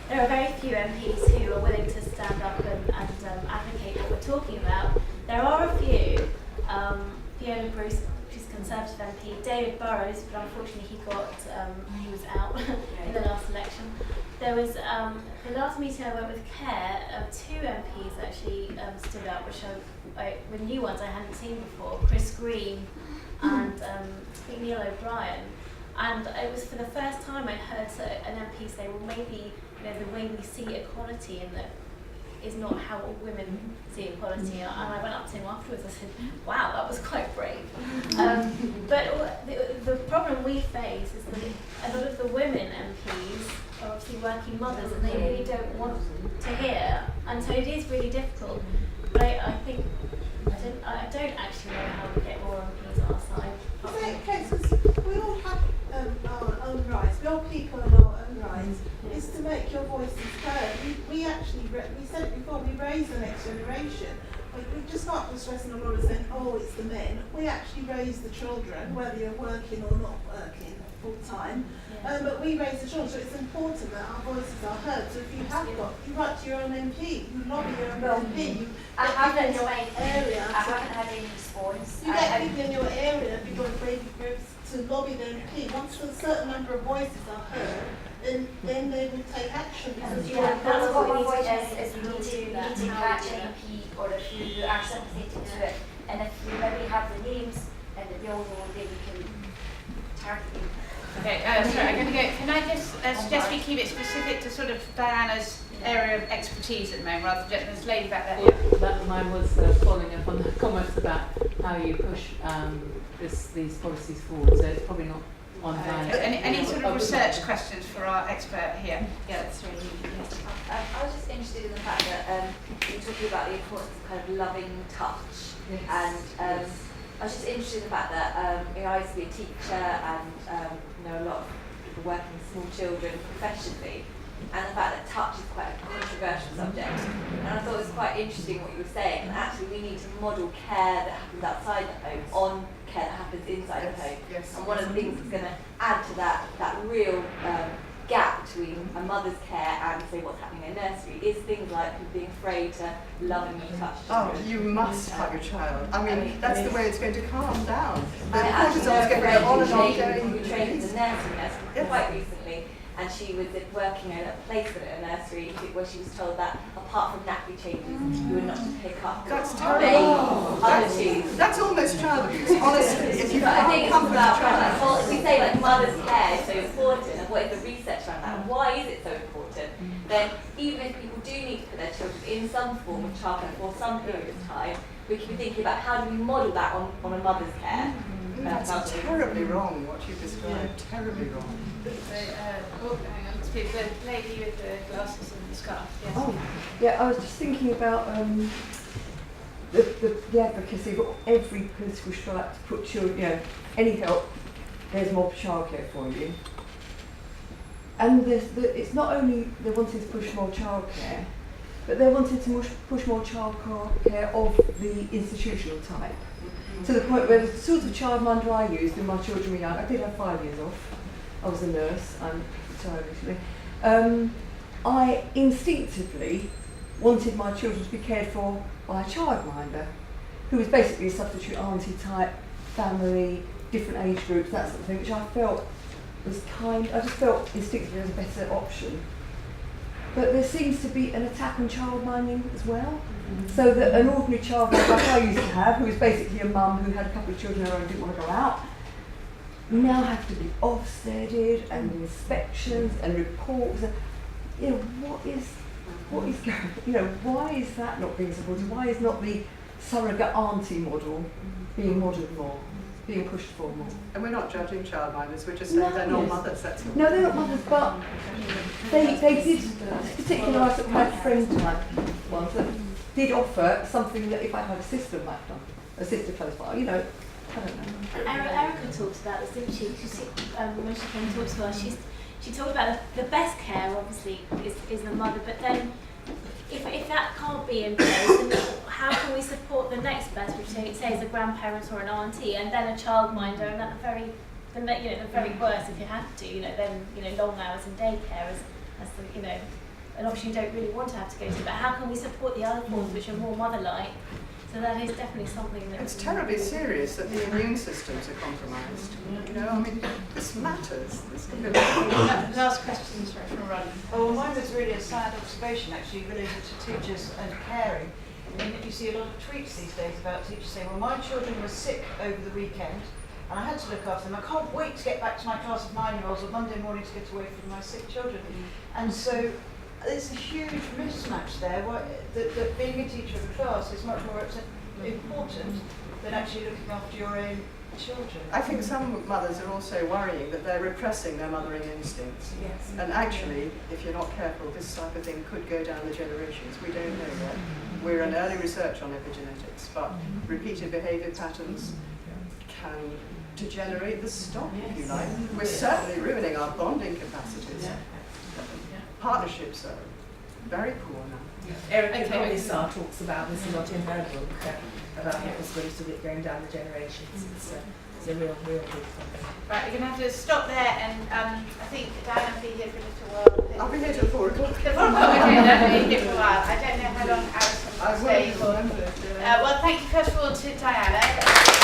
there are very few MPs who are willing to stand up and advocate what we're talking about. There are a few. Fiona Bruce, who's Conservative MP, David Burrows, but unfortunately he was out in the last election. There was the last meeting I went with Care, 2 MPs actually stood up, which were new ones I hadn't seen before. Chris Green and I think Neil O'Brien. And it was for the first time I'd heard an MP say, well, maybe the way we see equality is not how all women see equality. And I went up to him afterwards and I said, wow, that was quite brave. But the problem we face is that a lot of the women MPs are obviously working mothers and they really don't want to hear. And so it is really difficult. But I think, I don't actually know how we get more MPs on our side. Okay, so we all have our own rights. We all people in our own rights. Is to make your voices heard. We actually, we said it before, we raise the next generation. We're just not just resting on laurels saying, oh, it's the men. We actually raise the children, whether you're working or not working full time. But we raise the children, so it's important that our voices are heard. So if you have got, you write to your own MP, you lobby your own MP. I haven't had any response. You get people in your area, if you go to baby groups, to lobby the MP. Once a certain number of voices are heard, then they will take action. Because that's what we need to catch an MP or a few who are sympathetic to it. And if we maybe have the names and that they all know, then we can target them. Okay, sorry, I'm going to go. Can I just suggest we keep it specific to sort of Diana's area of expertise at the moment, rather than this lady back there? Yeah, that mine was following up on the comments about how you push these policies forward. So it's probably not on Diana. Any sort of research questions for our expert here? Yeah, that's really good. I was just interested in the fact that you're talking about the importance of kind of loving touch, and I was just interested in the fact that I used to be a teacher and know a lot of people working with small children professionally, and the fact that touch is quite a controversial subject. And I thought it was quite interesting what you were saying, and actually we need to model care that happens outside the home on care that happens inside the home. And one of the things that's going to add to that real gap between a mother's care and say what's happening in nursery is things like people being afraid to lovingly touch children. Oh, you must hug your child. I mean, that's the way it's going to calm down. The cortisol is going to go on and on going. We trained in the nursery quite recently, and she was working in a placement at a nursery where she was told that apart from nappy changes, you were not to pick up That's terrible. other shoes. That's almost child abuse, honestly. If you I think can't it's comfort a about child. say like mother's care is so important and what is the research around that and why is it so important, then even if people do need to put their children in some form of childcare for some period of time, we can be thinking about how do we model that on a mother's care. That's terribly wrong, what you described. Terribly wrong. Oh, hang on, the lady with the glasses and the scarf. Yes. Oh, yeah, I was just thinking about the advocacy of every political stripe to put children, any help, there's more childcare for you. And it's not only they're wanting to push more childcare, but they're wanting to push more childcare of the institutional type. To the point where the sort of childminder I used when my children were young, I did have 5 years off. I was a nurse, I'm retired recently. I instinctively wanted my children to be cared for by a childminder, who was basically a substitute auntie type, family, different age groups, that sort of thing, which I felt was I just felt instinctively was a better option. But there seems to be an attack on childminding as well. So that an ordinary childminder like I used to have, who was basically a mum who had a couple of children of her own and didn't want to go out, now have to be Ofsteded and inspections and reports. And, what is going? Why is that not being supported? Why is not the surrogate auntie model being modelled more, being pushed for more? And we're not judging childminders, we're just saying they're not mothers, that's all. No, they're not mothers, but they did, particularly I sort of had friend type ones that did offer something that if I had a sister might have done, a sister close by, I don't know. Erica talked about this, didn't she? When she came to talk to us, she talked about the best care, obviously, is the mother, but then if that can't be in place, then how can we support the next best, which say is a grandparent or an auntie, and then a childminder, and at the very worst, if you have to, then long hours in daycare as an option you don't really want to have to go to. But how can we support the other forms which are more mother-like? So that is definitely something that... It's terribly serious that the immune systems are compromised. This matters. This can be Last question from Ron. Oh, mine was really a sad observation actually related to teachers and caring. And you see a lot of tweets these days about teachers saying, well, my children were sick over the weekend and I had to look after them. I can't wait to get back to my class of 9-year-olds on Monday morning to get away from my sick children. And so there's a huge mismatch there, that being a teacher of a class is much more important than actually looking after your own children. I think some mothers are also worrying that they're repressing their mothering instincts. Yes. And actually, if you're not careful, this type of thing could go down the generations. We don't know yet. We're in early research on epigenetics, but repeated behaviour patterns can degenerate the stock, if you like. We're certainly ruining our bonding capacities. Partnerships are very poor now. Erica Commissar talks about this a lot in her book, about the possibility of it going down the generations. It's a real big problem. Right, we're going to have to stop there, and I think Diane will be here for a little while. I'll be here till 4 o'clock. Okay, that'll be here for a while. I don't know how long Alison will stay for. Well, thank you first of all to Diana.